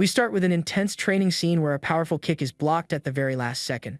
We start with an intense training scene where a powerful kick is blocked at the very last second.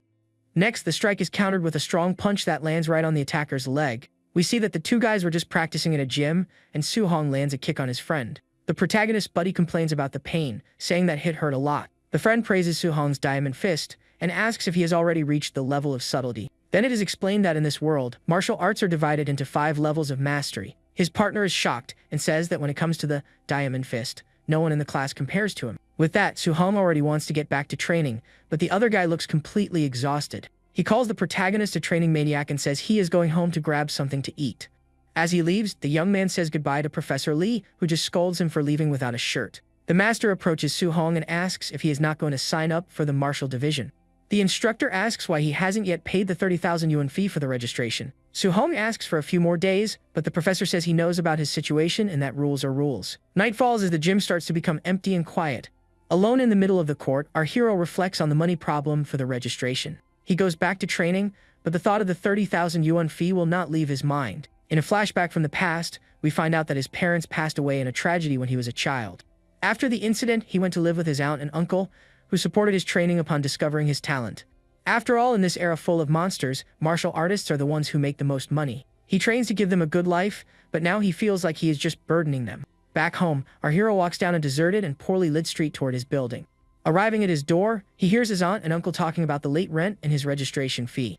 Next, the strike is countered with a strong punch that lands right on the attacker's leg. We see that the two guys were just practicing at a gym, and Su-hong lands a kick on his friend. The protagonist's buddy complains about the pain, saying that hit hurt a lot. The friend praises Su-hong's diamond fist, and asks if he has already reached the level of subtlety. Then it is explained that in this world, martial arts are divided into 5 levels of mastery. His partner is shocked, and says that when it comes to the diamond fist, no one in the class compares to him. With that, Su-hong already wants to get back to training, but the other guy looks completely exhausted. He calls the protagonist a training maniac and says he is going home to grab something to eat. As he leaves, the young man says goodbye to Professor Lee, who just scolds him for leaving without a shirt. The master approaches Su-hong and asks if he is not going to sign up for the martial division. The instructor asks why he hasn't yet paid the 30,000 yuan fee for the registration. Su-hong asks for a few more days, but the professor says he knows about his situation and that rules are rules. Night falls as the gym starts to become empty and quiet. Alone in the middle of the court, our hero reflects on the money problem for the registration. He goes back to training, but the thought of the 30,000 yuan fee will not leave his mind. In a flashback from the past, we find out that his parents passed away in a tragedy when he was a child. After the incident, he went to live with his aunt and uncle, who supported his training upon discovering his talent. After all, in this era full of monsters, martial artists are the ones who make the most money. He trains to give them a good life, but now he feels like he is just burdening them. Back home, our hero walks down a deserted and poorly lit street toward his building. Arriving at his door, he hears his aunt and uncle talking about the late rent and his registration fee.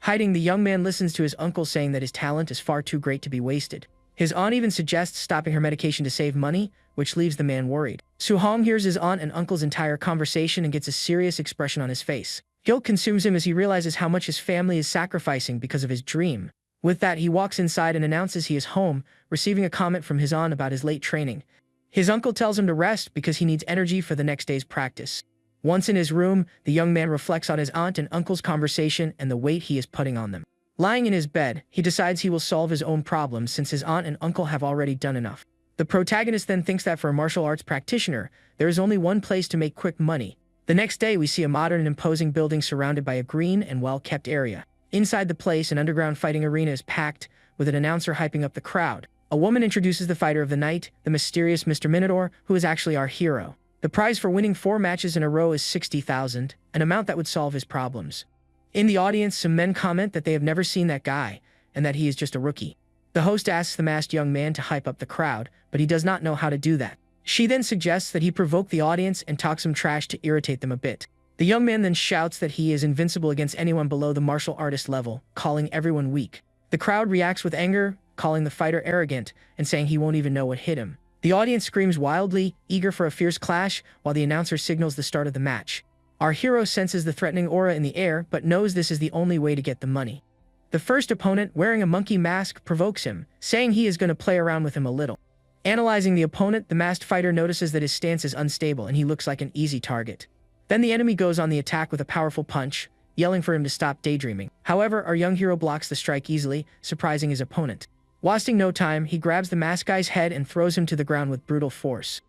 Hiding, the young man listens to his uncle saying that his talent is far too great to be wasted. His aunt even suggests stopping her medication to save money, which leaves the man worried. Su-hong hears his aunt and uncle's entire conversation and gets a serious expression on his face. Guilt consumes him as he realizes how much his family is sacrificing because of his dream. With that, he walks inside and announces he is home, receiving a comment from his aunt about his late training. His uncle tells him to rest because he needs energy for the next day's practice. Once in his room, the young man reflects on his aunt and uncle's conversation and the weight he is putting on them. Lying in his bed, he decides he will solve his own problems since his aunt and uncle have already done enough. The protagonist then thinks that for a martial arts practitioner, there is only one place to make quick money. The next day, we see a modern and imposing building surrounded by a green and well-kept area. Inside the place, an underground fighting arena is packed, with an announcer hyping up the crowd. A woman introduces the fighter of the night, the mysterious Mr. Minotaur, who is actually our hero. The prize for winning 4 matches in a row is 60,000, an amount that would solve his problems. In the audience, some men comment that they have never seen that guy, and that he is just a rookie. The host asks the masked young man to hype up the crowd, but he does not know how to do that. She then suggests that he provoke the audience and talk some trash to irritate them a bit. The young man then shouts that he is invincible against anyone below the martial artist level, calling everyone weak. The crowd reacts with anger, calling the fighter arrogant, and saying he won't even know what hit him. The audience screams wildly, eager for a fierce clash, while the announcer signals the start of the match. Our hero senses the threatening aura in the air, but knows this is the only way to get the money. The first opponent, wearing a monkey mask, provokes him, saying he is going to play around with him a little. Analyzing the opponent, the masked fighter notices that his stance is unstable and he looks like an easy target. Then the enemy goes on the attack with a powerful punch, yelling for him to stop daydreaming. However, our young hero blocks the strike easily, surprising his opponent. Wasting no time, he grabs the masked guy's head and throws him to the ground with brutal force.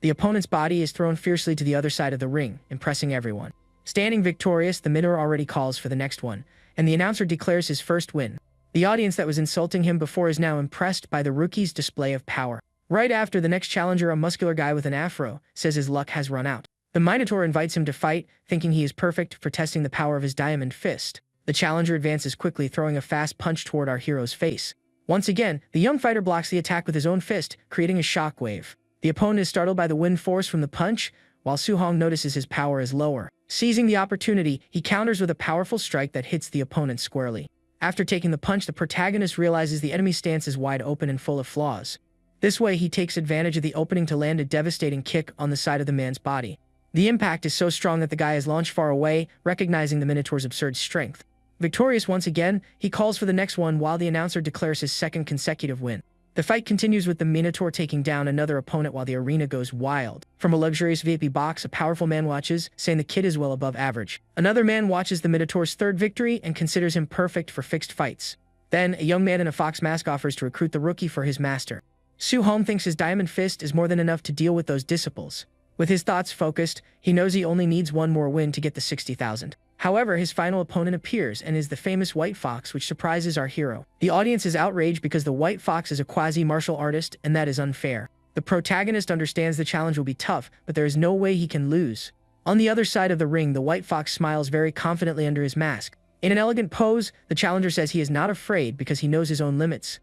The opponent's body is thrown fiercely to the other side of the ring, impressing everyone. Standing victorious, the Minotaur already calls for the next one, and the announcer declares his first win. The audience that was insulting him before is now impressed by the rookie's display of power. Right after, the next challenger, a muscular guy with an afro, says his luck has run out. The Minotaur invites him to fight, thinking he is perfect for testing the power of his diamond fist. The challenger advances quickly, throwing a fast punch toward our hero's face. Once again, the young fighter blocks the attack with his own fist, creating a shockwave. The opponent is startled by the wind force from the punch, while Su-hong notices his power is lower. Seizing the opportunity, he counters with a powerful strike that hits the opponent squarely. After taking the punch, the protagonist realizes the enemy's stance is wide open and full of flaws. This way, he takes advantage of the opening to land a devastating kick on the side of the man's body. The impact is so strong that the guy is launched far away, recognizing the Minotaur's absurd strength. Victorious once again, he calls for the next one while the announcer declares his second consecutive win. The fight continues with the Minotaur taking down another opponent while the arena goes wild. From a luxurious VIP box, a powerful man watches, saying the kid is well above average. Another man watches the Minotaur's third victory and considers him perfect for fixed fights. Then, a young man in a fox mask offers to recruit the rookie for his master. Su-hong thinks his diamond fist is more than enough to deal with those disciples. With his thoughts focused, he knows he only needs one more win to get the 60,000. However, his final opponent appears and is the famous White Fox, which surprises our hero. The audience is outraged because the White Fox is a quasi-martial artist, and that is unfair. The protagonist understands the challenge will be tough, but there is no way he can lose. On the other side of the ring, the white fox smiles very confidently under his mask. In an elegant pose, the challenger says he is not afraid because he knows his own limits.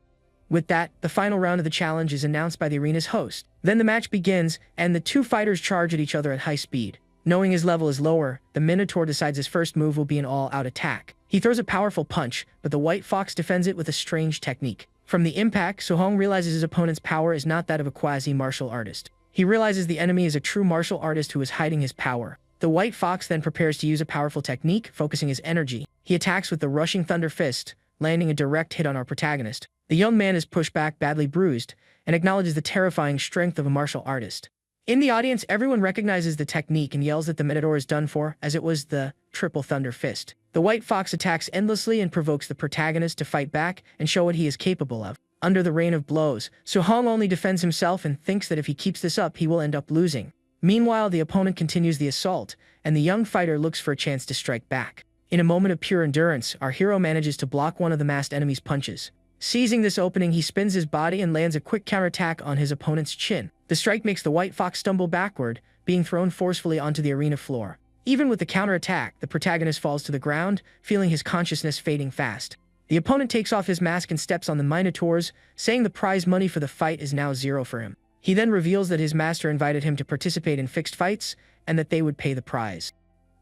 With that, the final round of the challenge is announced by the arena's host. Then the match begins, and the two fighters charge at each other at high speed. Knowing his level is lower, the Minotaur decides his first move will be an all-out attack. He throws a powerful punch, but the white fox defends it with a strange technique. From the impact, Suhong realizes his opponent's power is not that of a quasi-martial artist. He realizes the enemy is a true martial artist who is hiding his power. The white fox then prepares to use a powerful technique, focusing his energy. He attacks with the rushing thunder fist, landing a direct hit on our protagonist. The young man is pushed back, badly bruised, and acknowledges the terrifying strength of a martial artist. In the audience, everyone recognizes the technique and yells that the Minotaur is done for, as it was the triple thunder fist. The white fox attacks endlessly and provokes the protagonist to fight back and show what he is capable of. Under the rain of blows, Suhong only defends himself and thinks that if he keeps this up, he will end up losing. Meanwhile, the opponent continues the assault, and the young fighter looks for a chance to strike back. In a moment of pure endurance, our hero manages to block one of the masked enemy's punches. Seizing this opening, he spins his body and lands a quick counterattack on his opponent's chin. The strike makes the white fox stumble backward, being thrown forcefully onto the arena floor. Even with the counterattack, the protagonist falls to the ground, feeling his consciousness fading fast. The opponent takes off his mask and steps on the Minotaurs, saying the prize money for the fight is now 0 for him. He then reveals that his master invited him to participate in fixed fights, and that they would pay the prize.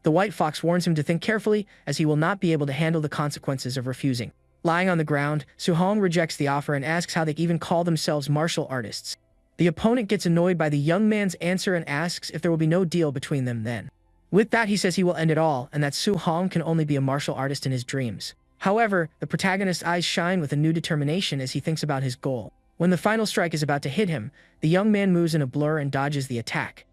The white fox warns him to think carefully, as he will not be able to handle the consequences of refusing. Lying on the ground, Suhong rejects the offer and asks how they even call themselves martial artists. The opponent gets annoyed by the young man's answer and asks if there will be no deal between them then. With that, he says he will end it all, and that Suhong can only be a martial artist in his dreams. However, the protagonist's eyes shine with a new determination as he thinks about his goal. When the final strike is about to hit him, the young man moves in a blur and dodges the attack.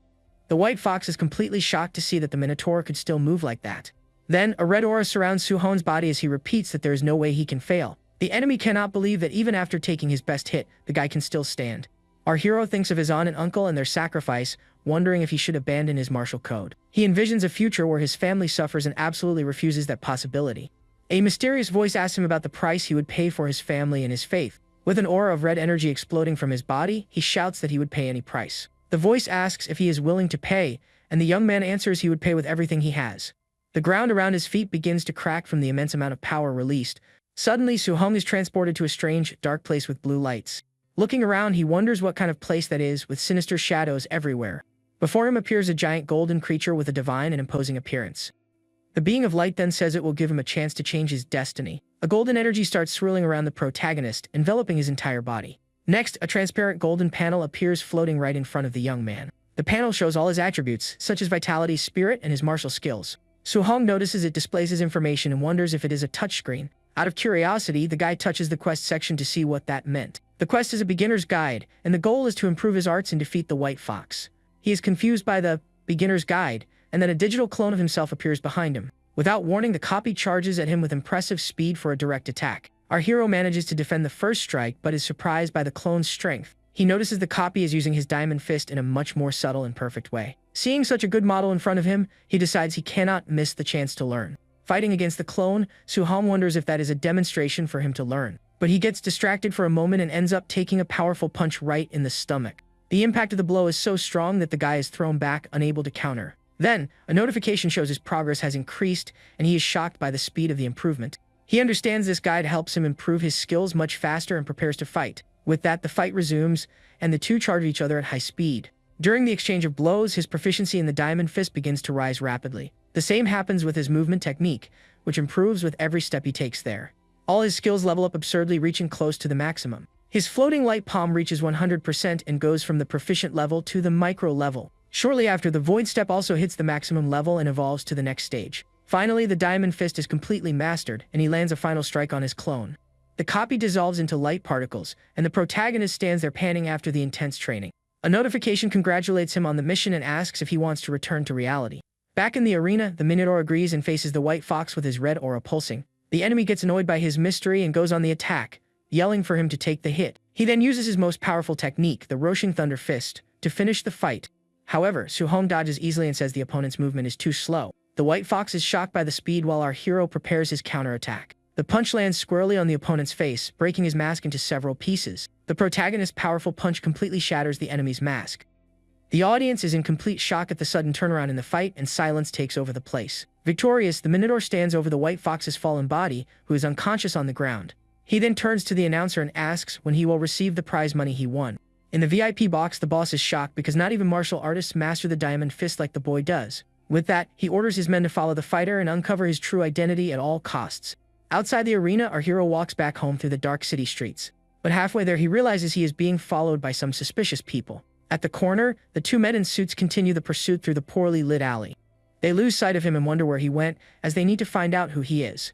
The white fox is completely shocked to see that the Minotaur could still move like that. Then, a red aura surrounds Suhong's body as he repeats that there is no way he can fail. The enemy cannot believe that even after taking his best hit, the guy can still stand. Our hero thinks of his aunt and uncle and their sacrifice, wondering if he should abandon his martial code. He envisions a future where his family suffers and absolutely refuses that possibility. A mysterious voice asks him about the price he would pay for his family and his faith. With an aura of red energy exploding from his body, he shouts that he would pay any price. The voice asks if he is willing to pay, and the young man answers he would pay with everything he has. The ground around his feet begins to crack from the immense amount of power released. Suddenly, Suhong is transported to a strange, dark place with blue lights. Looking around, he wonders what kind of place that is, with sinister shadows everywhere. Before him appears a giant golden creature with a divine and imposing appearance. The being of light then says it will give him a chance to change his destiny. A golden energy starts swirling around the protagonist, enveloping his entire body. Next, a transparent golden panel appears floating right in front of the young man. The panel shows all his attributes, such as vitality, spirit, and his martial skills. Suhong notices it displays his information and wonders if it is a touchscreen. Out of curiosity, the guy touches the quest section to see what that meant. The quest is a beginner's guide, and the goal is to improve his arts and defeat the white fox. He is confused by the beginner's guide, and then a digital clone of himself appears behind him. Without warning, the copy charges at him with impressive speed for a direct attack. Our hero manages to defend the first strike, but is surprised by the clone's strength. He notices the copy is using his diamond fist in a much more subtle and perfect way. Seeing such a good model in front of him, he decides he cannot miss the chance to learn. Fighting against the clone, Suhong wonders if that is a demonstration for him to learn. But he gets distracted for a moment and ends up taking a powerful punch right in the stomach. The impact of the blow is so strong that the guy is thrown back, unable to counter. Then, a notification shows his progress has increased, and he is shocked by the speed of the improvement. He understands this guide helps him improve his skills much faster and prepares to fight. With that, the fight resumes, and the two charge each other at high speed. During the exchange of blows, his proficiency in the diamond fist begins to rise rapidly. The same happens with his movement technique, which improves with every step he takes there. All his skills level up absurdly, reaching close to the maximum. His floating light palm reaches 100% and goes from the proficient level to the micro level. Shortly after, the void step also hits the maximum level and evolves to the next stage. Finally, the diamond fist is completely mastered, and he lands a final strike on his clone. The copy dissolves into light particles, and the protagonist stands there panting after the intense training. A notification congratulates him on the mission and asks if he wants to return to reality. Back in the arena, the Minotaur agrees and faces the white fox with his red aura pulsing. The enemy gets annoyed by his mystery and goes on the attack, yelling for him to take the hit. He then uses his most powerful technique, the Rushing Thunder Fist, to finish the fight. However, Suhong dodges easily and says the opponent's movement is too slow. The white fox is shocked by the speed while our hero prepares his counterattack. The punch lands squarely on the opponent's face, breaking his mask into several pieces. The protagonist's powerful punch completely shatters the enemy's mask. The audience is in complete shock at the sudden turnaround in the fight, and silence takes over the place. Victorious, the Minotaur stands over the White Fox's fallen body, who is unconscious on the ground. He then turns to the announcer and asks when he will receive the prize money he won. In the VIP box, the boss is shocked because not even martial artists master the diamond fist like the boy does. With that, he orders his men to follow the fighter and uncover his true identity at all costs. Outside the arena, our hero walks back home through the dark city streets. But halfway there, he realizes he is being followed by some suspicious people. At the corner, the two men in suits continue the pursuit through the poorly lit alley. They lose sight of him and wonder where he went, as they need to find out who he is.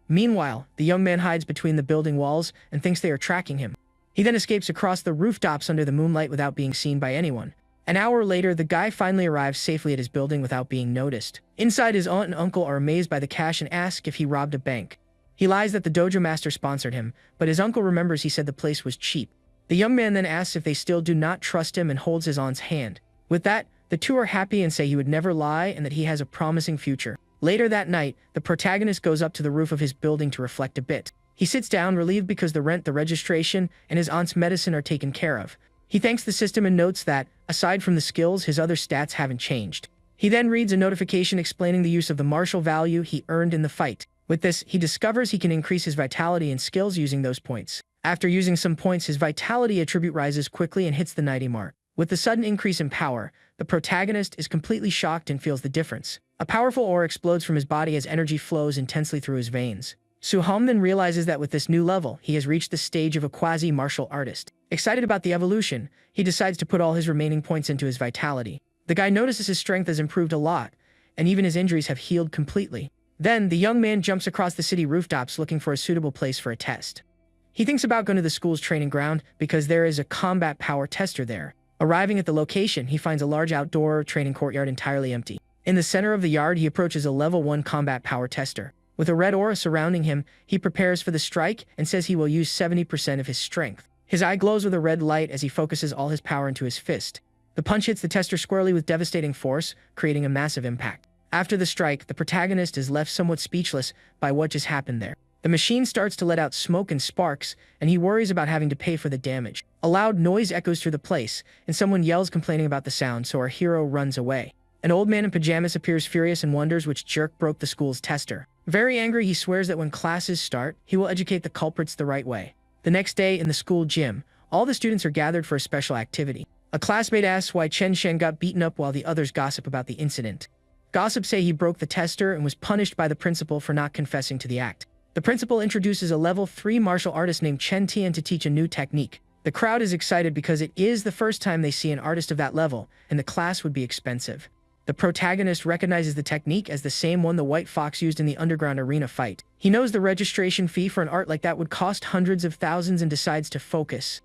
Meanwhile, the young man hides between the building walls and thinks they are tracking him. He then escapes across the rooftops under the moonlight without being seen by anyone. An hour later, the guy finally arrives safely at his building without being noticed. Inside, his aunt and uncle are amazed by the cash and ask if he robbed a bank. He lies that the dojo master sponsored him, but his uncle remembers he said the place was cheap. The young man then asks if they still do not trust him and holds his aunt's hand. With that, the two are happy and say he would never lie and that he has a promising future. Later that night, the protagonist goes up to the roof of his building to reflect a bit. He sits down, relieved because the rent, the registration, and his aunt's medicine are taken care of. He thanks the system and notes that, aside from the skills, his other stats haven't changed. He then reads a notification explaining the use of the martial value he earned in the fight. With this, he discovers he can increase his vitality and skills using those points. After using some points, his vitality attribute rises quickly and hits the 90 mark. With the sudden increase in power, the protagonist is completely shocked and feels the difference. A powerful aura explodes from his body as energy flows intensely through his veins. Suham then realizes that with this new level, he has reached the stage of a quasi-martial artist. Excited about the evolution, he decides to put all his remaining points into his vitality. The guy notices his strength has improved a lot, and even his injuries have healed completely. Then, the young man jumps across the city rooftops looking for a suitable place for a test. He thinks about going to the school's training ground because there is a combat power tester there. Arriving at the location, he finds a large outdoor training courtyard entirely empty. In the center of the yard, he approaches a level 1 combat power tester. With a red aura surrounding him, he prepares for the strike and says he will use 70% of his strength. His eye glows with a red light as he focuses all his power into his fist. The punch hits the tester squarely with devastating force, creating a massive impact. After the strike, the protagonist is left somewhat speechless by what just happened there. The machine starts to let out smoke and sparks, and he worries about having to pay for the damage. A loud noise echoes through the place, and someone yells complaining about the sound, so our hero runs away. An old man in pajamas appears furious and wonders which jerk broke the school's tester. Very angry, he swears that when classes start, he will educate the culprits the right way. The next day, in the school gym, all the students are gathered for a special activity. A classmate asks why Chen Shen got beaten up while the others gossip about the incident. Gossip say he broke the tester and was punished by the principal for not confessing to the act. The principal introduces a level 3 martial artist named Chen Tian to teach a new technique. The crowd is excited because it is the first time they see an artist of that level, and the class would be expensive. The protagonist recognizes the technique as the same one the White Fox used in the underground arena fight. He knows the registration fee for an art like that would cost hundreds of thousands and decides to focus.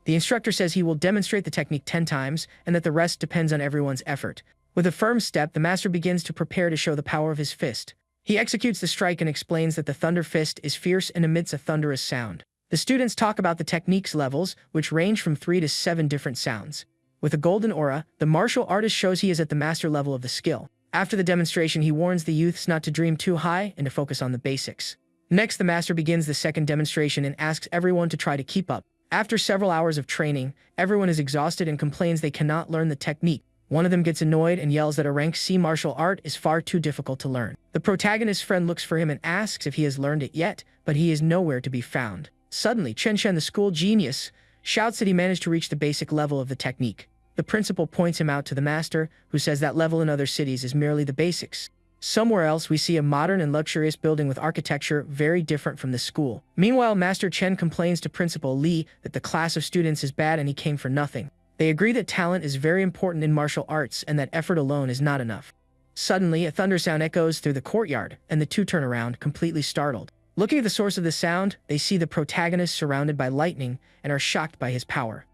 The instructor says he will demonstrate the technique 10 times and that the rest depends on everyone's effort. With a firm step, the master begins to prepare to show the power of his fist. He executes the strike and explains that the thunder fist is fierce and emits a thunderous sound. The students talk about the technique's levels, which range from 3 to 7 different sounds. With a golden aura, the martial artist shows he is at the master level of the skill. After the demonstration, he warns the youths not to dream too high and to focus on the basics. Next, the master begins the second demonstration and asks everyone to try to keep up. After several hours of training, everyone is exhausted and complains they cannot learn the technique. One of them gets annoyed and yells that a rank C martial art is far too difficult to learn. The protagonist's friend looks for him and asks if he has learned it yet, but he is nowhere to be found. Suddenly, Chen Shen, the school genius, shouts that he managed to reach the basic level of the technique. The principal points him out to the master, who says that level in other cities is merely the basics. Somewhere else, we see a modern and luxurious building with architecture very different from the school. Meanwhile, Master Chen complains to Principal Li that the class of students is bad and he came for nothing. They agree that talent is very important in martial arts and that effort alone is not enough. Suddenly, a thunder sound echoes through the courtyard, and the two turn around, completely startled. Looking at the source of the sound, they see the protagonist surrounded by lightning and are shocked by his power.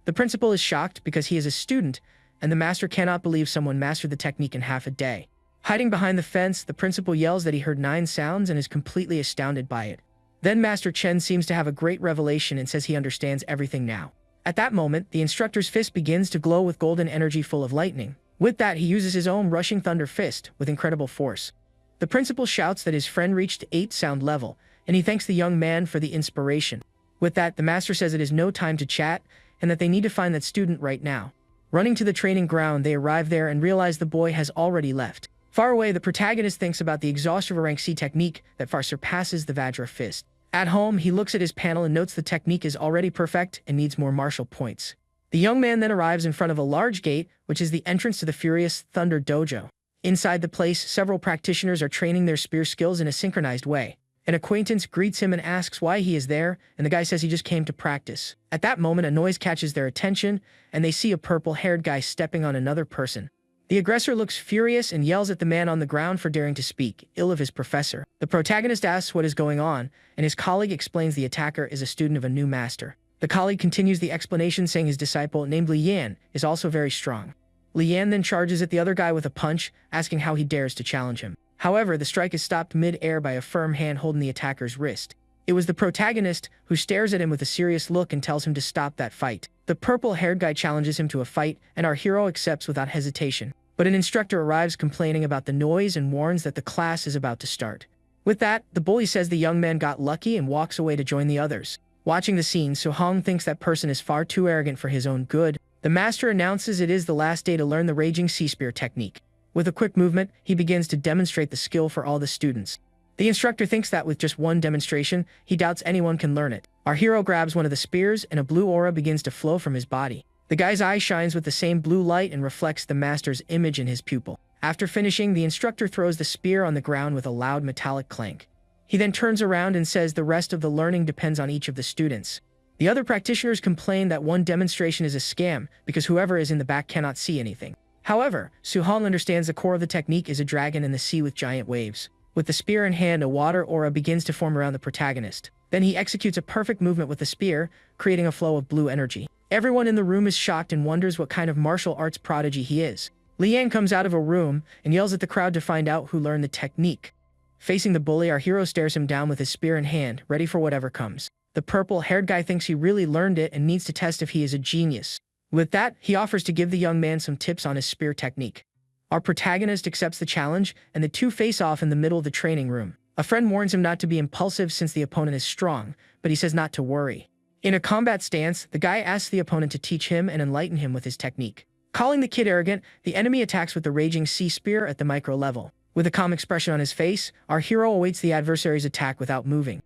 The principal is shocked because he is a student, and the master cannot believe someone mastered the technique in half a day. Hiding behind the fence, the principal yells that he heard 9 sounds and is completely astounded by it. Then Master Chen seems to have a great revelation and says he understands everything now. At that moment, the instructor's fist begins to glow with golden energy full of lightning. With that, he uses his own rushing thunder fist with incredible force. The principal shouts that his friend reached 8 sound level, and he thanks the young man for the inspiration. With that, the master says it is no time to chat, and that they need to find that student right now. Running to the training ground, they arrive there and realize the boy has already left. Far away, the protagonist thinks about the exhaustive rank C technique that far surpasses the Vajra fist. At home, he looks at his panel and notes the technique is already perfect and needs more martial points. The young man then arrives in front of a large gate, which is the entrance to the Furious Thunder Dojo. Inside the place, several practitioners are training their spear skills in a synchronized way. An acquaintance greets him and asks why he is there, and the guy says he just came to practice. At that moment, a noise catches their attention, and they see a purple-haired guy stepping on another person. The aggressor looks furious and yells at the man on the ground for daring to speak ill of his professor. The protagonist asks what is going on, and his colleague explains the attacker is a student of a new master. The colleague continues the explanation, saying his disciple, named Li Yan, is also very strong. Li Yan then charges at the other guy with a punch, asking how he dares to challenge him. However, the strike is stopped mid-air by a firm hand holding the attacker's wrist. It was the protagonist who stares at him with a serious look and tells him to stop that fight. The purple-haired guy challenges him to a fight, and our hero accepts without hesitation. But an instructor arrives complaining about the noise and warns that the class is about to start. With that, the bully says the young man got lucky and walks away to join the others. Watching the scene, Suhong thinks that person is far too arrogant for his own good. The master announces it is the last day to learn the Raging Sea Spear technique. With a quick movement, he begins to demonstrate the skill for all the students. The instructor thinks that with just one demonstration, he doubts anyone can learn it. Our hero grabs one of the spears, and a blue aura begins to flow from his body. The guy's eye shines with the same blue light and reflects the master's image in his pupil. After finishing, the instructor throws the spear on the ground with a loud metallic clank. He then turns around and says the rest of the learning depends on each of the students. The other practitioners complain that one demonstration is a scam because whoever is in the back cannot see anything. However, Suhong understands the core of the technique is a dragon in the sea with giant waves. With the spear in hand, a water aura begins to form around the protagonist. Then he executes a perfect movement with the spear, creating a flow of blue energy. Everyone in the room is shocked and wonders what kind of martial arts prodigy he is. Li Yan comes out of a room and yells at the crowd to find out who learned the technique. Facing the bully, our hero stares him down with his spear in hand, ready for whatever comes. The purple-haired guy thinks he really learned it and needs to test if he is a genius. With that, he offers to give the young man some tips on his spear technique. Our protagonist accepts the challenge, and the two face off in the middle of the training room. A friend warns him not to be impulsive since the opponent is strong, but he says not to worry. In a combat stance, the guy asks the opponent to teach him and enlighten him with his technique. Calling the kid arrogant, the enemy attacks with the Raging Sea Spear at the micro level. With a calm expression on his face, our hero awaits the adversary's attack without moving.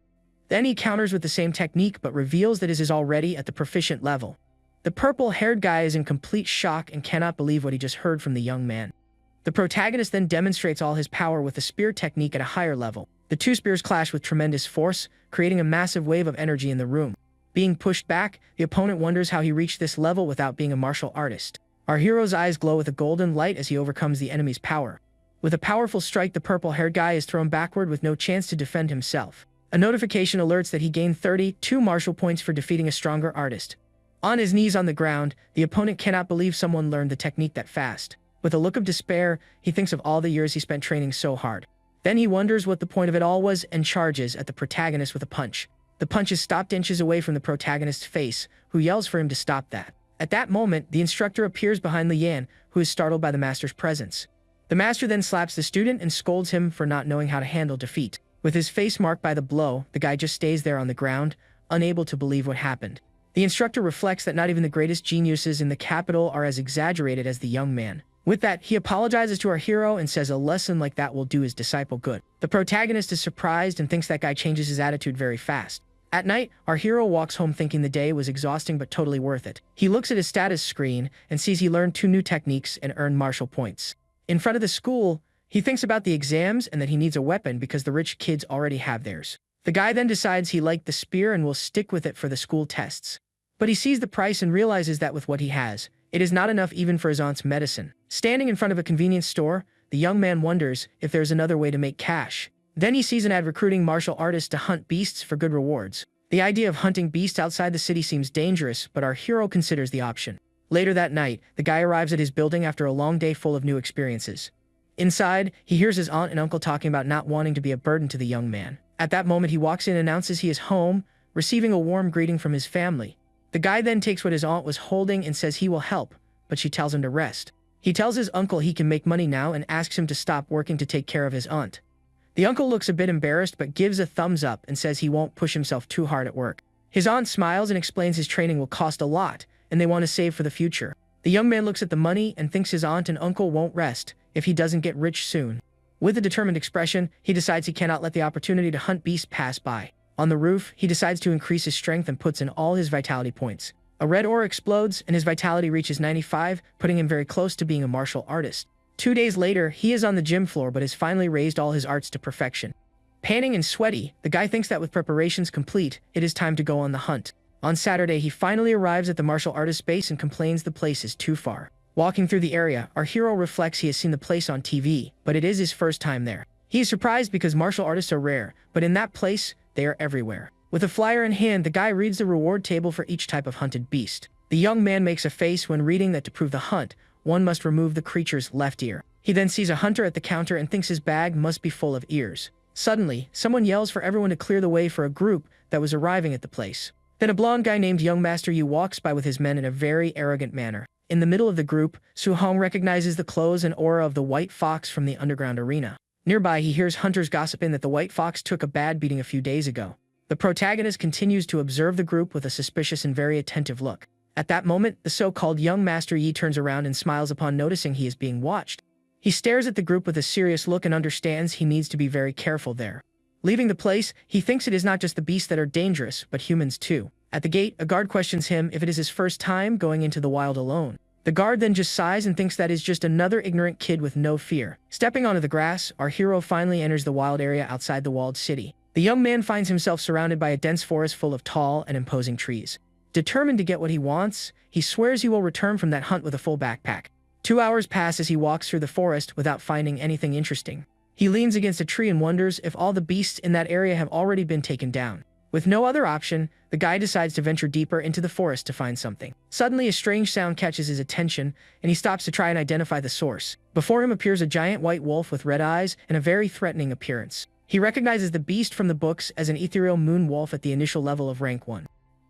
Then he counters with the same technique but reveals that it is already at the proficient level. The purple-haired guy is in complete shock and cannot believe what he just heard from the young man. The protagonist then demonstrates all his power with the spear technique at a higher level. The two spears clash with tremendous force, creating a massive wave of energy in the room. Being pushed back, the opponent wonders how he reached this level without being a martial artist. Our hero's eyes glow with a golden light as he overcomes the enemy's power. With a powerful strike, the purple-haired guy is thrown backward with no chance to defend himself. A notification alerts that he gained 32 martial points for defeating a stronger artist. On his knees on the ground, the opponent cannot believe someone learned the technique that fast. With a look of despair, he thinks of all the years he spent training so hard. Then he wonders what the point of it all was and charges at the protagonist with a punch. The punch is stopped inches away from the protagonist's face, who yells for him to stop that. At that moment, the instructor appears behind Li Yan, who is startled by the master's presence. The master then slaps the student and scolds him for not knowing how to handle defeat. With his face marked by the blow, the guy just stays there on the ground, unable to believe what happened. The instructor reflects that not even the greatest geniuses in the capital are as exaggerated as the young man. With that, he apologizes to our hero and says a lesson like that will do his disciple good. The protagonist is surprised and thinks that guy changes his attitude very fast. At night, our hero walks home thinking the day was exhausting but totally worth it. He looks at his status screen and sees he learned 2 new techniques and earned martial points. In front of the school, he thinks about the exams and that he needs a weapon because the rich kids already have theirs. The guy then decides he liked the spear and will stick with it for the school tests. But he sees the price and realizes that with what he has, it is not enough even for his aunt's medicine. Standing in front of a convenience store, the young man wonders if there's another way to make cash. Then he sees an ad recruiting martial artists to hunt beasts for good rewards. The idea of hunting beasts outside the city seems dangerous, but our hero considers the option. Later that night, the guy arrives at his building after a long day full of new experiences. Inside, he hears his aunt and uncle talking about not wanting to be a burden to the young man. At that moment, he walks in and announces he is home, receiving a warm greeting from his family. The guy then takes what his aunt was holding and says he will help, but she tells him to rest. He tells his uncle he can make money now and asks him to stop working to take care of his aunt. The uncle looks a bit embarrassed but gives a thumbs up and says he won't push himself too hard at work. His aunt smiles and explains his training will cost a lot, and they want to save for the future. The young man looks at the money and thinks his aunt and uncle won't rest if he doesn't get rich soon. With a determined expression, he decides he cannot let the opportunity to hunt beasts pass by. On the roof, he decides to increase his strength and puts in all his vitality points. A red aura explodes, and his vitality reaches 95, putting him very close to being a martial artist. 2 days later, he is on the gym floor but has finally raised all his arts to perfection. Panting and sweaty, the guy thinks that with preparations complete, it is time to go on the hunt. On Saturday, he finally arrives at the martial artist base and complains the place is too far. Walking through the area, our hero reflects he has seen the place on TV, but it is his first time there. He is surprised because martial artists are rare, but in that place, they are everywhere. With a flyer in hand, the guy reads the reward table for each type of hunted beast. The young man makes a face when reading that to prove the hunt, one must remove the creature's left ear. He then sees a hunter at the counter and thinks his bag must be full of ears. Suddenly, someone yells for everyone to clear the way for a group that was arriving at the place. Then a blonde guy named Young Master Yi walks by with his men in a very arrogant manner. In the middle of the group, Su Hong recognizes the clothes and aura of the White Fox from the underground arena. Nearby, he hears hunters gossiping that the White Fox took a bad beating a few days ago. The protagonist continues to observe the group with a suspicious and very attentive look. At that moment, the so-called Young Master Yi turns around and smiles upon noticing he is being watched. He stares at the group with a serious look and understands he needs to be very careful there. Leaving the place, he thinks it is not just the beasts that are dangerous, but humans too. At the gate, a guard questions him if it is his first time going into the wild alone. The guard then just sighs and thinks that is just another ignorant kid with no fear. Stepping onto the grass, our hero finally enters the wild area outside the walled city. The young man finds himself surrounded by a dense forest full of tall and imposing trees. Determined to get what he wants, he swears he will return from that hunt with a full backpack. 2 hours pass as he walks through the forest without finding anything interesting. He leans against a tree and wonders if all the beasts in that area have already been taken down. With no other option, the guy decides to venture deeper into the forest to find something. Suddenly, a strange sound catches his attention, and he stops to try and identify the source. Before him appears a giant white wolf with red eyes and a very threatening appearance. He recognizes the beast from the books as an ethereal moon wolf at the initial level of rank 1.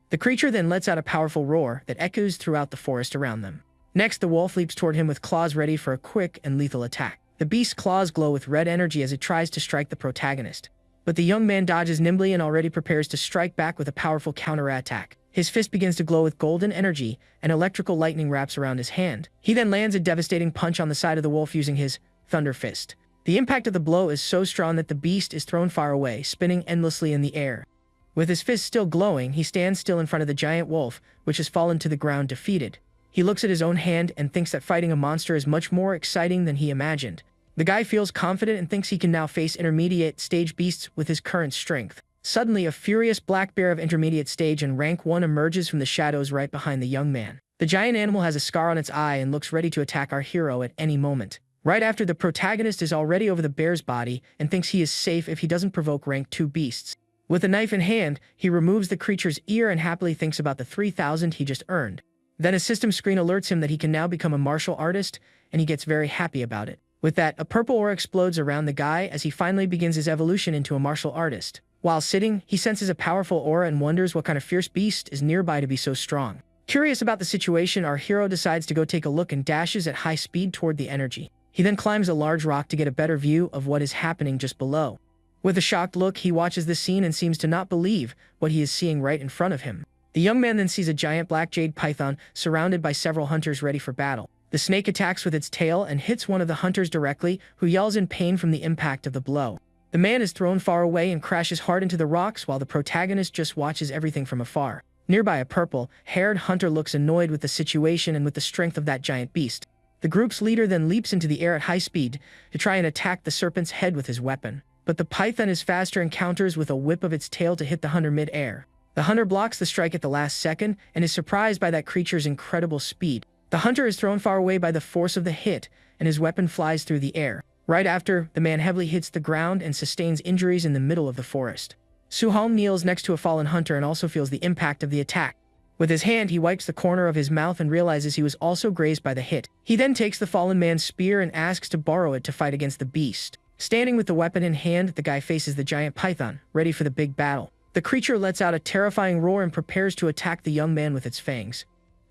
The creature then lets out a powerful roar that echoes throughout the forest around them. Next, the wolf leaps toward him with claws ready for a quick and lethal attack. The beast's claws glow with red energy as it tries to strike the protagonist. But the young man dodges nimbly and already prepares to strike back with a powerful counterattack. His fist begins to glow with golden energy, and electrical lightning wraps around his hand. He then lands a devastating punch on the side of the wolf using his thunder fist. The impact of the blow is so strong that the beast is thrown far away, spinning endlessly in the air. With his fist still glowing, he stands still in front of the giant wolf, which has fallen to the ground defeated. He looks at his own hand and thinks that fighting a monster is much more exciting than he imagined. The guy feels confident and thinks he can now face intermediate stage beasts with his current strength. Suddenly, a furious black bear of intermediate stage and rank 1 emerges from the shadows right behind the young man. The giant animal has a scar on its eye and looks ready to attack our hero at any moment. Right after, the protagonist is already over the bear's body and thinks he is safe if he doesn't provoke rank 2 beasts. With a knife in hand, he removes the creature's ear and happily thinks about the 3,000 he just earned. Then a system screen alerts him that he can now become a martial artist, and he gets very happy about it. With that, a purple aura explodes around the guy as he finally begins his evolution into a martial artist. While sitting, he senses a powerful aura and wonders what kind of fierce beast is nearby to be so strong. Curious about the situation, our hero decides to go take a look and dashes at high speed toward the energy. He then climbs a large rock to get a better view of what is happening just below. With a shocked look, he watches the scene and seems to not believe what he is seeing right in front of him. The young man then sees a giant black jade python surrounded by several hunters ready for battle. The snake attacks with its tail and hits one of the hunters directly, who yells in pain from the impact of the blow. The man is thrown far away and crashes hard into the rocks while the protagonist just watches everything from afar. Nearby, a purple-haired hunter looks annoyed with the situation and with the strength of that giant beast. The group's leader then leaps into the air at high speed to try and attack the serpent's head with his weapon. But the python is faster and counters with a whip of its tail to hit the hunter mid-air. The hunter blocks the strike at the last second and is surprised by that creature's incredible speed. The hunter is thrown far away by the force of the hit, and his weapon flies through the air. Right after, the man heavily hits the ground and sustains injuries in the middle of the forest. Su Hong kneels next to a fallen hunter and also feels the impact of the attack. With his hand, he wipes the corner of his mouth and realizes he was also grazed by the hit. He then takes the fallen man's spear and asks to borrow it to fight against the beast. Standing with the weapon in hand, the guy faces the giant python, ready for the big battle. The creature lets out a terrifying roar and prepares to attack the young man with its fangs.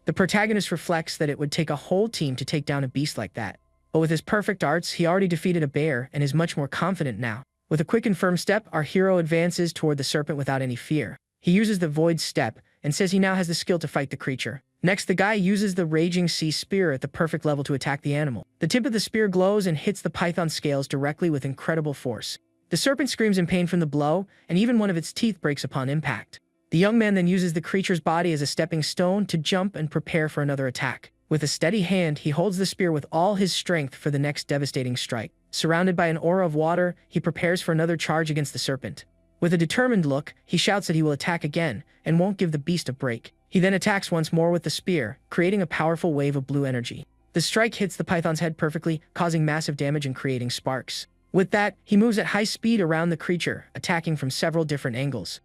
The protagonist reflects that it would take a whole team to take down a beast like that. But with his perfect arts, he already defeated a bear and is much more confident now. With a quick and firm step, our hero advances toward the serpent without any fear. He uses the void step and says he now has the skill to fight the creature. Next, the guy uses the raging sea spear at the perfect level to attack the animal. The tip of the spear glows and hits the python scales directly with incredible force. The serpent screams in pain from the blow, and even one of its teeth breaks upon impact. The young man then uses the creature's body as a stepping stone to jump and prepare for another attack. With a steady hand, he holds the spear with all his strength for the next devastating strike. Surrounded by an aura of water, he prepares for another charge against the serpent. With a determined look, he shouts that he will attack again and won't give the beast a break. He then attacks once more with the spear, creating a powerful wave of blue energy. The strike hits the python's head perfectly, causing massive damage and creating sparks. With that, he moves at high speed around the creature, attacking from several different angles.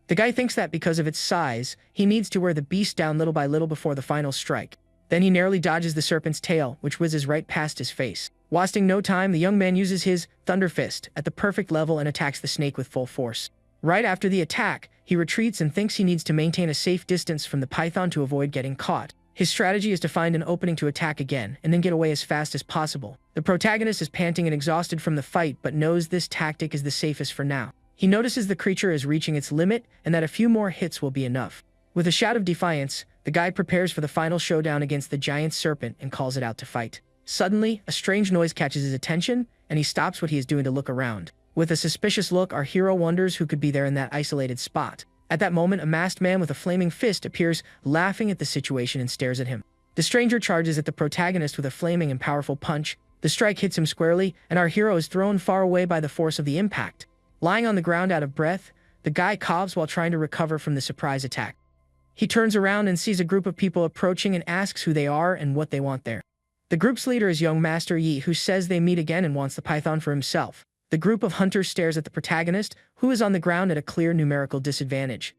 The guy thinks that because of its size, he needs to wear the beast down little by little before the final strike. Then he narrowly dodges the serpent's tail, which whizzes right past his face. Wasting no time, the young man uses his Thunder Fist at the perfect level and attacks the snake with full force. Right after the attack, he retreats and thinks he needs to maintain a safe distance from the python to avoid getting caught. His strategy is to find an opening to attack again, and then get away as fast as possible. The protagonist is panting and exhausted from the fight, but knows this tactic is the safest for now. He notices the creature is reaching its limit, and that a few more hits will be enough. With a shout of defiance, the guy prepares for the final showdown against the giant serpent and calls it out to fight. Suddenly, a strange noise catches his attention, and he stops what he is doing to look around. With a suspicious look, our hero wonders who could be there in that isolated spot. At that moment, a masked man with a flaming fist appears, laughing at the situation, and stares at him. The stranger charges at the protagonist with a flaming and powerful punch. The strike hits him squarely, and our hero is thrown far away by the force of the impact. Lying on the ground out of breath, the guy coughs while trying to recover from the surprise attack. He turns around and sees a group of people approaching and asks who they are and what they want there. The group's leader is young Master Yi, who says they meet again and wants the python for himself. The group of hunters stares at the protagonist, who is on the ground at a clear numerical disadvantage.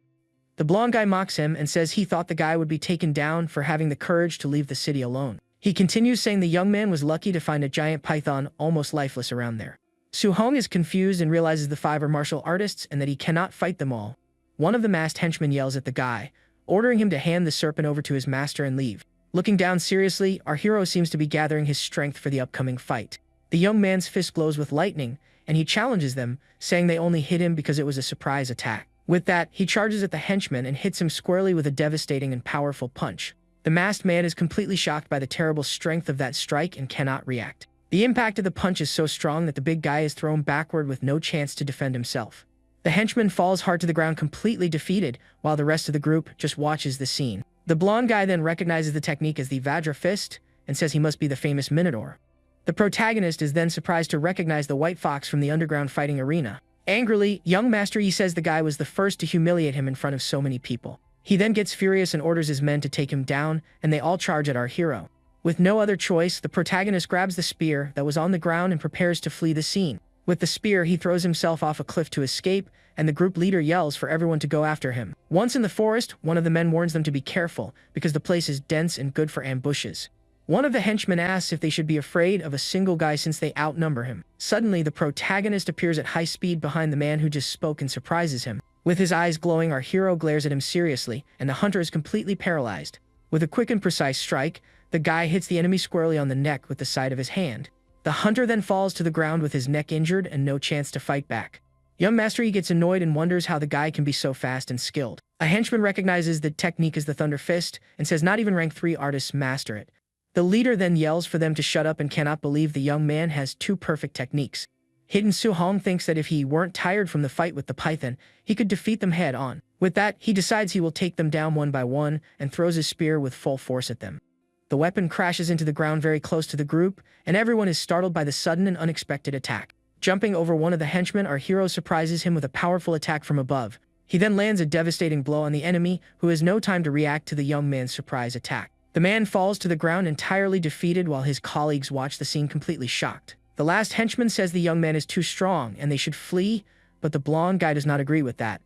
The blonde guy mocks him and says he thought the guy would be taken down for having the courage to leave the city alone. He continues saying the young man was lucky to find a giant python almost lifeless around there. Su Hong is confused and realizes the five are martial artists and that he cannot fight them all. One of the masked henchmen yells at the guy, ordering him to hand the serpent over to his master and leave. Looking down seriously, our hero seems to be gathering his strength for the upcoming fight. The young man's fist glows with lightning, and he challenges them, saying they only hit him because it was a surprise attack. With that, he charges at the henchman and hits him squarely with a devastating and powerful punch. The masked man is completely shocked by the terrible strength of that strike and cannot react. The impact of the punch is so strong that the big guy is thrown backward with no chance to defend himself. The henchman falls hard to the ground completely defeated, while the rest of the group just watches the scene. The blonde guy then recognizes the technique as the Vajra Fist and says he must be the famous Minotaur. The protagonist is then surprised to recognize the White Fox from the underground fighting arena. Angrily, young Master Yi says the guy was the first to humiliate him in front of so many people. He then gets furious and orders his men to take him down, and they all charge at our hero. With no other choice, the protagonist grabs the spear that was on the ground and prepares to flee the scene. With the spear, he throws himself off a cliff to escape, and the group leader yells for everyone to go after him. Once in the forest, one of the men warns them to be careful, because the place is dense and good for ambushes. One of the henchmen asks if they should be afraid of a single guy since they outnumber him. Suddenly, the protagonist appears at high speed behind the man who just spoke and surprises him. With his eyes glowing, our hero glares at him seriously, and the hunter is completely paralyzed. With a quick and precise strike, the guy hits the enemy squarely on the neck with the side of his hand. The hunter then falls to the ground with his neck injured and no chance to fight back. Young Master Yi gets annoyed and wonders how the guy can be so fast and skilled. A henchman recognizes the technique as the Thunder Fist and says not even rank 3 artists master it. The leader then yells for them to shut up and cannot believe the young man has 2 perfect techniques. Hidden Su Hong thinks that if he weren't tired from the fight with the python, he could defeat them head on. With that, he decides he will take them down one by one and throws his spear with full force at them. The weapon crashes into the ground very close to the group, and everyone is startled by the sudden and unexpected attack. Jumping over one of the henchmen, our hero surprises him with a powerful attack from above. He then lands a devastating blow on the enemy, who has no time to react to the young man's surprise attack. The man falls to the ground entirely defeated while his colleagues watch the scene completely shocked. The last henchman says the young man is too strong and they should flee, but the blonde guy does not agree with that.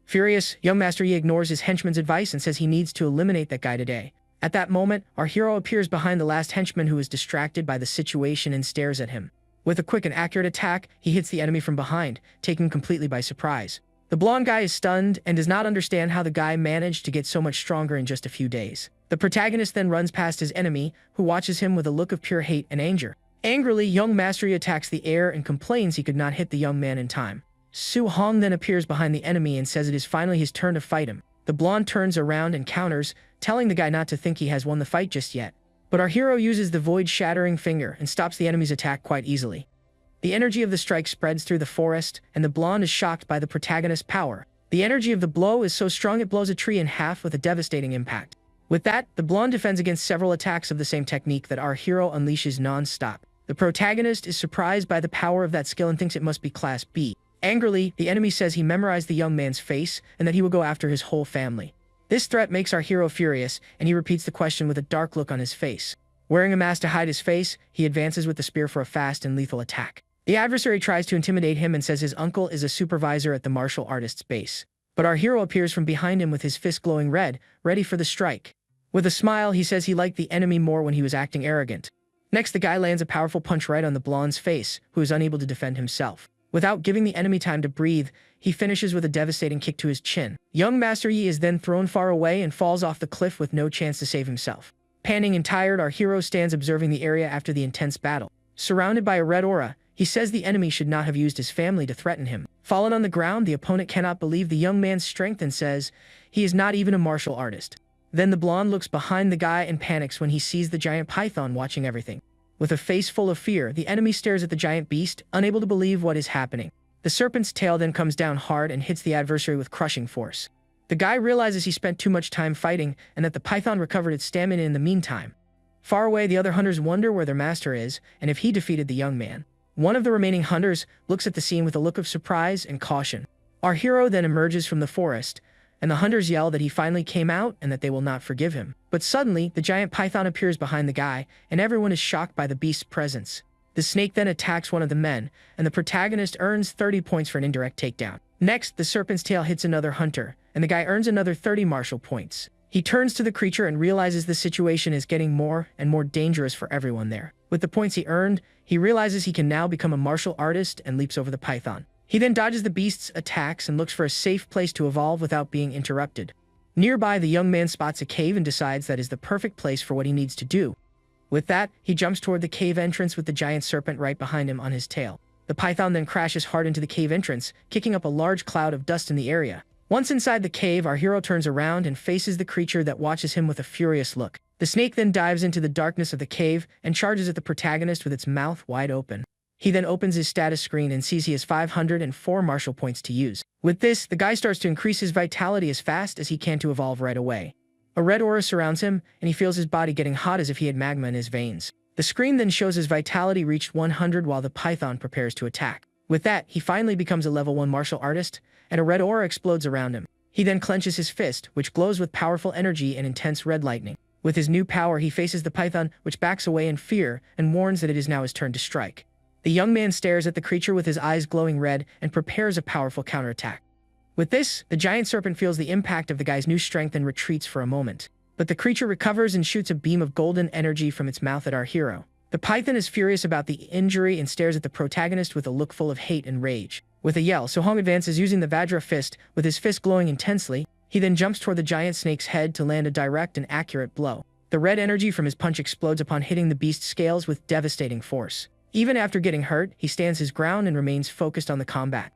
Furious, young Master Yi ignores his henchman's advice and says he needs to eliminate that guy today. At that moment, our hero appears behind the last henchman who is distracted by the situation and stares at him. With a quick and accurate attack, he hits the enemy from behind, taking him completely by surprise. The blonde guy is stunned and does not understand how the guy managed to get so much stronger in just a few days. The protagonist then runs past his enemy, who watches him with a look of pure hate and anger. Angrily, young Master Yi attacks the air and complains he could not hit the young man in time. Su Hong then appears behind the enemy and says it is finally his turn to fight him. The blonde turns around and counters, telling the guy not to think he has won the fight just yet. But our hero uses the void-shattering finger and stops the enemy's attack quite easily. The energy of the strike spreads through the forest, and the blonde is shocked by the protagonist's power. The energy of the blow is so strong it blows a tree in half with a devastating impact. With that, the blonde defends against several attacks of the same technique that our hero unleashes non-stop. The protagonist is surprised by the power of that skill and thinks it must be Class B. Angrily, the enemy says he memorized the young man's face and that he will go after his whole family. This threat makes our hero furious, and he repeats the question with a dark look on his face. Wearing a mask to hide his face, he advances with the spear for a fast and lethal attack. The adversary tries to intimidate him and says his uncle is a supervisor at the martial artist's base. But our hero appears from behind him with his fist glowing red, ready for the strike. With a smile, he says he liked the enemy more when he was acting arrogant. Next, the guy lands a powerful punch right on the blonde's face, who is unable to defend himself. Without giving the enemy time to breathe, he finishes with a devastating kick to his chin. Young Master Yi is then thrown far away and falls off the cliff with no chance to save himself. Panting and tired, our hero stands observing the area after the intense battle. Surrounded by a red aura, he says the enemy should not have used his family to threaten him. Fallen on the ground, the opponent cannot believe the young man's strength and says he is not even a martial artist. Then the blonde looks behind the guy and panics when he sees the giant python watching everything. With a face full of fear, the enemy stares at the giant beast, unable to believe what is happening. The serpent's tail then comes down hard and hits the adversary with crushing force. The guy realizes he spent too much time fighting and that the python recovered its stamina in the meantime. Far away, the other hunters wonder where their master is and if he defeated the young man. One of the remaining hunters looks at the scene with a look of surprise and caution. Our hero then emerges from the forest, and the hunters yell that he finally came out and that they will not forgive him. But suddenly, the giant python appears behind the guy, and everyone is shocked by the beast's presence. The snake then attacks one of the men, and the protagonist earns 30 points for an indirect takedown. Next, the serpent's tail hits another hunter, and the guy earns another 30 martial points. He turns to the creature and realizes the situation is getting more and more dangerous for everyone there. With the points he earned, he realizes he can now become a martial artist and leaps over the python. He then dodges the beast's attacks and looks for a safe place to evolve without being interrupted. Nearby, the young man spots a cave and decides that is the perfect place for what he needs to do. With that, he jumps toward the cave entrance with the giant serpent right behind him on his tail. The python then crashes hard into the cave entrance, kicking up a large cloud of dust in the area. Once inside the cave, our hero turns around and faces the creature that watches him with a furious look. The snake then dives into the darkness of the cave and charges at the protagonist with its mouth wide open. He then opens his status screen and sees he has 504 martial points to use. With this, the guy starts to increase his vitality as fast as he can to evolve right away. A red aura surrounds him, and he feels his body getting hot as if he had magma in his veins. The screen then shows his vitality reached 100 while the python prepares to attack. With that, he finally becomes a level 1 martial artist, and a red aura explodes around him. He then clenches his fist, which glows with powerful energy and intense red lightning. With his new power, he faces the python, which backs away in fear and warns that it is now his turn to strike. The young man stares at the creature with his eyes glowing red and prepares a powerful counterattack. With this, the giant serpent feels the impact of the guy's new strength and retreats for a moment. But the creature recovers and shoots a beam of golden energy from its mouth at our hero. The python is furious about the injury and stares at the protagonist with a look full of hate and rage. With a yell, Sohong advances using the Vajra fist, with his fist glowing intensely. He then jumps toward the giant snake's head to land a direct and accurate blow. The red energy from his punch explodes upon hitting the beast's scales with devastating force. Even after getting hurt, he stands his ground and remains focused on the combat.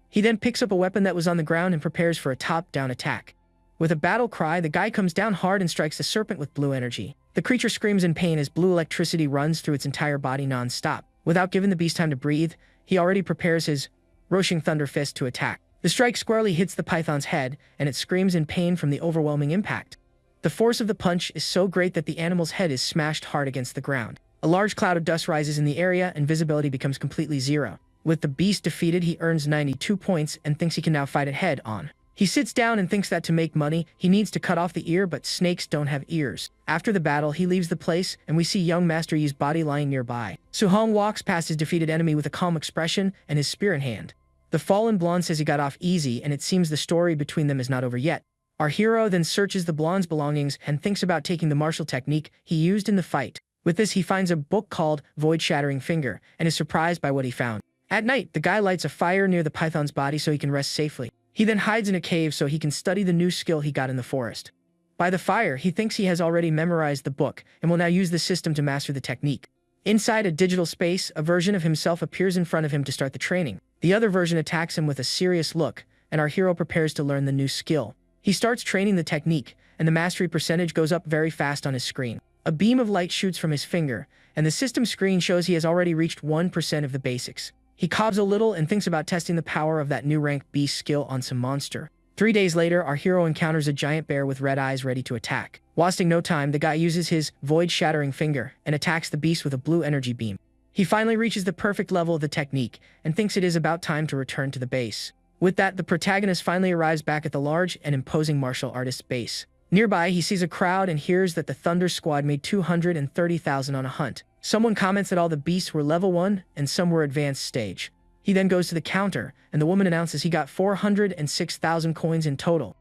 He then picks up a weapon that was on the ground and prepares for a top-down attack. With a battle cry, the guy comes down hard and strikes the serpent with blue energy. The creature screams in pain as blue electricity runs through its entire body non-stop. Without giving the beast time to breathe, he already prepares his Roshing Thunder Fist to attack. The strike squarely hits the python's head, and it screams in pain from the overwhelming impact. The force of the punch is so great that the animal's head is smashed hard against the ground. A large cloud of dust rises in the area, and visibility becomes completely zero. With the beast defeated, he earns 92 points and thinks he can now fight it head-on. He sits down and thinks that to make money, he needs to cut off the ear, but snakes don't have ears. After the battle, he leaves the place, and we see young Master Yi's body lying nearby. Su-hong walks past his defeated enemy with a calm expression and his spear in hand. The fallen blonde says he got off easy, and it seems the story between them is not over yet. Our hero then searches the blonde's belongings and thinks about taking the martial technique he used in the fight. With this, he finds a book called Void-Shattering Finger, and is surprised by what he found. At night, the guy lights a fire near the python's body so he can rest safely. He then hides in a cave so he can study the new skill he got in the forest. By the fire, he thinks he has already memorized the book and will now use the system to master the technique. Inside a digital space, a version of himself appears in front of him to start the training. The other version attacks him with a serious look, and our hero prepares to learn the new skill. He starts training the technique, and the mastery percentage goes up very fast on his screen. A beam of light shoots from his finger, and the system screen shows he has already reached 1% of the basics. He coughs a little and thinks about testing the power of that new rank B skill on some monster. 3 days later, our hero encounters a giant bear with red eyes ready to attack. Wasting no time, the guy uses his void-shattering finger and attacks the beast with a blue energy beam. He finally reaches the perfect level of the technique and thinks it is about time to return to the base. With that, the protagonist finally arrives back at the large and imposing martial artist's base. Nearby, he sees a crowd and hears that the Thunder Squad made 230,000 on a hunt. Someone comments that all the beasts were level 1 and some were advanced stage. He then goes to the counter, and the woman announces he got 406,000 coins in total.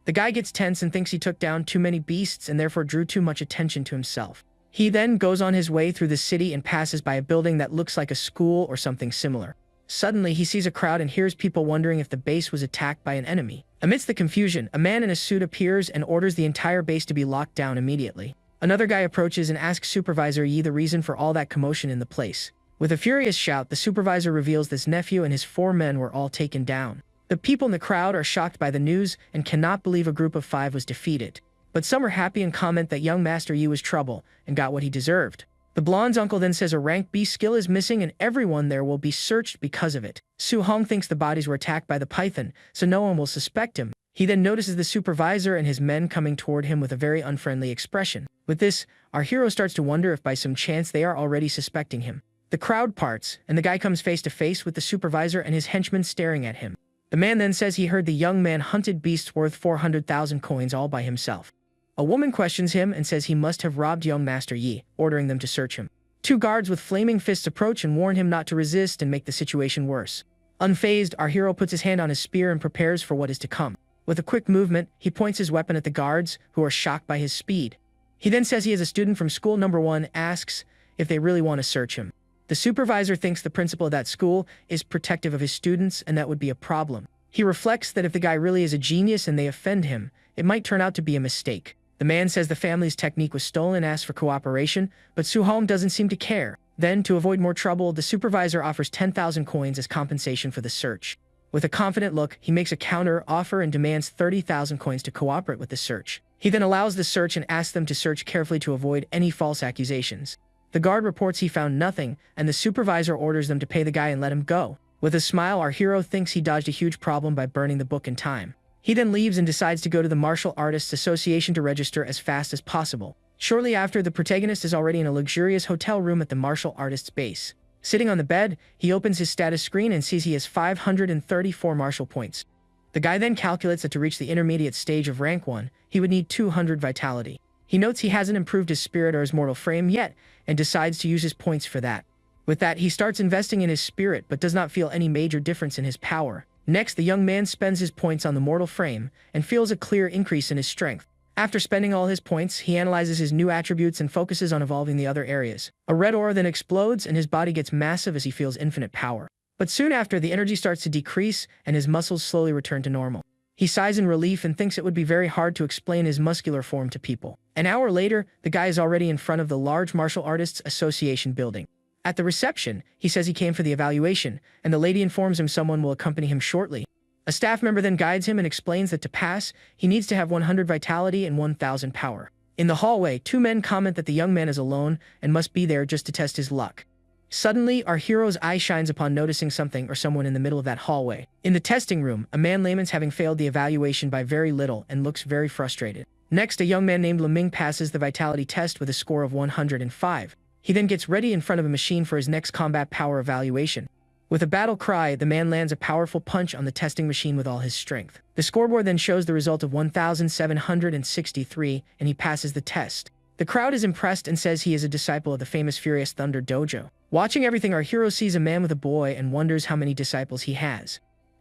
The guy gets tense and thinks he took down too many beasts and therefore drew too much attention to himself. He then goes on his way through the city and passes by a building that looks like a school or something similar. Suddenly, he sees a crowd and hears people wondering if the base was attacked by an enemy. Amidst the confusion, a man in a suit appears and orders the entire base to be locked down immediately. Another guy approaches and asks Supervisor Yi the reason for all that commotion in the place. With a furious shout, the supervisor reveals his nephew and his 4 men were all taken down. The people in the crowd are shocked by the news and cannot believe a group of 5 was defeated. But some are happy and comment that young Master Yi was trouble and got what he deserved. The blonde's uncle then says a rank B skill is missing and everyone there will be searched because of it. Su Hong thinks the bodies were attacked by the python, so no one will suspect him. He then notices the supervisor and his men coming toward him with a very unfriendly expression. With this, our hero starts to wonder if by some chance they are already suspecting him. The crowd parts, and the guy comes face to face with the supervisor and his henchmen staring at him. The man then says he heard the young man hunted beasts worth 400,000 coins all by himself. A woman questions him and says he must have robbed young Master Yi, ordering them to search him. 2 guards with flaming fists approach and warn him not to resist and make the situation worse. Unfazed, our hero puts his hand on his spear and prepares for what is to come. With a quick movement, he points his weapon at the guards, who are shocked by his speed. He then says he is a student from school number 1, asks if they really want to search him. The supervisor thinks the principal of that school is protective of his students and that would be a problem. He reflects that if the guy really is a genius and they offend him, it might turn out to be a mistake. The man says the family's technique was stolen and asks for cooperation, but Su Hong doesn't seem to care. Then, to avoid more trouble, the supervisor offers 10,000 coins as compensation for the search. With a confident look, he makes a counter offer and demands 30,000 coins to cooperate with the search. He then allows the search and asks them to search carefully to avoid any false accusations. The guard reports he found nothing, and the supervisor orders them to pay the guy and let him go. With a smile, our hero thinks he dodged a huge problem by burning the book in time. He then leaves and decides to go to the Martial Artists Association to register as fast as possible. Shortly after, the protagonist is already in a luxurious hotel room at the martial artist's base. Sitting on the bed, he opens his status screen and sees he has 534 martial points. The guy then calculates that to reach the intermediate stage of rank 1, he would need 200 vitality. He notes he hasn't improved his spirit or his mortal frame yet, and decides to use his points for that. With that, he starts investing in his spirit but does not feel any major difference in his power. Next, the young man spends his points on the mortal frame and feels a clear increase in his strength. After spending all his points, he analyzes his new attributes and focuses on evolving the other areas. A red aura then explodes and his body gets massive as he feels infinite power. But soon after, the energy starts to decrease and his muscles slowly return to normal. He sighs in relief and thinks it would be very hard to explain his muscular form to people. An hour later, the guy is already in front of the large Martial Artists Association building. At the reception, he says he came for the evaluation, and the lady informs him someone will accompany him shortly. A staff member then guides him and explains that to pass, he needs to have 100 vitality and 1,000 power. In the hallway, 2 men comment that the young man is alone and must be there just to test his luck. Suddenly, our hero's eye shines upon noticing something or someone in the middle of that hallway. In the testing room, a man laments having failed the evaluation by very little and looks very frustrated. Next, a young man named Leming passes the vitality test with a score of 105. He then gets ready in front of a machine for his next combat power evaluation. With a battle cry, the man lands a powerful punch on the testing machine with all his strength. The scoreboard then shows the result of 1,763, and he passes the test. The crowd is impressed and says he is a disciple of the famous Furious Thunder Dojo. Watching everything, our hero sees a man with a boy and wonders how many disciples he has.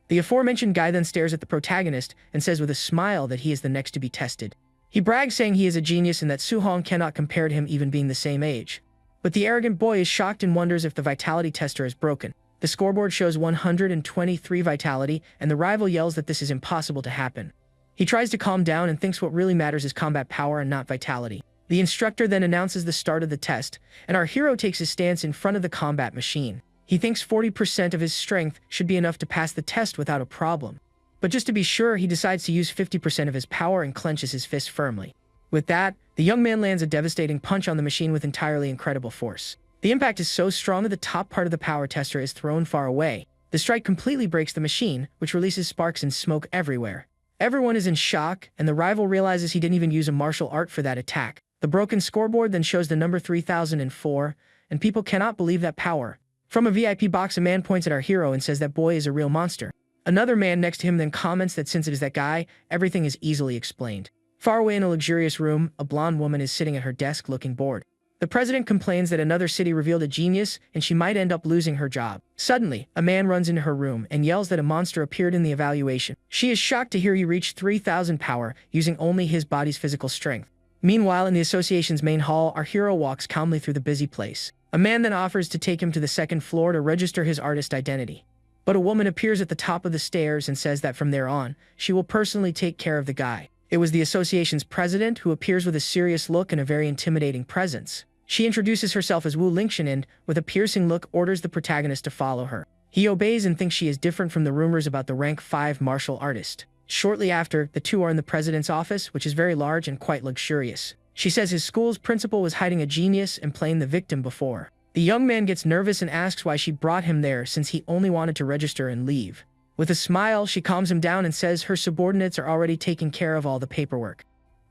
The aforementioned guy then stares at the protagonist and says with a smile that he is the next to be tested. He brags saying he is a genius and that Su Hong cannot compare to him even being the same age. But the arrogant boy is shocked and wonders if the vitality tester is broken. The scoreboard shows 123 vitality, and the rival yells that this is impossible to happen. He tries to calm down and thinks what really matters is combat power and not vitality. The instructor then announces the start of the test, and our hero takes his stance in front of the combat machine. He thinks 40% of his strength should be enough to pass the test without a problem. But just to be sure, he decides to use 50% of his power and clenches his fist firmly. With that, the young man lands a devastating punch on the machine with entirely incredible force. The impact is so strong that the top part of the power tester is thrown far away. The strike completely breaks the machine, which releases sparks and smoke everywhere. Everyone is in shock, and the rival realizes he didn't even use a martial art for that attack. The broken scoreboard then shows the number 3004, and people cannot believe that power. From a VIP box, a man points at our hero and says that boy is a real monster. Another man next to him then comments that since it is that guy, everything is easily explained. Far away in a luxurious room, a blonde woman is sitting at her desk looking bored. The president complains that another city revealed a genius and she might end up losing her job. Suddenly, a man runs into her room and yells that a monster appeared in the evaluation. She is shocked to hear he reached 3000 power using only his body's physical strength. Meanwhile, in the association's main hall, our hero walks calmly through the busy place. A man then offers to take him to the second floor to register his artist identity. But a woman appears at the top of the stairs and says that from there on, she will personally take care of the guy. It was the association's president who appears with a serious look and a very intimidating presence. She introduces herself as Wu Lingxian and, with a piercing look, orders the protagonist to follow her. He obeys and thinks she is different from the rumors about the rank 5 martial artist. Shortly after, the two are in the president's office, which is very large and quite luxurious. She says his school's principal was hiding a genius and playing the victim before. The young man gets nervous and asks why she brought him there since he only wanted to register and leave. With a smile, she calms him down and says her subordinates are already taking care of all the paperwork.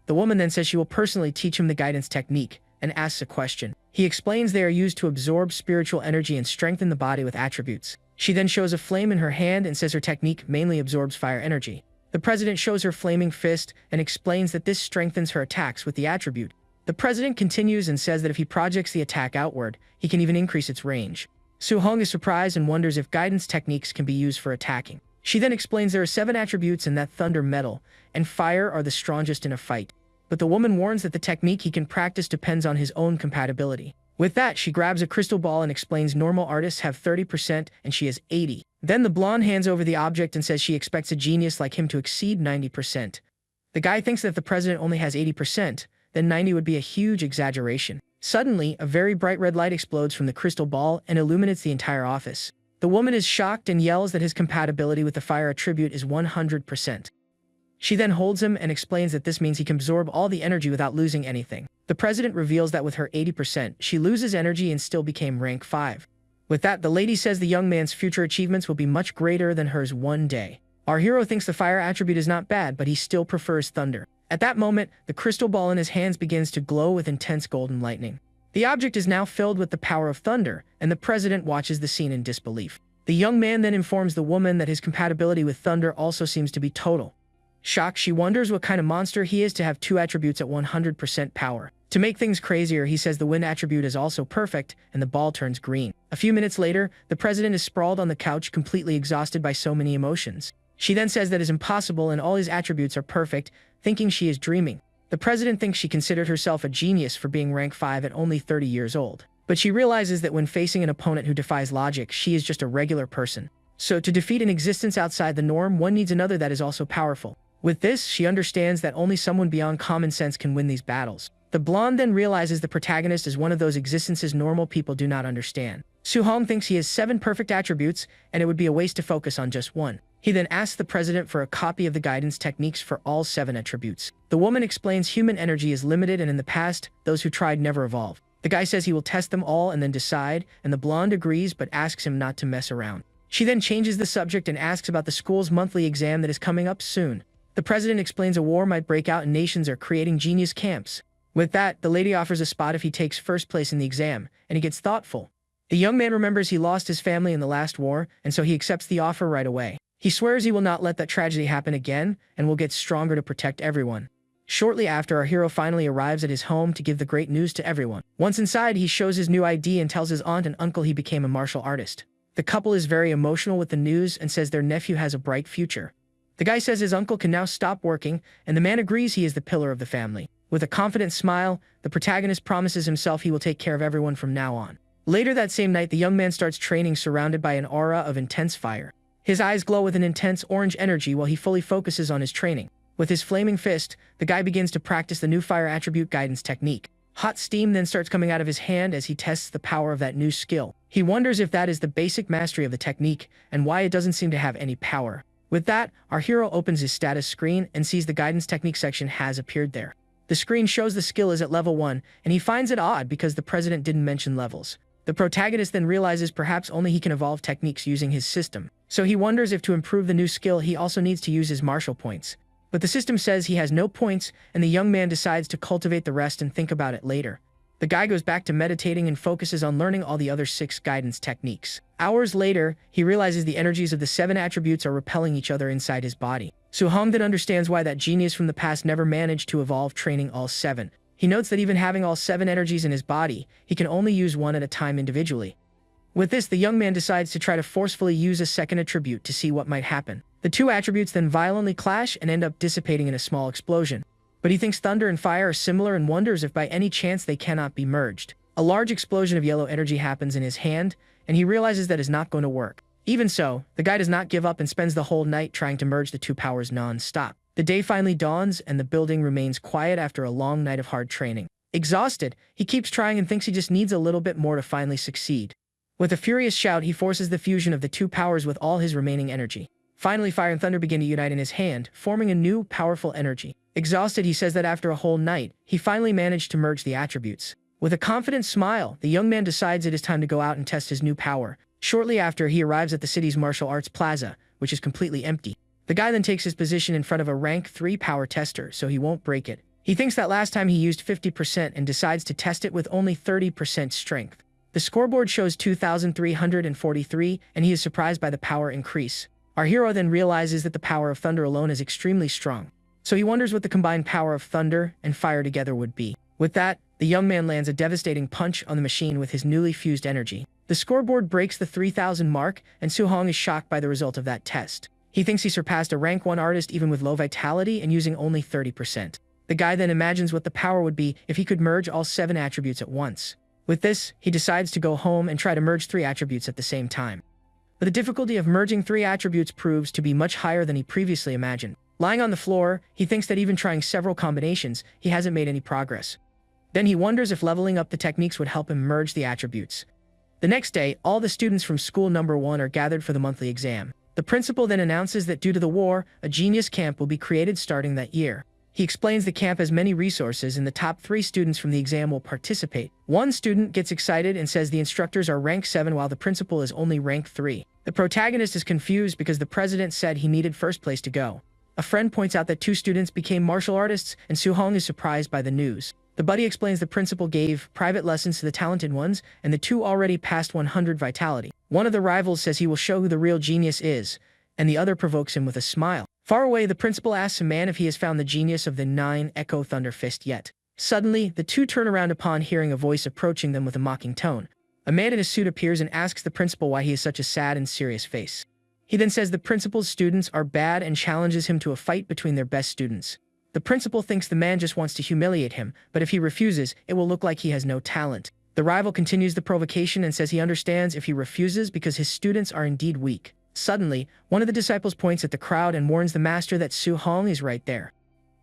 The woman then says she will personally teach him the guidance technique and asks a question. He explains they are used to absorb spiritual energy and strengthen the body with attributes. She then shows a flame in her hand and says her technique mainly absorbs fire energy. The president shows her flaming fist and explains that this strengthens her attacks with the attribute. The president continues and says that if he projects the attack outward, he can even increase its range. Su Hong is surprised and wonders if guidance techniques can be used for attacking. She then explains there are 7 attributes and that thunder, metal, and fire are the strongest in a fight. But the woman warns that the technique he can practice depends on his own compatibility. With that, she grabs a crystal ball and explains normal artists have 30% and she has 80%. Then the blonde hands over the object and says she expects a genius like him to exceed 90%. The guy thinks that if the president only has 80%, then 90 would be a huge exaggeration. Suddenly, a very bright red light explodes from the crystal ball and illuminates the entire office. The woman is shocked and yells that his compatibility with the fire attribute is 100%. She then holds him and explains that this means he can absorb all the energy without losing anything. The president reveals that with her 80%, she loses energy and still became rank 5. With that, the lady says the young man's future achievements will be much greater than hers one day. Our hero thinks the fire attribute is not bad, but he still prefers thunder. At that moment, the crystal ball in his hands begins to glow with intense golden lightning. The object is now filled with the power of thunder, and the president watches the scene in disbelief. The young man then informs the woman that his compatibility with thunder also seems to be total. Shocked, she wonders what kind of monster he is to have 2 attributes at 100% power. To make things crazier, he says the wind attribute is also perfect, and the ball turns green. A few minutes later, the president is sprawled on the couch, completely exhausted by so many emotions. She then says that is impossible and all his attributes are perfect, thinking she is dreaming. The president thinks she considered herself a genius for being rank 5 at only 30 years old. But she realizes that when facing an opponent who defies logic, she is just a regular person. So to defeat an existence outside the norm, one needs another that is also powerful. With this, she understands that only someone beyond common sense can win these battles. The blonde then realizes the protagonist is one of those existences normal people do not understand. Su Hong thinks he has 7 perfect attributes, and it would be a waste to focus on just one. He then asks the president for a copy of the guidance techniques for all 7 attributes. The woman explains human energy is limited and in the past, those who tried never evolved. The guy says he will test them all and then decide, and the blonde agrees but asks him not to mess around. She then changes the subject and asks about the school's monthly exam that is coming up soon. The president explains a war might break out and nations are creating genius camps. With that, the lady offers a spot if he takes first place in the exam, and he gets thoughtful. The young man remembers he lost his family in the last war, and so he accepts the offer right away. He swears he will not let that tragedy happen again, and will get stronger to protect everyone. Shortly after, our hero finally arrives at his home to give the great news to everyone. Once inside, he shows his new ID and tells his aunt and uncle he became a martial artist. The couple is very emotional with the news and says their nephew has a bright future. The guy says his uncle can now stop working, and the man agrees he is the pillar of the family. With a confident smile, the protagonist promises himself he will take care of everyone from now on. Later that same night, the young man starts training surrounded by an aura of intense fire. His eyes glow with an intense orange energy while he fully focuses on his training. With his flaming fist, the guy begins to practice the new fire attribute guidance technique. Hot steam then starts coming out of his hand as he tests the power of that new skill. He wonders if that is the basic mastery of the technique and why it doesn't seem to have any power. With that, our hero opens his status screen and sees the guidance technique section has appeared there. The screen shows the skill is at level 1, and he finds it odd because the president didn't mention levels. The protagonist then realizes perhaps only he can evolve techniques using his system. So he wonders if to improve the new skill he also needs to use his martial points. But the system says he has no points, and the young man decides to cultivate the rest and think about it later. The guy goes back to meditating and focuses on learning all the other 6 guidance techniques. Hours later, he realizes the energies of the 7 attributes are repelling each other inside his body. Su-hong then understands why that genius from the past never managed to evolve training all 7. He notes that even having all 7 energies in his body, he can only use one at a time individually. With this, the young man decides to try to forcefully use a second attribute to see what might happen. The 2 attributes then violently clash and end up dissipating in a small explosion. But he thinks thunder and fire are similar and wonders if by any chance they cannot be merged. A large explosion of yellow energy happens in his hand, and he realizes that is not going to work. Even so, the guy does not give up and spends the whole night trying to merge the 2 powers non-stop. The day finally dawns, and the building remains quiet after a long night of hard training. Exhausted, he keeps trying and thinks he just needs a little bit more to finally succeed. With a furious shout, he forces the fusion of the 2 powers with all his remaining energy. Finally, fire and thunder begin to unite in his hand, forming a new, powerful energy. Exhausted, he says that after a whole night, he finally managed to merge the attributes. With a confident smile, the young man decides it is time to go out and test his new power. Shortly after, he arrives at the city's martial arts plaza, which is completely empty. The guy then takes his position in front of a rank 3 power tester, so he won't break it. He thinks that last time he used 50% and decides to test it with only 30% strength. The scoreboard shows 2,343, and he is surprised by the power increase. Our hero then realizes that the power of thunder alone is extremely strong. So he wonders what the combined power of thunder and fire together would be. With that, the young man lands a devastating punch on the machine with his newly fused energy. The scoreboard breaks the 3,000 mark, and Su-hong is shocked by the result of that test. He thinks he surpassed a rank 1 artist even with low vitality and using only 30%. The guy then imagines what the power would be if he could merge all 7 attributes at once. With this, he decides to go home and try to merge 3 attributes at the same time. But the difficulty of merging 3 attributes proves to be much higher than he previously imagined. Lying on the floor, he thinks that even trying several combinations, he hasn't made any progress. Then he wonders if leveling up the techniques would help him merge the attributes. The next day, all the students from school number 1 are gathered for the monthly exam. The principal then announces that due to the war, a genius camp will be created starting that year. He explains the camp has many resources and the top 3 students from the exam will participate. One student gets excited and says the instructors are rank 7 while the principal is only rank 3. The protagonist is confused because the president said he needed first place to go. A friend points out that 2 students became martial artists and Su-hong is surprised by the news. The buddy explains the principal gave private lessons to the talented ones and the 2 already passed 100 vitality. One of the rivals says he will show who the real genius is, and the other provokes him with a smile. Far away, the principal asks a man if he has found the genius of the 9 Echo Thunder Fist yet. Suddenly, the 2 turn around upon hearing a voice approaching them with a mocking tone. A man in a suit appears and asks the principal why he has such a sad and serious face. He then says the principal's students are bad and challenges him to a fight between their best students. The principal thinks the man just wants to humiliate him, but if he refuses, it will look like he has no talent. The rival continues the provocation and says he understands if he refuses because his students are indeed weak. Suddenly, one of the disciples points at the crowd and warns the master that Su-hong is right there.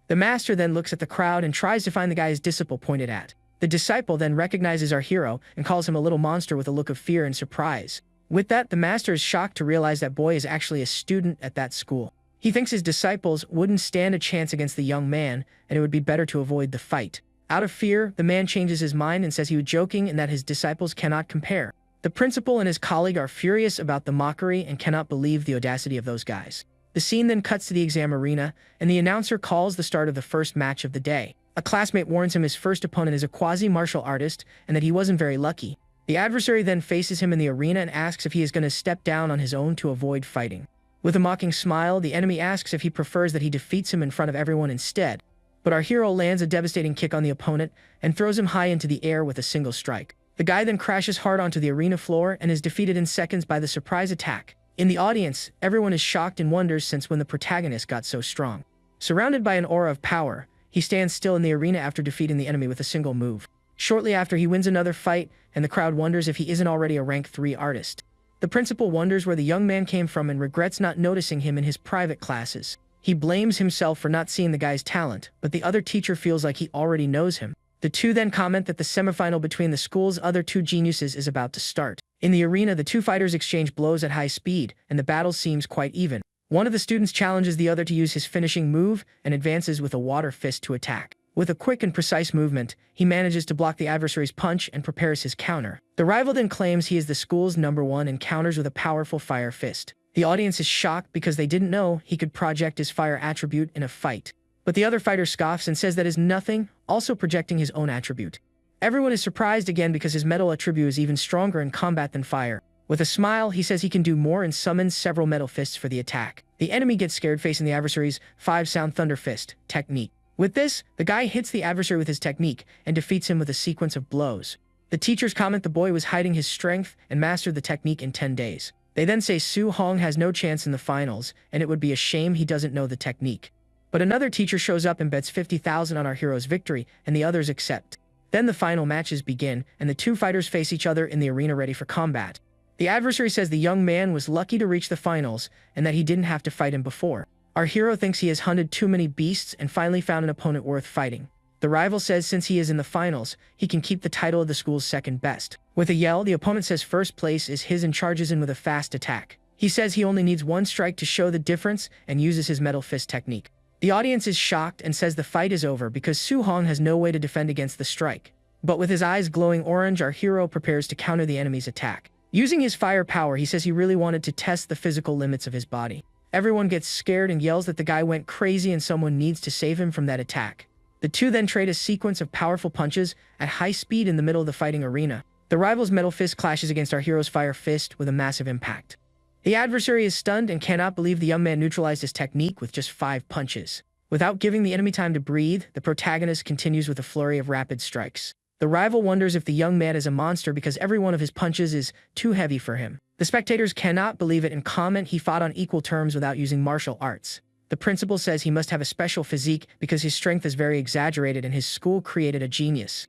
The master then looks at the crowd and tries to find the guy his disciple pointed at. The disciple then recognizes our hero and calls him a little monster with a look of fear and surprise. With that, the master is shocked to realize that boy is actually a student at that school. He thinks his disciples wouldn't stand a chance against the young man, and it would be better to avoid the fight. Out of fear, the man changes his mind and says he was joking and that his disciples cannot compare. The principal and his colleague are furious about the mockery and cannot believe the audacity of those guys. The scene then cuts to the exam arena, and the announcer calls the start of the first match of the day. A classmate warns him his first opponent is a quasi-martial artist and that he wasn't very lucky. The adversary then faces him in the arena and asks if he is going to step down on his own to avoid fighting. With a mocking smile, the enemy asks if he prefers that he defeats him in front of everyone instead. But our hero lands a devastating kick on the opponent and throws him high into the air with a single strike. The guy then crashes hard onto the arena floor and is defeated in seconds by the surprise attack. In the audience, everyone is shocked and wonders since when the protagonist got so strong. Surrounded by an aura of power, he stands still in the arena after defeating the enemy with a single move. Shortly after, he wins another fight, and the crowd wonders if he isn't already a rank 3 artist. The principal wonders where the young man came from and regrets not noticing him in his private classes. He blames himself for not seeing the guy's talent, but the other teacher feels like he already knows him. The two then comment that the semifinal between the school's other two geniuses is about to start. In the arena, the two fighters exchange blows at high speed, and the battle seems quite even. One of the students challenges the other to use his finishing move and advances with a water fist to attack. With a quick and precise movement, he manages to block the adversary's punch and prepares his counter. The rival then claims he is the school's #1 and counters with a powerful fire fist. The audience is shocked because they didn't know he could project his fire attribute in a fight. But the other fighter scoffs and says that is nothing, also projecting his own attribute. Everyone is surprised again because his metal attribute is even stronger in combat than fire. With a smile, he says he can do more and summons several metal fists for the attack. The enemy gets scared facing the adversary's 5-sound thunder fist technique. With this, the guy hits the adversary with his technique and defeats him with a sequence of blows. The teachers comment the boy was hiding his strength and mastered the technique in 10 days. They then say Su Hong has no chance in the finals, and it would be a shame he doesn't know the technique. But another teacher shows up and bets 50,000 on our hero's victory, and the others accept. Then the final matches begin, and the two fighters face each other in the arena ready for combat. The adversary says the young man was lucky to reach the finals, and that he didn't have to fight him before. Our hero thinks he has hunted too many beasts and finally found an opponent worth fighting. The rival says since he is in the finals, he can keep the title of the school's second best. With a yell, the opponent says first place is his and charges in with a fast attack. He says he only needs one strike to show the difference and uses his metal fist technique. The audience is shocked and says the fight is over because Su Hong has no way to defend against the strike. But with his eyes glowing orange, our hero prepares to counter the enemy's attack. Using his fire power, he says he really wanted to test the physical limits of his body. Everyone gets scared and yells that the guy went crazy and someone needs to save him from that attack. The two then trade a sequence of powerful punches at high speed in the middle of the fighting arena. The rival's metal fist clashes against our hero's fire fist with a massive impact. The adversary is stunned and cannot believe the young man neutralized his technique with just 5 punches. Without giving the enemy time to breathe, the protagonist continues with a flurry of rapid strikes. The rival wonders if the young man is a monster because every one of his punches is too heavy for him. The spectators cannot believe it and comment he fought on equal terms without using martial arts. The principal says he must have a special physique because his strength is very exaggerated and his school created a genius.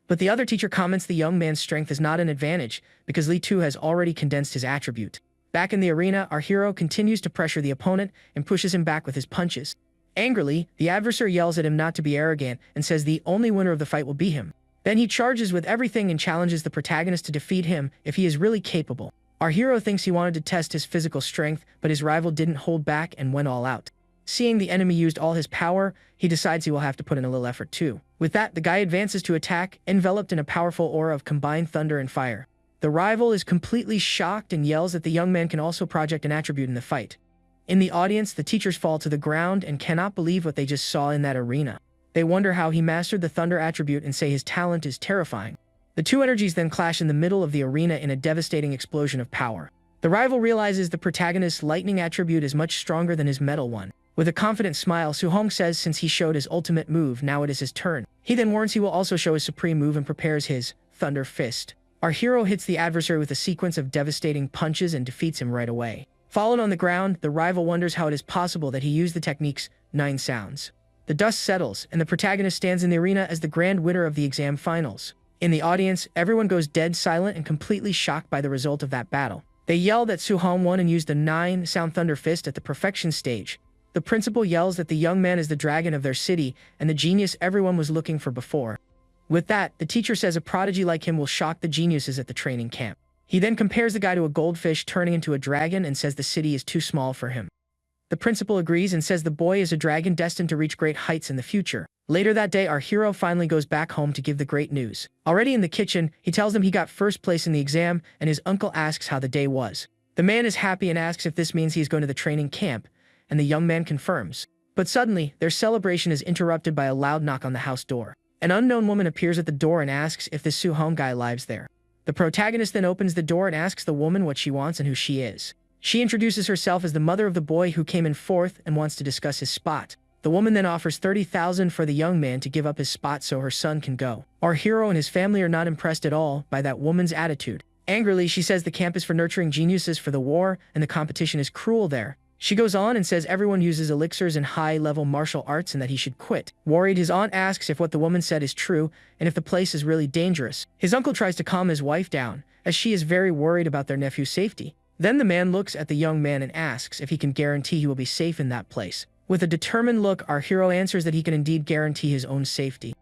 But the other teacher comments the young man's strength is not an advantage because Li Tu has already condensed his attribute. Back in the arena, our hero continues to pressure the opponent and pushes him back with his punches. Angrily, the adversary yells at him not to be arrogant and says the only winner of the fight will be him. Then he charges with everything and challenges the protagonist to defeat him if he is really capable. Our hero thinks he wanted to test his physical strength, but his rival didn't hold back and went all out. Seeing the enemy used all his power, he decides he will have to put in a little effort too. With that, the guy advances to attack, enveloped in a powerful aura of combined thunder and fire. The rival is completely shocked and yells that the young man can also project an attribute in the fight. In the audience, the teachers fall to the ground and cannot believe what they just saw in that arena. They wonder how he mastered the thunder attribute and say his talent is terrifying. The two energies then clash in the middle of the arena in a devastating explosion of power. The rival realizes the protagonist's lightning attribute is much stronger than his metal one. With a confident smile, Su Hong says since he showed his ultimate move, now it is his turn. He then warns he will also show his supreme move and prepares his Thunder Fist. Our hero hits the adversary with a sequence of devastating punches and defeats him right away. Fallen on the ground, the rival wonders how it is possible that he used the technique's 9 sounds. The dust settles, and the protagonist stands in the arena as the grand winner of the exam finals. In the audience, everyone goes dead silent and completely shocked by the result of that battle. They yell that Su Hong won and used the 9-sound Thunder Fist at the perfection stage. The principal yells that the young man is the dragon of their city and the genius everyone was looking for before. With that, the teacher says a prodigy like him will shock the geniuses at the training camp. He then compares the guy to a goldfish turning into a dragon and says the city is too small for him. The principal agrees and says the boy is a dragon destined to reach great heights in the future. Later that day, our hero finally goes back home to give the great news. Already in the kitchen, he tells them he got first place in the exam, and his uncle asks how the day was. The man is happy and asks if this means he is going to the training camp, and the young man confirms. But suddenly, their celebration is interrupted by a loud knock on the house door. An unknown woman appears at the door and asks if the Su Hong guy lives there. The protagonist then opens the door and asks the woman what she wants and who she is. She introduces herself as the mother of the boy who came in fourth and wants to discuss his spot. The woman then offers 30,000 for the young man to give up his spot so her son can go. Our hero and his family are not impressed at all by that woman's attitude. Angrily, she says the camp is for nurturing geniuses for the war and the competition is cruel there. She goes on and says everyone uses elixirs and high-level martial arts and that he should quit. Worried, his aunt asks if what the woman said is true and if the place is really dangerous. His uncle tries to calm his wife down, as she is very worried about their nephew's safety. Then the man looks at the young man and asks if he can guarantee he will be safe in that place. With a determined look, our hero answers that he can indeed guarantee his own safety.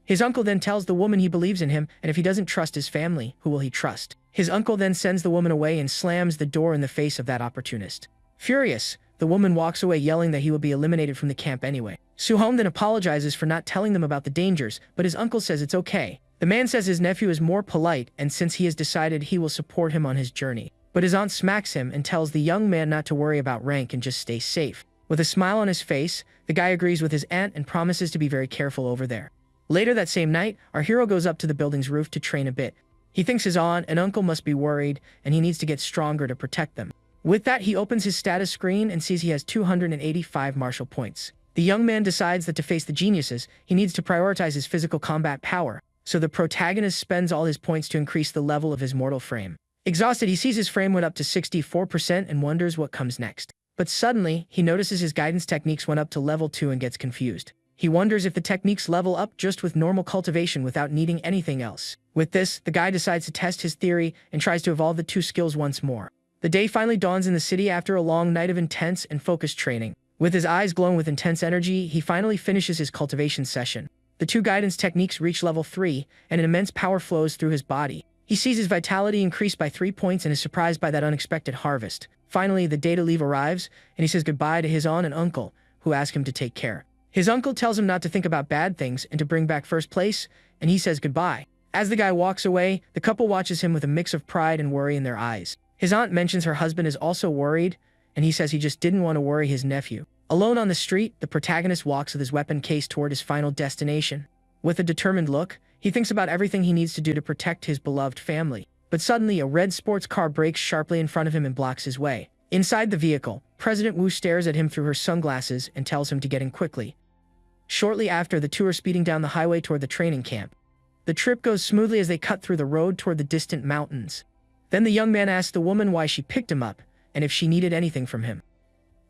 His uncle then tells the woman he believes in him, and if he doesn't trust his family, who will he trust? His uncle then sends the woman away and slams the door in the face of that opportunist. Furious, the woman walks away yelling that he will be eliminated from the camp anyway. Suhom then apologizes for not telling them about the dangers, but his uncle says it's okay. The man says his nephew is more polite, and since he has decided he will support him on his journey. But his aunt smacks him and tells the young man not to worry about rank and just stay safe. With a smile on his face, the guy agrees with his aunt and promises to be very careful over there. Later that same night, our hero goes up to the building's roof to train a bit. He thinks his aunt and uncle must be worried, and he needs to get stronger to protect them. With that, he opens his status screen and sees he has 285 martial points. The young man decides that to face the geniuses, he needs to prioritize his physical combat power, so the protagonist spends all his points to increase the level of his mortal frame. Exhausted, he sees his frame went up to 64% and wonders what comes next. But suddenly, he notices his guidance techniques went up to level 2 and gets confused. He wonders if the techniques level up just with normal cultivation without needing anything else. With this, the guy decides to test his theory and tries to evolve the 2 skills once more. The day finally dawns in the city after a long night of intense and focused training. With his eyes glowing with intense energy, he finally finishes his cultivation session. The 2 guidance techniques reach level 3, and an immense power flows through his body. He sees his vitality increase by 3 points and is surprised by that unexpected harvest. Finally, the day to leave arrives, and he says goodbye to his aunt and uncle, who ask him to take care. His uncle tells him not to think about bad things and to bring back first place, and he says goodbye. As the guy walks away, the couple watches him with a mix of pride and worry in their eyes. His aunt mentions her husband is also worried, and he says he just didn't want to worry his nephew. Alone on the street, the protagonist walks with his weapon case toward his final destination. With a determined look, he thinks about everything he needs to do to protect his beloved family. But suddenly, a red sports car brakes sharply in front of him and blocks his way. Inside the vehicle, President Wu stares at him through her sunglasses and tells him to get in quickly. Shortly after, the 2 are speeding down the highway toward the training camp. The trip goes smoothly as they cut through the road toward the distant mountains. Then the young man asks the woman why she picked him up, and if she needed anything from him.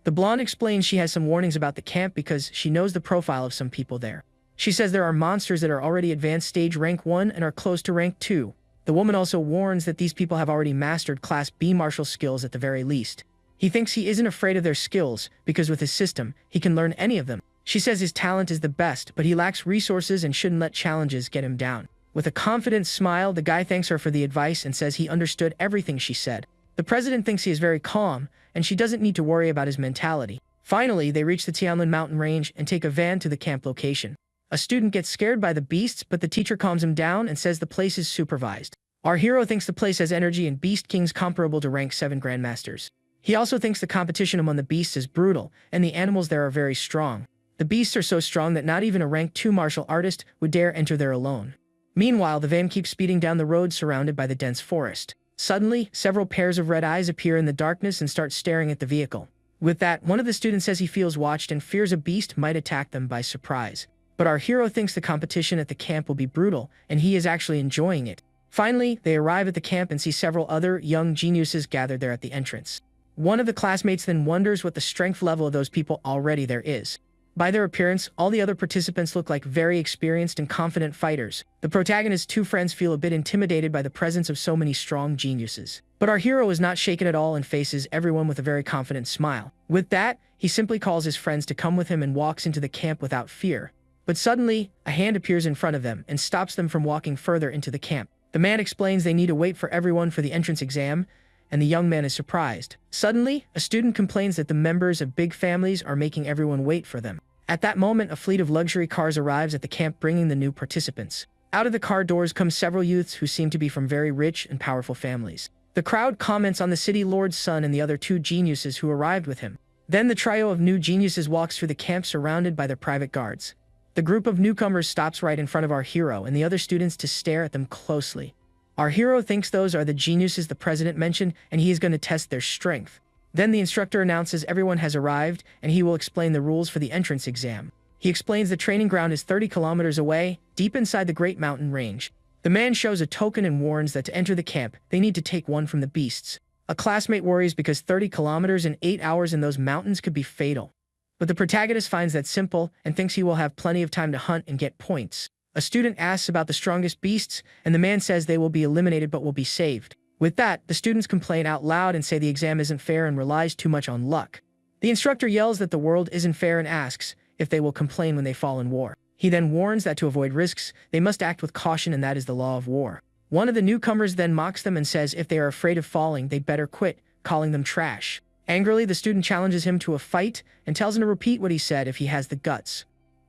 The blonde explains she has some warnings about the camp because she knows the profile of some people there. She says there are monsters that are already advanced stage rank 1 and are close to rank 2. The woman also warns that these people have already mastered Class B martial skills at the very least. He thinks he isn't afraid of their skills because with his system, he can learn any of them. She says his talent is the best, but he lacks resources and shouldn't let challenges get him down. With a confident smile, the guy thanks her for the advice and says he understood everything she said. The president thinks he is very calm, and she doesn't need to worry about his mentality. Finally, they reach the Tianlin mountain range and take a van to the camp location. A student gets scared by the beasts, but the teacher calms him down and says the place is supervised. Our hero thinks the place has energy and beast kings comparable to rank 7 grandmasters. He also thinks the competition among the beasts is brutal, and the animals there are very strong. The beasts are so strong that not even a rank 2 martial artist would dare enter there alone. Meanwhile, the van keeps speeding down the road surrounded by the dense forest. Suddenly, several pairs of red eyes appear in the darkness and start staring at the vehicle. With that, one of the students says he feels watched and fears a beast might attack them by surprise. But our hero thinks the competition at the camp will be brutal, and he is actually enjoying it. Finally, they arrive at the camp and see several other young geniuses gathered there at the entrance. One of the classmates then wonders what the strength level of those people already there is. By their appearance, all the other participants look like very experienced and confident fighters. The protagonist's 2 friends feel a bit intimidated by the presence of so many strong geniuses. But our hero is not shaken at all and faces everyone with a very confident smile. With that, he simply calls his friends to come with him and walks into the camp without fear. But suddenly, a hand appears in front of them and stops them from walking further into the camp. The man explains they need to wait for everyone for the entrance exam, and the young man is surprised. Suddenly, a student complains that the members of big families are making everyone wait for them. At that moment, a fleet of luxury cars arrives at the camp bringing the new participants. Out of the car doors come several youths who seem to be from very rich and powerful families. The crowd comments on the city lord's son and the other 2 geniuses who arrived with him. Then the trio of new geniuses walks through the camp surrounded by their private guards. The group of newcomers stops right in front of our hero and the other students to stare at them closely. Our hero thinks those are the geniuses the president mentioned and he is going to test their strength. Then the instructor announces everyone has arrived and he will explain the rules for the entrance exam. He explains the training ground is 30 kilometers away, deep inside the Great Mountain Range. The man shows a token and warns that to enter the camp, they need to take one from the beasts. A classmate worries because 30 kilometers in 8 hours in those mountains could be fatal. But the protagonist finds that simple and thinks he will have plenty of time to hunt and get points. A student asks about the strongest beasts, and the man says they will be eliminated but will be saved. With that, the students complain out loud and say the exam isn't fair and relies too much on luck. The instructor yells that the world isn't fair and asks if they will complain when they fall in war. He then warns that to avoid risks, they must act with caution, and that is the law of war. One of the newcomers then mocks them and says if they are afraid of falling, they better quit, calling them trash. Angrily, the student challenges him to a fight and tells him to repeat what he said if he has the guts.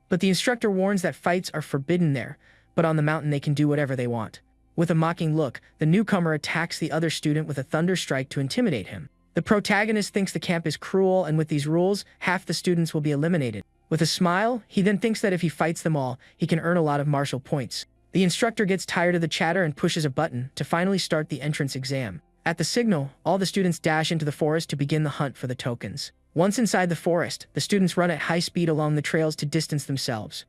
But the instructor warns that fights are forbidden there, but on the mountain they can do whatever they want. With a mocking look, the newcomer attacks the other student with a thunder strike to intimidate him. The protagonist thinks the camp is cruel, and with these rules, half the students will be eliminated. With a smile, he then thinks that if he fights them all, he can earn a lot of martial points. The instructor gets tired of the chatter and pushes a button to finally start the entrance exam. At the signal, all the students dash into the forest to begin the hunt for the tokens. Once inside the forest, the students run at high speed along the trails to distance themselves.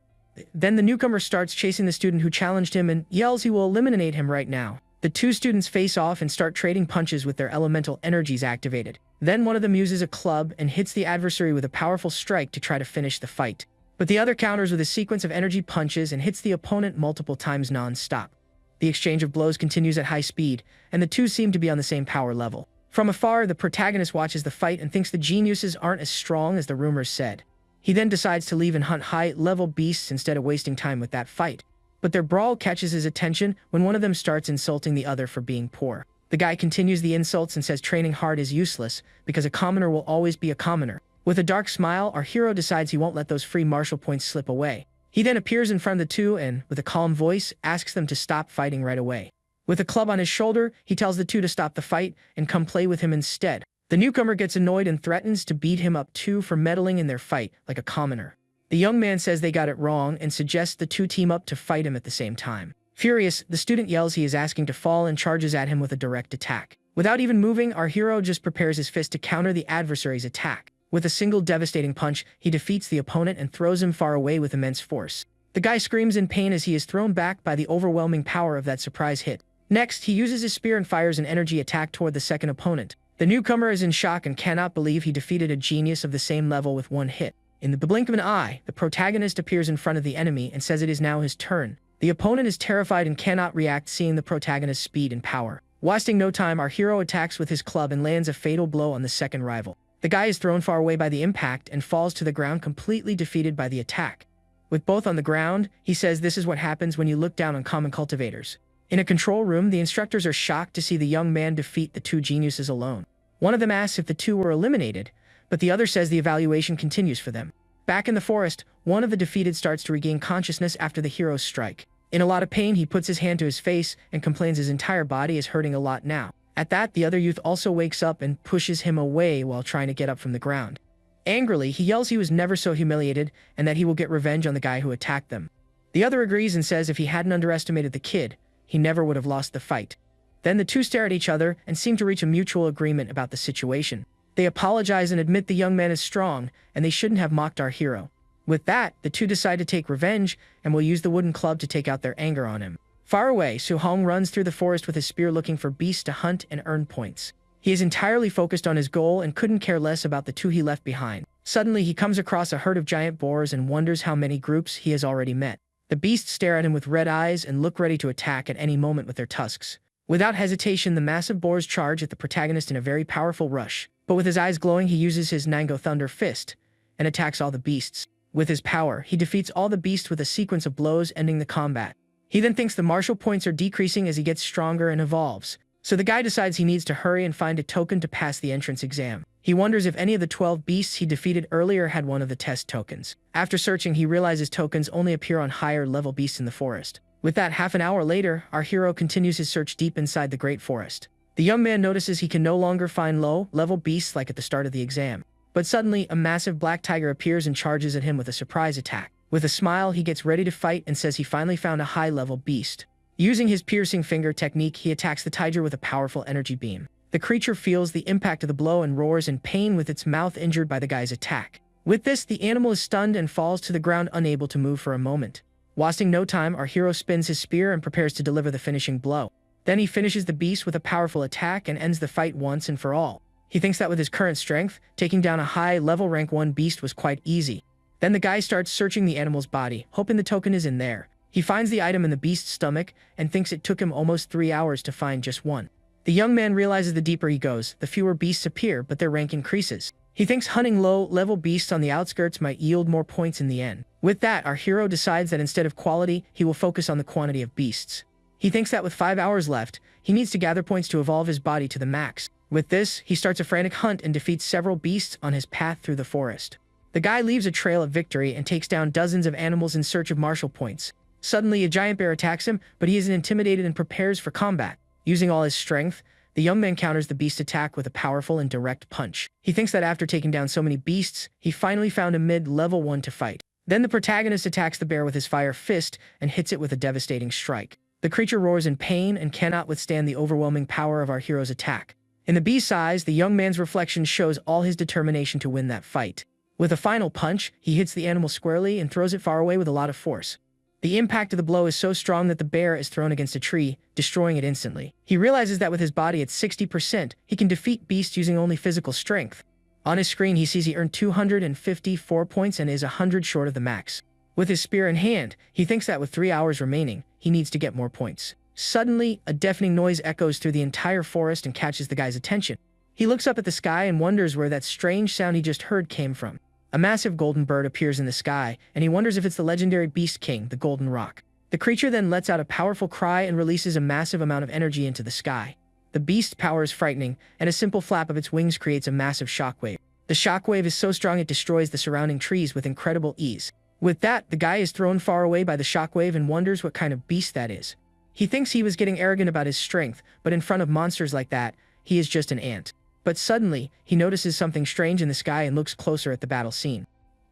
Then the newcomer starts chasing the student who challenged him and yells he will eliminate him right now. The two students face off and start trading punches with their elemental energies activated. Then one of them uses a club and hits the adversary with a powerful strike to try to finish the fight. But the other counters with a sequence of energy punches and hits the opponent multiple times non-stop. The exchange of blows continues at high speed, and the two seem to be on the same power level. From afar, the protagonist watches the fight and thinks the geniuses aren't as strong as the rumors said. He then decides to leave and hunt high-level beasts instead of wasting time with that fight. But their brawl catches his attention when one of them starts insulting the other for being poor. The guy continues the insults and says training hard is useless because a commoner will always be a commoner. With a dark smile, our hero decides he won't let those free martial points slip away. He then appears in front of the two and, with a calm voice, asks them to stop fighting right away. With a club on his shoulder, he tells the two to stop the fight and come play with him instead. The newcomer gets annoyed and threatens to beat him up too for meddling in their fight like a commoner. The young man says they got it wrong and suggests the two team up to fight him at the same time. Furious, the student yells he is asking to fall and charges at him with a direct attack. Without even moving, our hero just prepares his fist to counter the adversary's attack. With a single devastating punch, he defeats the opponent and throws him far away with immense force. The guy screams in pain as he is thrown back by the overwhelming power of that surprise hit. Next, he uses his spear and fires an energy attack toward the second opponent. The newcomer is in shock and cannot believe he defeated a genius of the same level with one hit. In the blink of an eye, the protagonist appears in front of the enemy and says it is now his turn. The opponent is terrified and cannot react, seeing the protagonist's speed and power. Wasting no time, our hero attacks with his club and lands a fatal blow on the second rival. The guy is thrown far away by the impact and falls to the ground, completely defeated by the attack. With both on the ground, he says this is what happens when you look down on common cultivators. In a control room, the instructors are shocked to see the young man defeat the two geniuses alone. One of them asks if the two were eliminated, but the other says the evaluation continues for them. Back in the forest, one of the defeated starts to regain consciousness after the hero's strike. In a lot of pain, he puts his hand to his face and complains his entire body is hurting a lot now. At that, the other youth also wakes up and pushes him away while trying to get up from the ground. Angrily, he yells he was never so humiliated and that he will get revenge on the guy who attacked them. The other agrees and says if he hadn't underestimated the kid, he never would have lost the fight. Then the two stare at each other and seem to reach a mutual agreement about the situation. They apologize and admit the young man is strong, and they shouldn't have mocked our hero. With that, the two decide to take revenge, and will use the wooden club to take out their anger on him. Far away, Su-hong runs through the forest with his spear looking for beasts to hunt and earn points. He is entirely focused on his goal and couldn't care less about the two he left behind. Suddenly, he comes across a herd of giant boars and wonders how many groups he has already met. The beasts stare at him with red eyes and look ready to attack at any moment with their tusks. Without hesitation, the massive boars charge at the protagonist in a very powerful rush. But with his eyes glowing, he uses his Nango Thunder Fist and attacks all the beasts. With his power, he defeats all the beasts with a sequence of blows, ending the combat. He then thinks the martial points are decreasing as he gets stronger and evolves. So the guy decides he needs to hurry and find a token to pass the entrance exam. He wonders if any of the 12 beasts he defeated earlier had one of the test tokens. After searching, he realizes tokens only appear on higher level beasts in the forest. With that, half an hour later, our hero continues his search deep inside the great forest. The young man notices he can no longer find low-level beasts like at the start of the exam. But suddenly, a massive black tiger appears and charges at him with a surprise attack. With a smile, he gets ready to fight and says he finally found a high-level beast. Using his piercing finger technique, he attacks the tiger with a powerful energy beam. The creature feels the impact of the blow and roars in pain with its mouth injured by the guy's attack. With this, the animal is stunned and falls to the ground, unable to move for a moment. Wasting no time, our hero spins his spear and prepares to deliver the finishing blow. Then he finishes the beast with a powerful attack and ends the fight once and for all. He thinks that with his current strength, taking down a high-level rank 1 beast was quite easy. Then the guy starts searching the animal's body, hoping the token is in there. He finds the item in the beast's stomach and thinks it took him almost 3 hours to find just one. The young man realizes the deeper he goes, the fewer beasts appear, but their rank increases. He thinks hunting low-level beasts on the outskirts might yield more points in the end. With that, our hero decides that instead of quality, he will focus on the quantity of beasts. He thinks that with 5 hours left, he needs to gather points to evolve his body to the max. With this, he starts a frantic hunt and defeats several beasts on his path through the forest. The guy leaves a trail of victory and takes down dozens of animals in search of martial points. Suddenly, a giant bear attacks him, but he isn't intimidated and prepares for combat. Using all his strength, the young man counters the beast attack with a powerful and direct punch. He thinks that after taking down so many beasts, he finally found a mid-level one to fight. Then the protagonist attacks the bear with his fire fist and hits it with a devastating strike. The creature roars in pain and cannot withstand the overwhelming power of our hero's attack. In the beast's eyes, the young man's reflection shows all his determination to win that fight. With a final punch, he hits the animal squarely and throws it far away with a lot of force. The impact of the blow is so strong that the bear is thrown against a tree, destroying it instantly. He realizes that with his body at 60%, he can defeat beasts using only physical strength. On his screen, he sees he earned 254 points and is 100 short of the max. With his spear in hand, he thinks that with 3 hours remaining, he needs to get more points. Suddenly, a deafening noise echoes through the entire forest and catches the guy's attention. He looks up at the sky and wonders where that strange sound he just heard came from. A massive golden bird appears in the sky, and he wonders if it's the legendary Beast King, the Golden Rock. The creature then lets out a powerful cry and releases a massive amount of energy into the sky. The beast's power is frightening, and a simple flap of its wings creates a massive shockwave. The shockwave is so strong it destroys the surrounding trees with incredible ease. With that, the guy is thrown far away by the shockwave and wonders what kind of beast that is. He thinks he was getting arrogant about his strength, but in front of monsters like that, he is just an ant. But suddenly, he notices something strange in the sky and looks closer at the battle scene.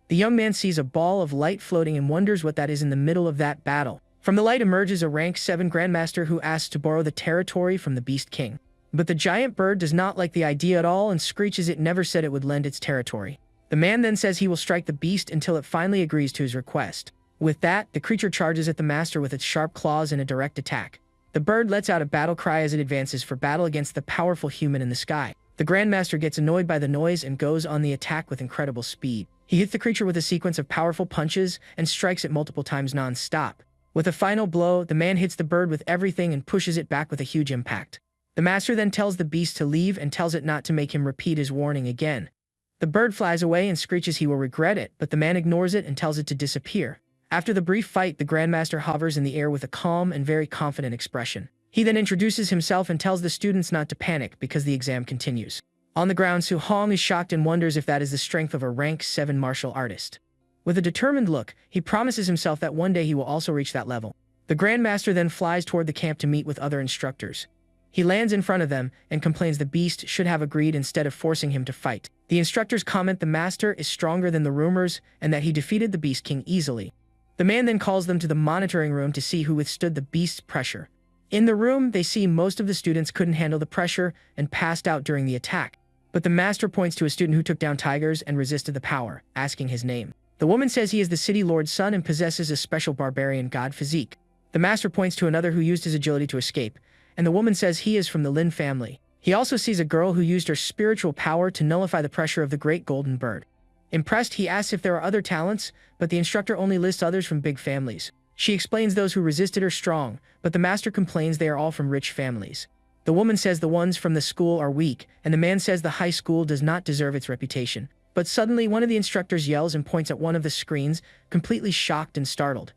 The young man sees a ball of light floating and wonders what that is in the middle of that battle. From the light emerges a rank 7 Grandmaster who asks to borrow the territory from the Beast King. But the giant bird does not like the idea at all and screeches it never said it would lend its territory. The man then says he will strike the beast until it finally agrees to his request. With that, the creature charges at the master with its sharp claws in a direct attack. The bird lets out a battle cry as it advances for battle against the powerful human in the sky. The Grandmaster gets annoyed by the noise and goes on the attack with incredible speed. He hits the creature with a sequence of powerful punches and strikes it multiple times non-stop. With a final blow, the man hits the bird with everything and pushes it back with a huge impact. The master then tells the beast to leave and tells it not to make him repeat his warning again. The bird flies away and screeches he will regret it, but the man ignores it and tells it to disappear. After the brief fight, the Grandmaster hovers in the air with a calm and very confident expression. He then introduces himself and tells the students not to panic because the exam continues. On the ground, Su Hong is shocked and wonders if that is the strength of a rank 7 martial artist. With a determined look, he promises himself that one day he will also reach that level. The Grandmaster then flies toward the camp to meet with other instructors. He lands in front of them and complains the beast should have agreed instead of forcing him to fight. The instructors comment the master is stronger than the rumors and that he defeated the Beast King easily. The man then calls them to the monitoring room to see who withstood the beast's pressure. In the room, they see most of the students couldn't handle the pressure and passed out during the attack. But the master points to a student who took down tigers and resisted the power, asking his name. The woman says he is the city lord's son and possesses a special barbarian god physique. The master points to another who used his agility to escape, and the woman says he is from the Lin family. He also sees a girl who used her spiritual power to nullify the pressure of the great golden bird. Impressed, he asks if there are other talents, but the instructor only lists others from big families. She explains those who resisted are strong, but the master complains they are all from rich families. The woman says the ones from the school are weak, and the man says the high school does not deserve its reputation. But suddenly, one of the instructors yells and points at one of the screens, completely shocked and startled.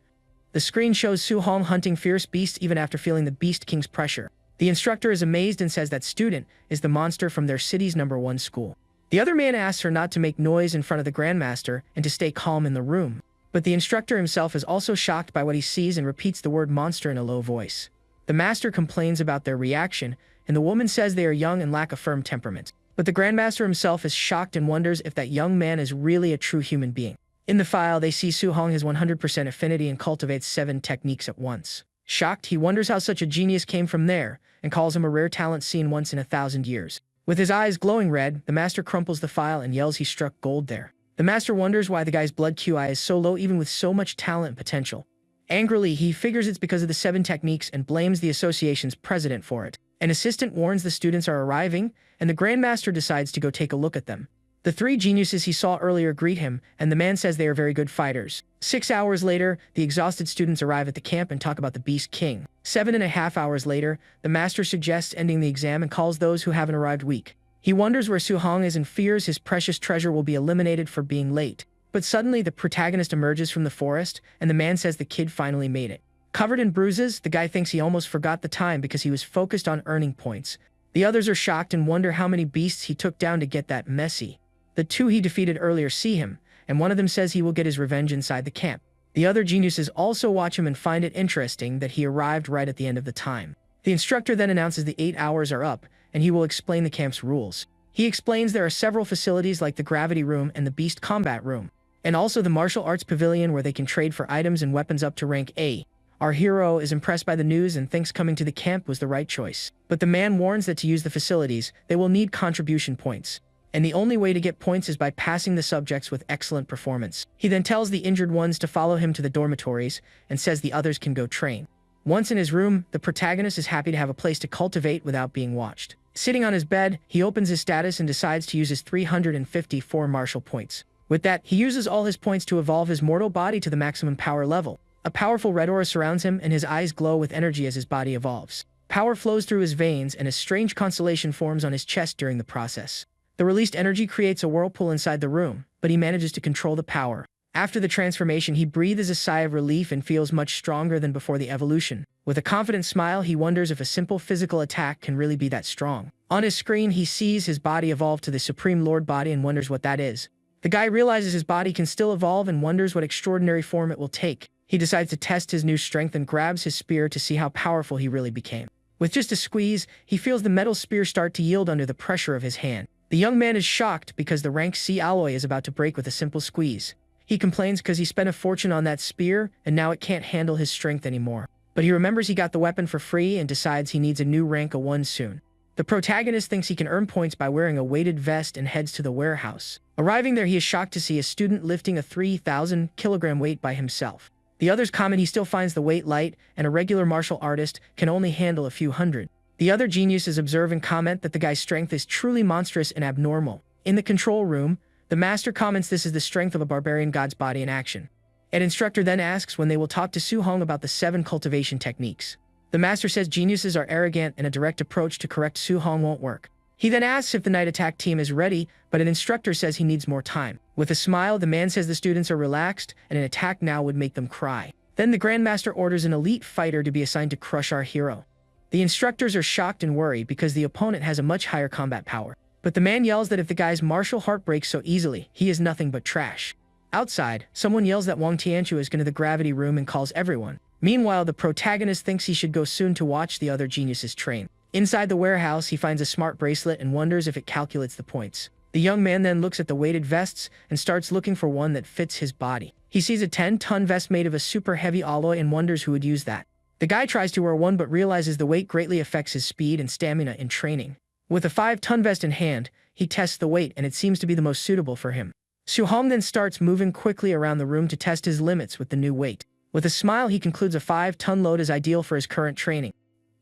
The screen shows Su Hong hunting fierce beasts even after feeling the Beast King's pressure. The instructor is amazed and says that student is the monster from their city's #1 school. The other man asks her not to make noise in front of the Grandmaster and to stay calm in the room. But the instructor himself is also shocked by what he sees and repeats the word monster in a low voice. The master complains about their reaction, and the woman says they are young and lack a firm temperament. But the Grandmaster himself is shocked and wonders if that young man is really a true human being. In the file, they see Su Hong has 100% affinity and cultivates 7 techniques at once. Shocked, he wonders how such a genius came from there, and calls him a rare talent seen once in 1,000 years. With his eyes glowing red, the master crumples the file and yells he struck gold there. The master wonders why the guy's blood QI is so low even with so much talent and potential. Angrily, he figures it's because of the 7 techniques and blames the association's president for it. An assistant warns the students are arriving, and the Grandmaster decides to go take a look at them. The 3 geniuses he saw earlier greet him, and the man says they are very good fighters. 6 hours later, the exhausted students arrive at the camp and talk about the Beast King. 7.5 hours later, the master suggests ending the exam and calls those who haven't arrived weak. He wonders where Su-hong is and fears his precious treasure will be eliminated for being late. But suddenly, the protagonist emerges from the forest, and the man says the kid finally made it. Covered in bruises, the guy thinks he almost forgot the time because he was focused on earning points. The others are shocked and wonder how many beasts he took down to get that messy. The two he defeated earlier see him, and one of them says he will get his revenge inside the camp. The other geniuses also watch him and find it interesting that he arrived right at the end of the time. The instructor then announces the 8 hours are up, and he will explain the camp's rules. He explains there are several facilities like the gravity room and the beast combat room, and also the martial arts pavilion where they can trade for items and weapons up to rank A. Our hero is impressed by the news and thinks coming to the camp was the right choice. But the man warns that to use the facilities, they will need contribution points. And the only way to get points is by passing the subjects with excellent performance. He then tells the injured ones to follow him to the dormitories and says the others can go train. Once in his room, the protagonist is happy to have a place to cultivate without being watched. Sitting on his bed, he opens his status and decides to use his 354 martial points. With that, he uses all his points to evolve his mortal body to the maximum power level. A powerful red aura surrounds him and his eyes glow with energy as his body evolves. Power flows through his veins and a strange constellation forms on his chest during the process. The released energy creates a whirlpool inside the room, but he manages to control the power. After the transformation, he breathes a sigh of relief and feels much stronger than before the evolution. With a confident smile, he wonders if a simple physical attack can really be that strong. On his screen, he sees his body evolve to the Supreme Lord body and wonders what that is. The guy realizes his body can still evolve and wonders what extraordinary form it will take. He decides to test his new strength and grabs his spear to see how powerful he really became. With just a squeeze, he feels the metal spear start to yield under the pressure of his hand. The young man is shocked because the rank C alloy is about to break with a simple squeeze. He complains because he spent a fortune on that spear and now it can't handle his strength anymore. But he remembers he got the weapon for free and decides he needs a new rank A1 soon. The protagonist thinks he can earn points by wearing a weighted vest and heads to the warehouse. Arriving there, he is shocked to see a student lifting a 3,000 kilogram weight by himself. The others comment he still finds the weight light, and a regular martial artist can only handle a few hundred. The other geniuses observe and comment that the guy's strength is truly monstrous and abnormal. In the control room, the master comments this is the strength of a barbarian god's body in action. An instructor then asks when they will talk to Su-hong about the 7 cultivation techniques. The master says geniuses are arrogant and a direct approach to correct Su-hong won't work. He then asks if the night attack team is ready, but an instructor says he needs more time. With a smile, the man says the students are relaxed and an attack now would make them cry. Then the Grandmaster orders an elite fighter to be assigned to crush our hero. The instructors are shocked and worry because the opponent has a much higher combat power. But the man yells that if the guy's martial heart breaks so easily, he is nothing but trash. Outside, someone yells that Wang Tianchu is going to the gravity room and calls everyone. Meanwhile, the protagonist thinks he should go soon to watch the other geniuses train. Inside the warehouse, he finds a smart bracelet and wonders if it calculates the points. The young man then looks at the weighted vests and starts looking for one that fits his body. He sees a 10-ton vest made of a super heavy alloy and wonders who would use that. The guy tries to wear one but realizes the weight greatly affects his speed and stamina in training. With a 5-ton vest in hand, he tests the weight and it seems to be the most suitable for him. Su-hong then starts moving quickly around the room to test his limits with the new weight. With a smile, he concludes a 5-ton load is ideal for his current training.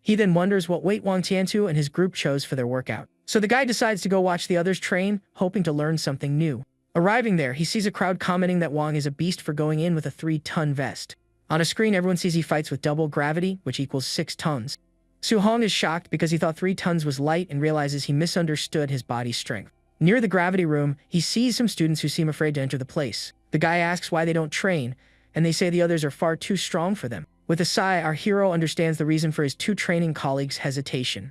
He then wonders what weight Wang Tiantu and his group chose for their workout. So the guy decides to go watch the others train, hoping to learn something new. Arriving there, he sees a crowd commenting that Wang is a beast for going in with a 3-ton vest. On a screen, everyone sees he fights with double gravity, which equals 6 tons. Su-hong is shocked because he thought 3 tons was light and realizes he misunderstood his body's strength. Near the gravity room, he sees some students who seem afraid to enter the place. The guy asks why they don't train, and they say the others are far too strong for them. With a sigh, our hero understands the reason for his 2 training colleagues' hesitation.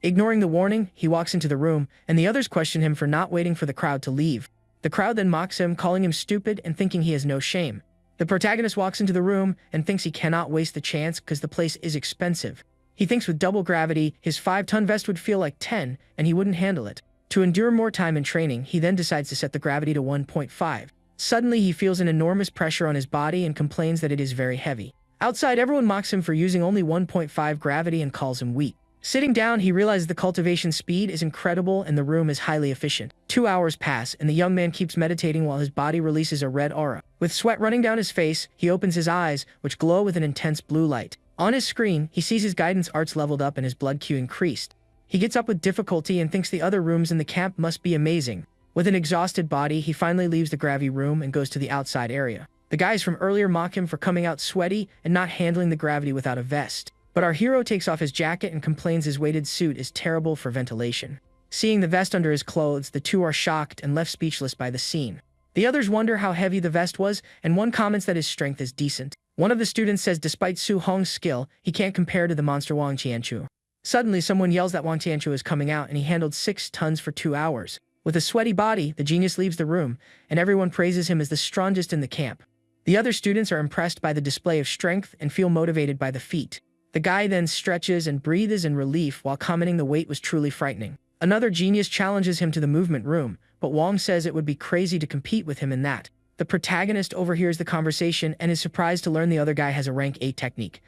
Ignoring the warning, he walks into the room, and the others question him for not waiting for the crowd to leave. The crowd then mocks him, calling him stupid and thinking he has no shame. The protagonist walks into the room and thinks he cannot waste the chance because the place is expensive. He thinks with double gravity, his 5-ton vest would feel like 10, and he wouldn't handle it. To endure more time in training, he then decides to set the gravity to 1.5. Suddenly, he feels an enormous pressure on his body and complains that it is very heavy. Outside, everyone mocks him for using only 1.5 gravity and calls him weak. Sitting down, he realizes the cultivation speed is incredible and the room is highly efficient. 2 hours pass, and the young man keeps meditating while his body releases a red aura. With sweat running down his face, he opens his eyes, which glow with an intense blue light. On his screen, he sees his guidance arts leveled up and his blood Q increased. He gets up with difficulty and thinks the other rooms in the camp must be amazing. With an exhausted body, he finally leaves the gravity room and goes to the outside area. The guys from earlier mock him for coming out sweaty and not handling the gravity without a vest. But our hero takes off his jacket and complains his weighted suit is terrible for ventilation. Seeing the vest under his clothes, the two are shocked and left speechless by the scene. The others wonder how heavy the vest was, and one comments that his strength is decent. One of the students says despite Su Hong's skill, he can't compare to the monster Wang Tianchu. Suddenly, someone yells that Wang Tianchu is coming out and he handled 6 tons for 2 hours. With a sweaty body, the genius leaves the room, and everyone praises him as the strongest in the camp. The other students are impressed by the display of strength and feel motivated by the feat. The guy then stretches and breathes in relief while commenting the weight was truly frightening. Another genius challenges him to the movement room, but Wang says it would be crazy to compete with him in that. The protagonist overhears the conversation and is surprised to learn the other guy has a rank 8 technique.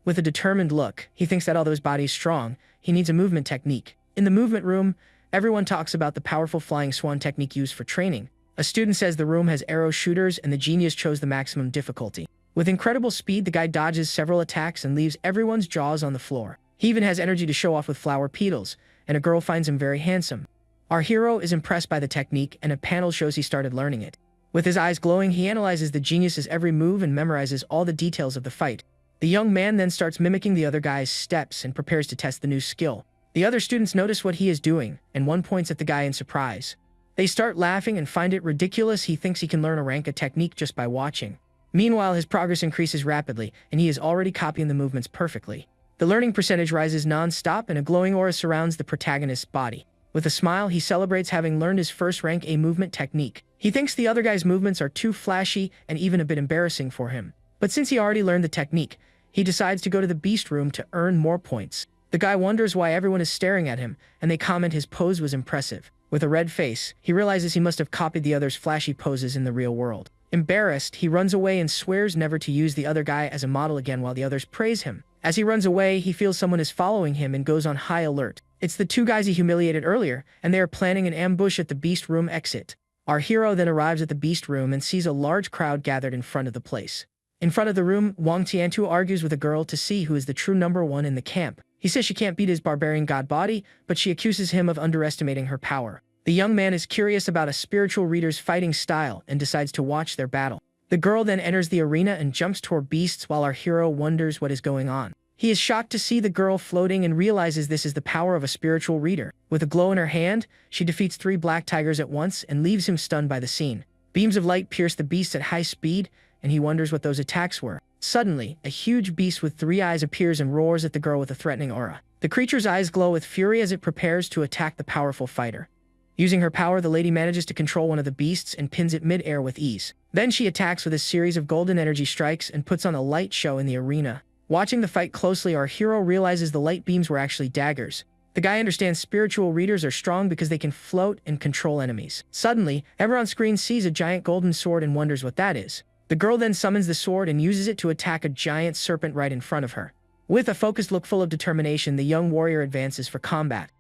With a determined look, he thinks that although his body is strong, he needs a movement technique. In the movement room, everyone talks about the powerful flying swan technique used for training. A student says the room has arrow shooters and the genius chose the maximum difficulty. With incredible speed, the guy dodges several attacks and leaves everyone's jaws on the floor. He even has energy to show off with flower petals, and a girl finds him very handsome. Our hero is impressed by the technique, and a panel shows he started learning it. With his eyes glowing, he analyzes the genius's every move and memorizes all the details of the fight. The young man then starts mimicking the other guy's steps and prepares to test the new skill. The other students notice what he is doing, and one points at the guy in surprise. They start laughing and find it ridiculous. He thinks he can learn a rank a technique just by watching. Meanwhile, his progress increases rapidly, and he is already copying the movements perfectly. The learning percentage rises non-stop, and a glowing aura surrounds the protagonist's body. With a smile, he celebrates having learned his first rank A movement technique. He thinks the other guy's movements are too flashy and even a bit embarrassing for him. But since he already learned the technique, he decides to go to the beast room to earn more points. The guy wonders why everyone is staring at him, and they comment his pose was impressive. With a red face, he realizes he must have copied the other's flashy poses in the real world. Embarrassed, he runs away and swears never to use the other guy as a model again while the others praise him. As he runs away, he feels someone is following him and goes on high alert. It's the 2 guys he humiliated earlier, and they are planning an ambush at the beast room exit. Our hero then arrives at the beast room and sees a large crowd gathered in front of the place. In front of the room, Wang Tiantu argues with a girl to see who is the true number 1 in the camp. He says she can't beat his barbarian god body, but she accuses him of underestimating her power. The young man is curious about a spiritual reader's fighting style and decides to watch their battle. The girl then enters the arena and jumps toward beasts while our hero wonders what is going on. He is shocked to see the girl floating and realizes this is the power of a spiritual reader. With a glow in her hand, she defeats 3 black tigers at once and leaves him stunned by the scene. Beams of light pierce the beast at high speed, and he wonders what those attacks were. Suddenly, a huge beast with 3 eyes appears and roars at the girl with a threatening aura. The creature's eyes glow with fury as it prepares to attack the powerful fighter. Using her power, the lady manages to control one of the beasts and pins it mid-air with ease. Then she attacks with a series of golden energy strikes and puts on a light show in the arena. Watching the fight closely, our hero realizes the light beams were actually daggers. The guy understands spiritual readers are strong because they can float and control enemies. Suddenly, everyone on screen sees a giant golden sword and wonders what that is. The girl then summons the sword and uses it to attack a giant serpent right in front of her. With a focused look full of determination, the young warrior advances for combat.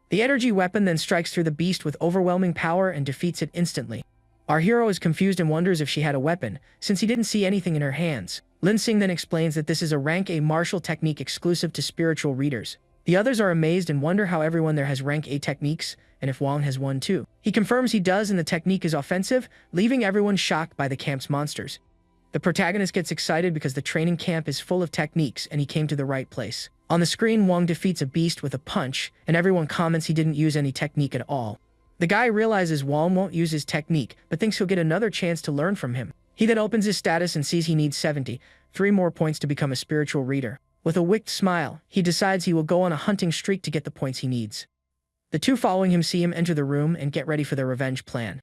The energy weapon then strikes through the beast with overwhelming power and defeats it instantly. Our hero is confused and wonders if she had a weapon, since he didn't see anything in her hands. Lin Sing then explains that this is a rank A martial technique exclusive to spiritual readers. The others are amazed and wonder how everyone there has rank A techniques, and if Wang has one too. He confirms he does, and the technique is offensive, leaving everyone shocked by the camp's monsters. The protagonist gets excited because the training camp is full of techniques and he came to the right place. On the screen, Wang defeats a beast with a punch, and everyone comments he didn't use any technique at all. The guy realizes Wang won't use his technique, but thinks he'll get another chance to learn from him. He then opens his status and sees he needs 73 more points to become a spiritual reader. With a wicked smile, he decides he will go on a hunting streak to get the points he needs. The 2 following him see him enter the room and get ready for their revenge plan.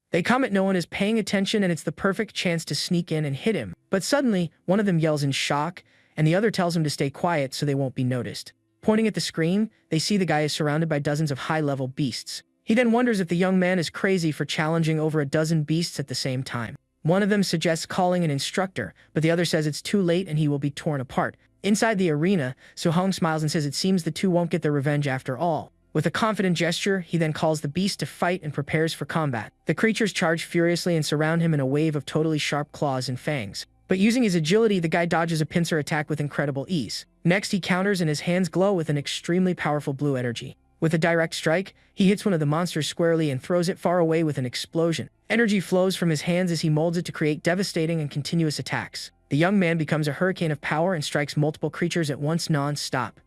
They comment no one is paying attention and it's the perfect chance to sneak in and hit him. But suddenly, one of them yells in shock, and the other tells him to stay quiet so they won't be noticed. Pointing at the screen, they see the guy is surrounded by dozens of high-level beasts. He then wonders if the young man is crazy for challenging over a dozen beasts at the same time. One of them suggests calling an instructor, but the other says it's too late and he will be torn apart. Inside the arena, Su Hong smiles and says it seems the 2 won't get their revenge after all. With a confident gesture, he then calls the beast to fight and prepares for combat. The creatures charge furiously and surround him in a wave of totally sharp claws and fangs. But using his agility, the guy dodges a pincer attack with incredible ease. Next, he counters and his hands glow with an extremely powerful blue energy. With a direct strike, he hits one of the monsters squarely and throws it far away with an explosion. Energy flows from his hands as he molds it to create devastating and continuous attacks. The young man becomes a hurricane of power and strikes multiple creatures at once non-stop.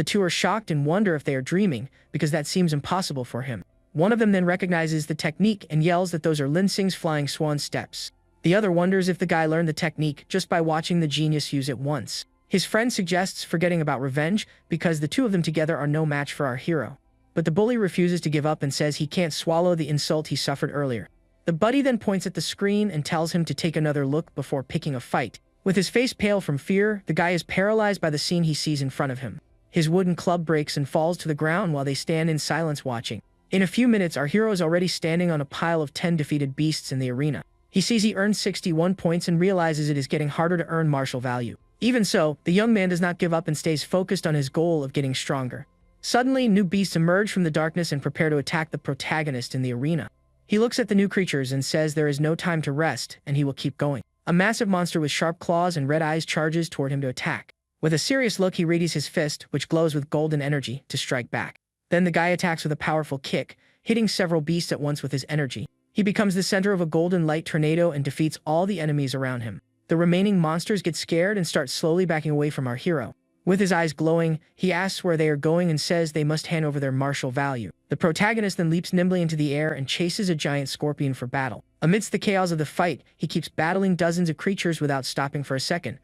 The two are shocked and wonder if they are dreaming, because that seems impossible for him. One of them then recognizes the technique and yells that those are Lin Sing's flying swan steps. The other wonders if the guy learned the technique just by watching the genius use it once. His friend suggests forgetting about revenge because the two of them together are no match for our hero. But the bully refuses to give up and says he can't swallow the insult he suffered earlier. The buddy then points at the screen and tells him to take another look before picking a fight. With his face pale from fear, the guy is paralyzed by the scene he sees in front of him. His wooden club breaks and falls to the ground while they stand in silence watching. In a few minutes, our hero is already standing on a pile of 10 defeated beasts in the arena. He sees he earned 61 points and realizes it is getting harder to earn martial value. Even so, the young man does not give up and stays focused on his goal of getting stronger. Suddenly, new beasts emerge from the darkness and prepare to attack the protagonist in the arena. He looks at the new creatures and says there is no time to rest, and he will keep going. A massive monster with sharp claws and red eyes charges toward him to attack. With a serious look, he readies his fist, which glows with golden energy, to strike back. Then the guy attacks with a powerful kick, hitting several beasts at once with his energy. He becomes the center of a golden light tornado and defeats all the enemies around him. The remaining monsters get scared and start slowly backing away from our hero. With his eyes glowing, he asks where they are going and says they must hand over their martial value. The protagonist then leaps nimbly into the air and chases a giant scorpion for battle. Amidst the chaos of the fight, he keeps battling dozens of creatures without stopping for a second.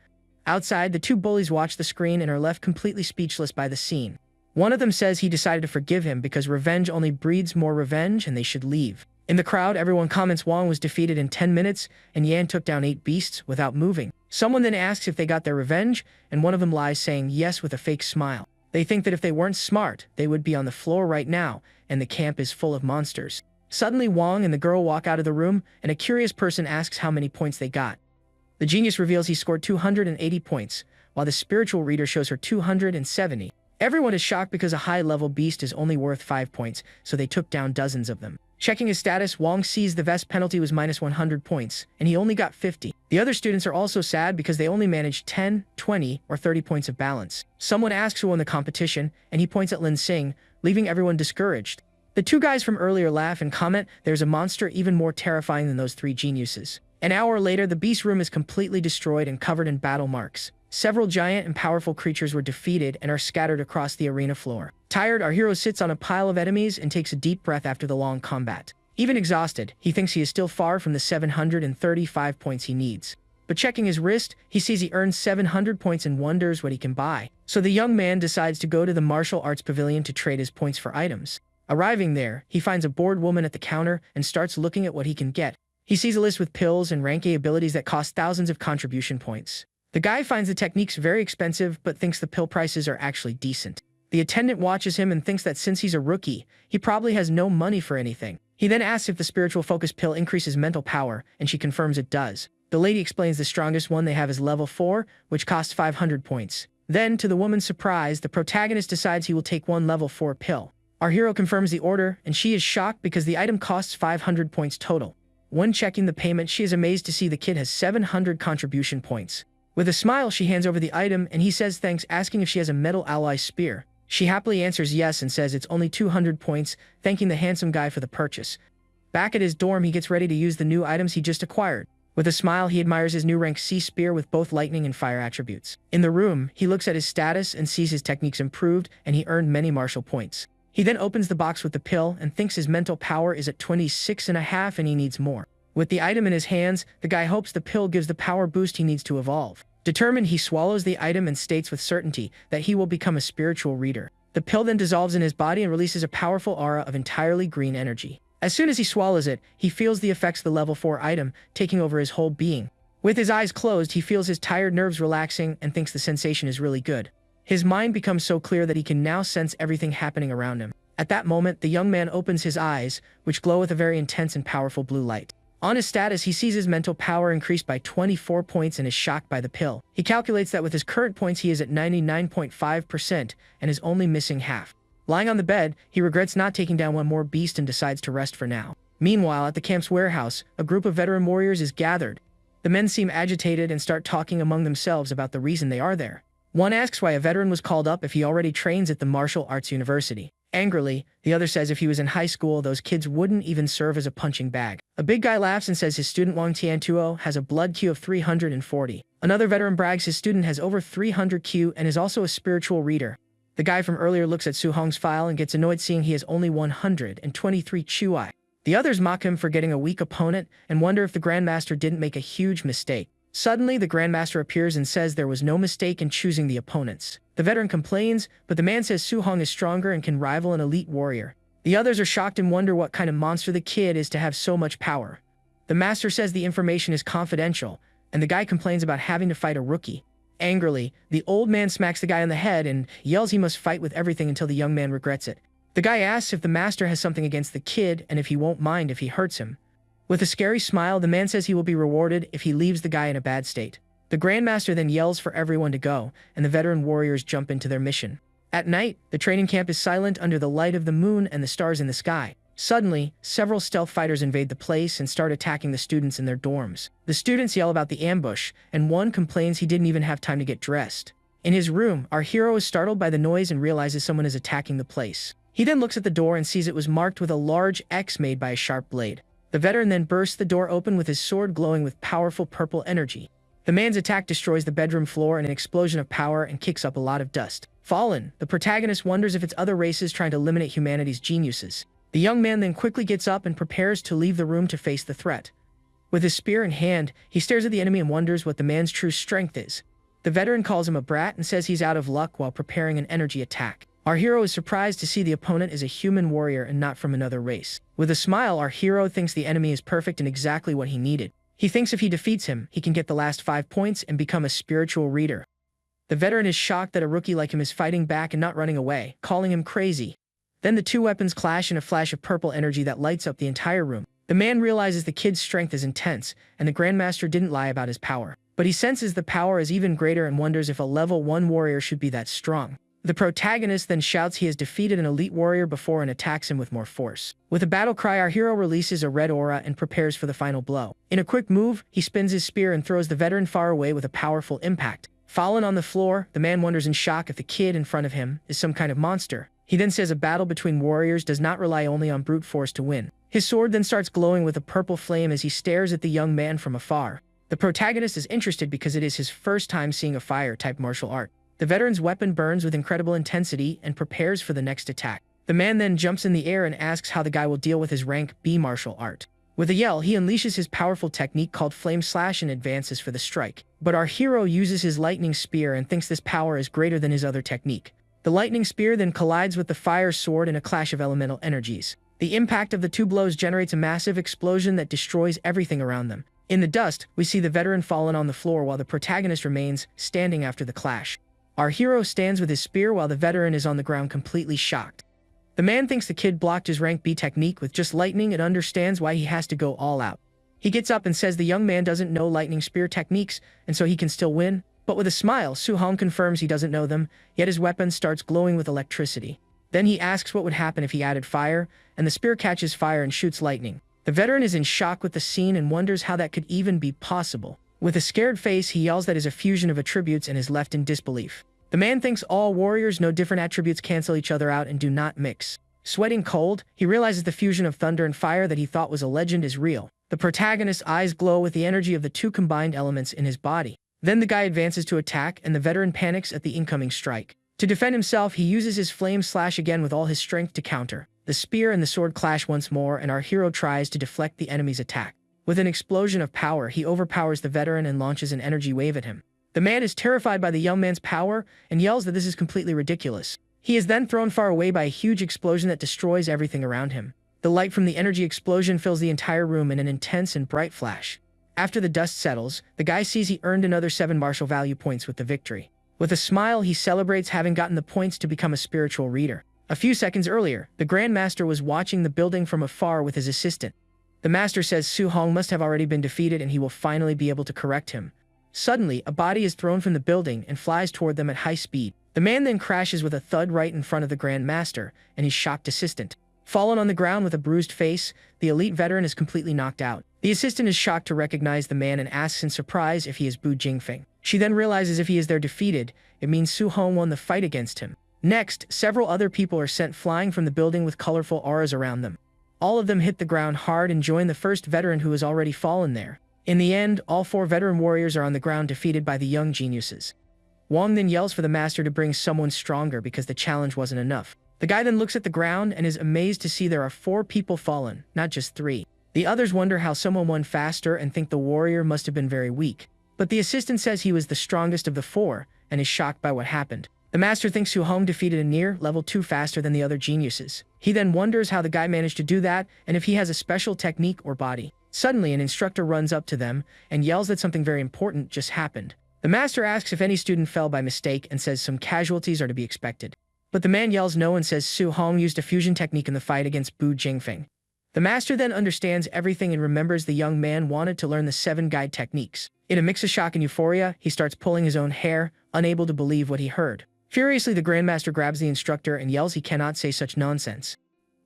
Outside, the two bullies watch the screen and are left completely speechless by the scene. One of them says he decided to forgive him because revenge only breeds more revenge and they should leave. In the crowd, everyone comments Wang was defeated in 10 minutes and Yan took down 8 beasts without moving. Someone then asks if they got their revenge, and one of them lies saying yes with a fake smile. They think that if they weren't smart, they would be on the floor right now, and the camp is full of monsters. Suddenly, Wang and the girl walk out of the room, and a curious person asks how many points they got. The genius reveals he scored 280 points, while the spiritual reader shows her 270. Everyone is shocked because a high-level beast is only worth 5 points, so they took down dozens of them. Checking his status, Wang sees the vest penalty was minus 100 points, and he only got 50. The other students are also sad because they only managed 10, 20, or 30 points of balance. Someone asks who won the competition, and he points at Lin Sing, leaving everyone discouraged. The two guys from earlier laugh and comment there's a monster even more terrifying than those 3 geniuses. An hour later, the beast room is completely destroyed and covered in battle marks. Several giant and powerful creatures were defeated and are scattered across the arena floor. Tired, our hero sits on a pile of enemies and takes a deep breath after the long combat. Even exhausted, he thinks he is still far from the 735 points he needs. But checking his wrist, he sees he earns 700 points and wonders what he can buy. So the young man decides to go to the martial arts pavilion to trade his points for items. Arriving there, he finds a bored woman at the counter and starts looking at what he can get. He sees a list with pills and rank A abilities that cost thousands of contribution points. The guy finds the techniques very expensive but thinks the pill prices are actually decent. The attendant watches him and thinks that since he's a rookie, he probably has no money for anything. He then asks if the spiritual focus pill increases mental power, and she confirms it does. The lady explains the strongest one they have is level 4, which costs 500 points. Then, to the woman's surprise, the protagonist decides he will take one level 4 pill. Our hero confirms the order, and she is shocked because the item costs 500 points total. When checking the payment, she is amazed to see the kid has 700 contribution points. With a smile, she hands over the item, and he says thanks, asking if she has a metal alloy spear. She happily answers yes and says it's only 200 points, thanking the handsome guy for the purchase. Back at his dorm, he gets ready to use the new items he just acquired. With a smile, he admires his new rank C spear with both lightning and fire attributes. In the room, he looks at his status and sees his techniques improved, and he earned many martial points. He then opens the box with the pill and thinks his mental power is at 26.5 and he needs more. With the item in his hands, the guy hopes the pill gives the power boost he needs to evolve. Determined, he swallows the item and states with certainty that he will become a spiritual reader. The pill then dissolves in his body and releases a powerful aura of entirely green energy. As soon as he swallows it, he feels the effects of the level 4 item taking over his whole being. With his eyes closed, he feels his tired nerves relaxing and thinks the sensation is really good. His mind becomes so clear that he can now sense everything happening around him. At that moment, the young man opens his eyes, which glow with a very intense and powerful blue light. On his status, he sees his mental power increased by 24 points and is shocked by the pill. He calculates that with his current points he is at 99.5% and is only missing half. Lying on the bed, he regrets not taking down one more beast and decides to rest for now. Meanwhile, at the camp's warehouse, a group of veteran warriors is gathered. The men seem agitated and start talking among themselves about the reason they are there. One asks why a veteran was called up if he already trains at the martial arts university. Angrily, the other says if he was in high school, those kids wouldn't even serve as a punching bag. A big guy laughs and says his student Wang Tiantuo has a blood Q of 340. Another veteran brags his student has over 300 Q and is also a spiritual reader. The guy from earlier looks at Su Hong's file and gets annoyed seeing he has only 123 Chui. The others mock him for getting a weak opponent and wonder if the Grandmaster didn't make a huge mistake. Suddenly, the Grandmaster appears and says there was no mistake in choosing the opponents. The veteran complains, but the man says Su Hong is stronger and can rival an elite warrior. The others are shocked and wonder what kind of monster the kid is to have so much power. The master says the information is confidential, and the guy complains about having to fight a rookie. Angrily, the old man smacks the guy on the head and yells he must fight with everything until the young man regrets it. The guy asks if the master has something against the kid and if he won't mind if he hurts him. With a scary smile, the man says he will be rewarded if he leaves the guy in a bad state. The Grandmaster then yells for everyone to go, and the veteran warriors jump into their mission. At night, the training camp is silent under the light of the moon and the stars in the sky. Suddenly, several stealth fighters invade the place and start attacking the students in their dorms. The students yell about the ambush, and one complains he didn't even have time to get dressed. In his room, our hero is startled by the noise and realizes someone is attacking the place. He then looks at the door and sees it was marked with a large X made by a sharp blade. The veteran then bursts the door open with his sword glowing with powerful purple energy. The man's attack destroys the bedroom floor in an explosion of power and kicks up a lot of dust. Fallen, the protagonist wonders if it's other races trying to eliminate humanity's geniuses. The young man then quickly gets up and prepares to leave the room to face the threat. With his spear in hand, he stares at the enemy and wonders what the man's true strength is. The veteran calls him a brat and says he's out of luck while preparing an energy attack. Our hero is surprised to see the opponent is a human warrior and not from another race. With a smile, our hero thinks the enemy is perfect and exactly what he needed. He thinks if he defeats him, he can get the last 5 points and become a spiritual reader. The veteran is shocked that a rookie like him is fighting back and not running away, calling him crazy. Then the two weapons clash in a flash of purple energy that lights up the entire room. The man realizes the kid's strength is intense, and the Grandmaster didn't lie about his power. But he senses the power is even greater and wonders if a level 1 warrior should be that strong. The protagonist then shouts he has defeated an elite warrior before and attacks him with more force. With a battle cry, our hero releases a red aura and prepares for the final blow. In a quick move, he spins his spear and throws the veteran far away with a powerful impact. Fallen on the floor, the man wonders in shock if the kid in front of him is some kind of monster. He then says a battle between warriors does not rely only on brute force to win. His sword then starts glowing with a purple flame as he stares at the young man from afar. The protagonist is interested because it is his first time seeing a fire-type martial art. The veteran's weapon burns with incredible intensity and prepares for the next attack. The man then jumps in the air and asks how the guy will deal with his rank B martial art. With a yell, he unleashes his powerful technique called Flame Slash and advances for the strike. But our hero uses his lightning spear and thinks this power is greater than his other technique. The lightning spear then collides with the fire sword in a clash of elemental energies. The impact of the two blows generates a massive explosion that destroys everything around them. In the dust, we see the veteran fallen on the floor while the protagonist remains standing after the clash. Our hero stands with his spear while the veteran is on the ground completely shocked. The man thinks the kid blocked his rank B technique with just lightning and understands why he has to go all out. He gets up and says the young man doesn't know lightning spear techniques and so he can still win. But with a smile, Su Hong confirms he doesn't know them, yet his weapon starts glowing with electricity. Then he asks what would happen if he added fire, and the spear catches fire and shoots lightning. The veteran is in shock with the scene and wonders how that could even be possible. With a scared face, he yells that is a fusion of attributes and is left in disbelief. The man thinks all warriors know different attributes cancel each other out and do not mix. Sweating cold, he realizes the fusion of thunder and fire that he thought was a legend is real. The protagonist's eyes glow with the energy of the two combined elements in his body. Then the guy advances to attack, and the veteran panics at the incoming strike. To defend himself, he uses his flame slash again with all his strength to counter. The spear and the sword clash once more, and our hero tries to deflect the enemy's attack. With an explosion of power, he overpowers the veteran and launches an energy wave at him. The man is terrified by the young man's power and yells that this is completely ridiculous. He is then thrown far away by a huge explosion that destroys everything around him. The light from the energy explosion fills the entire room in an intense and bright flash. After the dust settles, the guy sees he earned another 7 martial value points with the victory. With a smile, he celebrates having gotten the points to become a spiritual reader. A few seconds earlier, the Grandmaster was watching the building from afar with his assistant. The master says Su Hong must have already been defeated and he will finally be able to correct him. Suddenly, a body is thrown from the building and flies toward them at high speed. The man then crashes with a thud right in front of the Grandmaster and his shocked assistant. Fallen on the ground with a bruised face, the elite veteran is completely knocked out. The assistant is shocked to recognize the man and asks in surprise if he is Bu Jingfeng. She then realizes if he is there defeated, it means Su Hong won the fight against him. Next, several other people are sent flying from the building with colorful auras around them. All of them hit the ground hard and join the first veteran who has already fallen there. In the end, all 4 veteran warriors are on the ground defeated by the young geniuses. Wong then yells for the master to bring someone stronger because the challenge wasn't enough. The guy then looks at the ground and is amazed to see there are 4 people fallen, not just 3. The others wonder how someone won faster and think the warrior must have been very weak. But the assistant says he was the strongest of the 4 and is shocked by what happened. The master thinks Su Hong defeated a near level 2 faster than the other geniuses. He then wonders how the guy managed to do that and if he has a special technique or body. Suddenly, an instructor runs up to them and yells that something very important just happened. The master asks if any student fell by mistake and says some casualties are to be expected. But the man yells no and says Su Hong used a fusion technique in the fight against Bu Jingfeng. The master then understands everything and remembers the young man wanted to learn the 7 guide techniques. In a mix of shock and euphoria, he starts pulling his own hair, unable to believe what he heard. Furiously, the Grandmaster grabs the instructor and yells he cannot say such nonsense.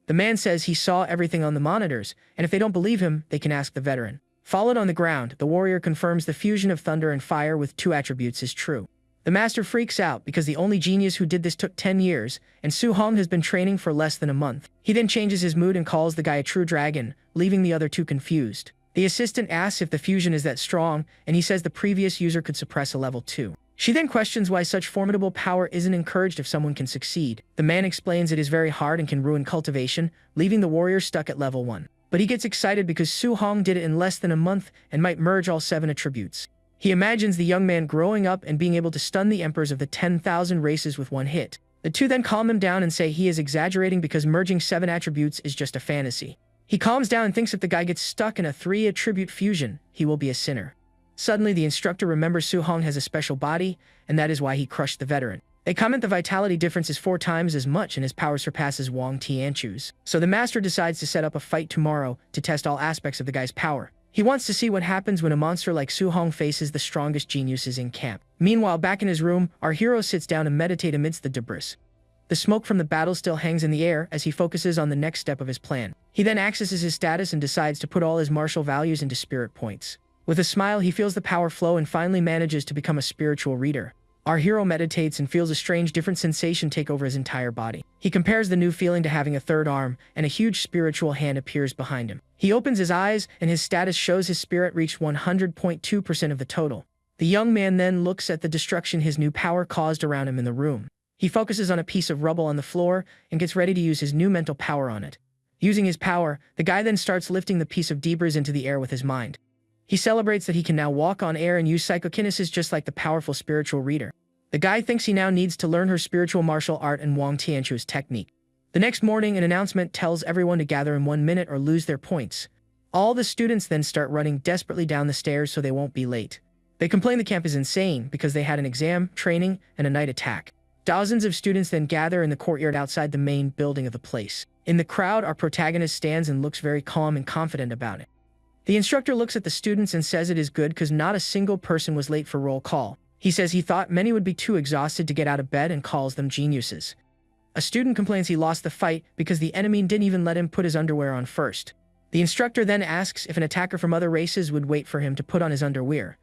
The man says he saw everything on the monitors, and if they don't believe him, they can ask the veteran. Followed on the ground, the warrior confirms the fusion of thunder and fire with 2 attributes is true. The master freaks out because the only genius who did this took 10 years, and Su Hong has been training for less than a month. He then changes his mood and calls the guy a true dragon, leaving the other 2 confused. The assistant asks if the fusion is that strong, and he says the previous user could suppress a level 2. She then questions why such formidable power isn't encouraged if someone can succeed. The man explains it is very hard and can ruin cultivation, leaving the warrior stuck at level 1. But he gets excited because Su Hong did it in less than a month and might merge all 7 attributes. He imagines the young man growing up and being able to stun the emperors of the 10,000 races with 1 hit. The 2 then calm him down and say he is exaggerating because merging 7 attributes is just a fantasy. He calms down and thinks if the guy gets stuck in a 3 attribute fusion, he will be a sinner. Suddenly, the instructor remembers Su Hong has a special body, and that is why he crushed the veteran. They comment the vitality difference is 4 times as much and his power surpasses Wang Tianchu's. So the master decides to set up a fight tomorrow to test all aspects of the guy's power. He wants to see what happens when a monster like Su Hong faces the strongest geniuses in camp. Meanwhile, back in his room, our hero sits down to meditate amidst the debris. The smoke from the battle still hangs in the air as he focuses on the next step of his plan. He then accesses his status and decides to put all his martial values into spirit points. With a smile, he feels the power flow and finally manages to become a spiritual reader. Our hero meditates and feels a strange different sensation take over his entire body. He compares the new feeling to having a 3rd arm, and a huge spiritual hand appears behind him. He opens his eyes, and his status shows his spirit reached 100.2% of the total. The young man then looks at the destruction his new power caused around him in the room. He focuses on a piece of rubble on the floor and gets ready to use his new mental power on it. Using his power, the guy then starts lifting the piece of debris into the air with his mind. He celebrates that he can now walk on air and use psychokinesis just like the powerful spiritual reader. The guy thinks he now needs to learn her spiritual martial art and Wang Tianchu's technique. The next morning, an announcement tells everyone to gather in 1 minute or lose their points. All the students then start running desperately down the stairs so they won't be late. They complain the camp is insane because they had an exam, training, and a night attack. Dozens of students then gather in the courtyard outside the main building of the place. In the crowd, our protagonist stands and looks very calm and confident about it. The instructor looks at the students and says it is good because not a single person was late for roll call. He says he thought many would be too exhausted to get out of bed and calls them geniuses. A student complains he lost the fight because the enemy didn't even let him put his underwear on first. The instructor then asks if an attacker from other races would wait for him to put on his underwear.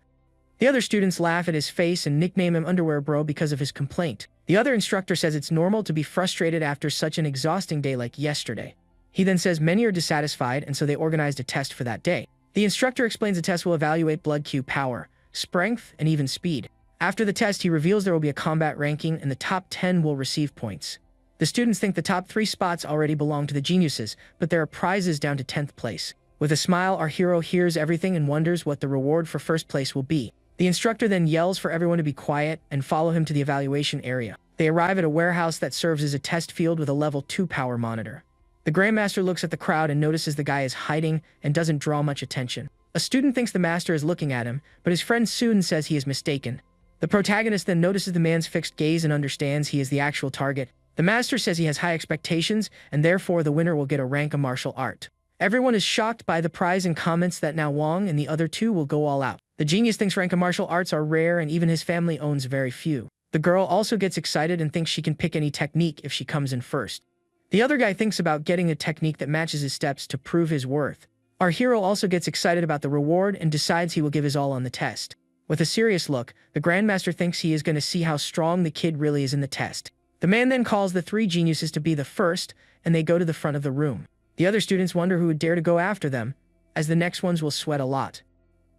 The other students laugh at his face and nickname him Underwear Bro because of his complaint. The other instructor says it's normal to be frustrated after such an exhausting day like yesterday. He then says many are dissatisfied and so they organized a test for that day. The instructor explains the test will evaluate blood Q power, strength, and even speed. After the test, he reveals there will be a combat ranking and the top 10 will receive points. The students think the top 3 spots already belong to the geniuses, but there are prizes down to 10th place. With a smile, our hero hears everything and wonders what the reward for first place will be. The instructor then yells for everyone to be quiet and follow him to the evaluation area. They arrive at a warehouse that serves as a test field with a level 2 power monitor. The Grandmaster looks at the crowd and notices the guy is hiding and doesn't draw much attention. A student thinks the master is looking at him, but his friend soon says he is mistaken. The protagonist then notices the man's fixed gaze and understands he is the actual target. The master says he has high expectations, and therefore the winner will get a rank of martial art. Everyone is shocked by the prize and comments that now Wang and the other 2 will go all out. The genius thinks rank of martial arts are rare and even his family owns very few. The girl also gets excited and thinks she can pick any technique if she comes in first. The other guy thinks about getting a technique that matches his steps to prove his worth. Our hero also gets excited about the reward and decides he will give his all on the test. With a serious look, the Grandmaster thinks he is going to see how strong the kid really is in the test. The man then calls the 3 geniuses to be the first, and they go to the front of the room. The other students wonder who would dare to go after them, as the next ones will sweat a lot.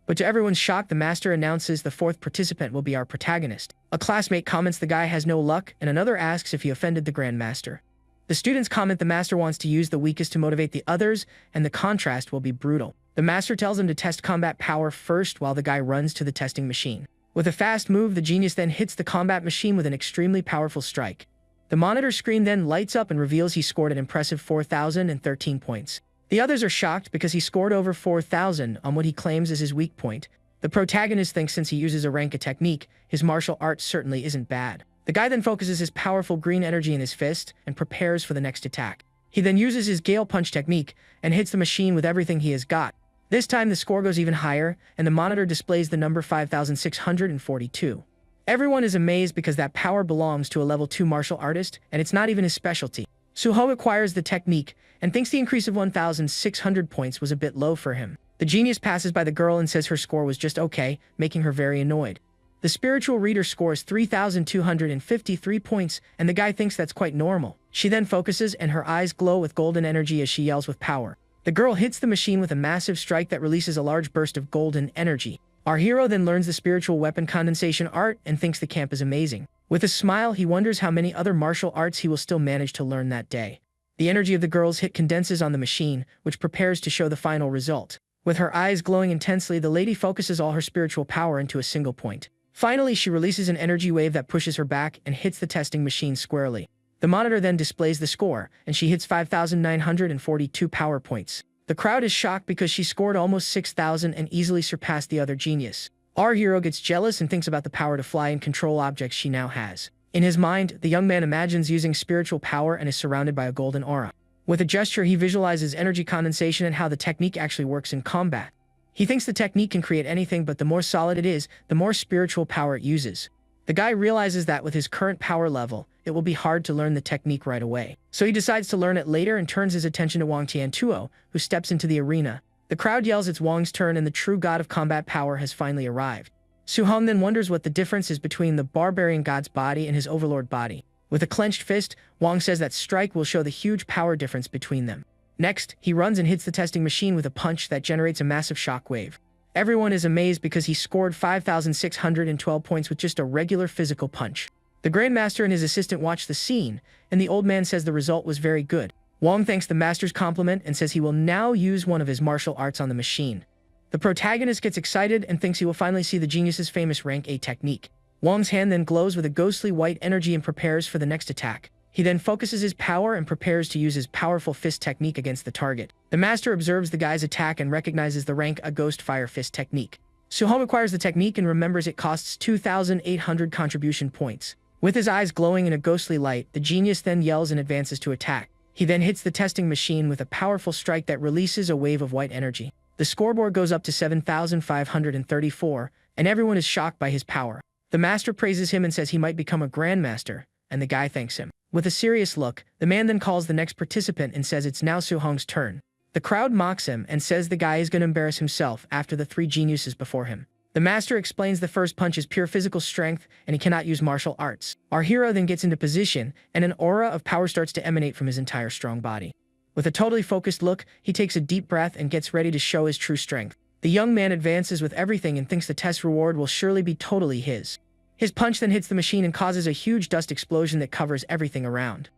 But to everyone's shock, the master announces the fourth participant will be our protagonist. A classmate comments the guy has no luck, and another asks if he offended the grandmaster. The students comment the master wants to use the weakest to motivate the others, and the contrast will be brutal. The master tells him to test combat power first while the guy runs to the testing machine. With a fast move, the genius then hits the combat machine with an extremely powerful strike. The monitor screen then lights up and reveals he scored an impressive 4,013 points. The others are shocked because he scored over 4,000 on what he claims is his weak point. The protagonist thinks since he uses a rank technique, his martial arts certainly isn't bad. The guy then focuses his powerful green energy in his fist and prepares for the next attack. He then uses his Gale Punch technique and hits the machine with everything he has got. This time the score goes even higher, and the monitor displays the number 5,642. Everyone is amazed because that power belongs to a level 2 martial artist, and it's not even his specialty. Suho acquires the technique and thinks the increase of 1,600 points was a bit low for him. The genius passes by the girl and says her score was just okay, making her very annoyed. The spiritual reader scores 3,253 points, and the guy thinks that's quite normal. She then focuses and her eyes glow with golden energy as she yells with power. The girl hits the machine with a massive strike that releases a large burst of golden energy. Our hero then learns the spiritual weapon condensation art and thinks the camp is amazing. With a smile, he wonders how many other martial arts he will still manage to learn that day. The energy of the girl's hit condenses on the machine, which prepares to show the final result. With her eyes glowing intensely, the lady focuses all her spiritual power into a single point. Finally, she releases an energy wave that pushes her back and hits the testing machine squarely. The monitor then displays the score, and she hits 5,942 power points. The crowd is shocked because she scored almost 6,000 and easily surpassed the other genius. Our hero gets jealous and thinks about the power to fly and control objects she now has. In his mind, the young man imagines using spiritual power and is surrounded by a golden aura. With a gesture, he visualizes energy condensation and how the technique actually works in combat. He thinks the technique can create anything, but the more solid it is, the more spiritual power it uses. The guy realizes that with his current power level, it will be hard to learn the technique right away. So he decides to learn it later and turns his attention to Wang Tiantuo, who steps into the arena. The crowd yells it's Wang's turn and the true god of combat power has finally arrived. Su-hong then wonders what the difference is between the barbarian god's body and his overlord body. With a clenched fist, Wang says that strike will show the huge power difference between them. Next, he runs and hits the testing machine with a punch that generates a massive shockwave. Everyone is amazed because he scored 5,612 points with just a regular physical punch. The Grandmaster and his assistant watch the scene, and the old man says the result was very good. Wang thanks the master's compliment and says he will now use one of his martial arts on the machine. The protagonist gets excited and thinks he will finally see the genius's famous rank A technique. Wang's hand then glows with a ghostly white energy and prepares for the next attack. He then focuses his power and prepares to use his powerful fist technique against the target. The master observes the guy's attack and recognizes the rank A ghost fire fist technique. Suho acquires the technique and remembers it costs 2,800 contribution points. With his eyes glowing in a ghostly light, the genius then yells and advances to attack. He then hits the testing machine with a powerful strike that releases a wave of white energy. The scoreboard goes up to 7,534, and everyone is shocked by his power. The master praises him and says he might become a grandmaster, and the guy thanks him. With a serious look, the man then calls the next participant and says it's now Su-hong's turn. The crowd mocks him and says the guy is going to embarrass himself after the three geniuses before him. The master explains the first punch is pure physical strength and he cannot use martial arts. Our hero then gets into position and an aura of power starts to emanate from his entire strong body. With a totally focused look, he takes a deep breath and gets ready to show his true strength. The young man advances with everything and thinks the test reward will surely be totally his. His punch then hits the machine and causes a huge dust explosion that covers everything around.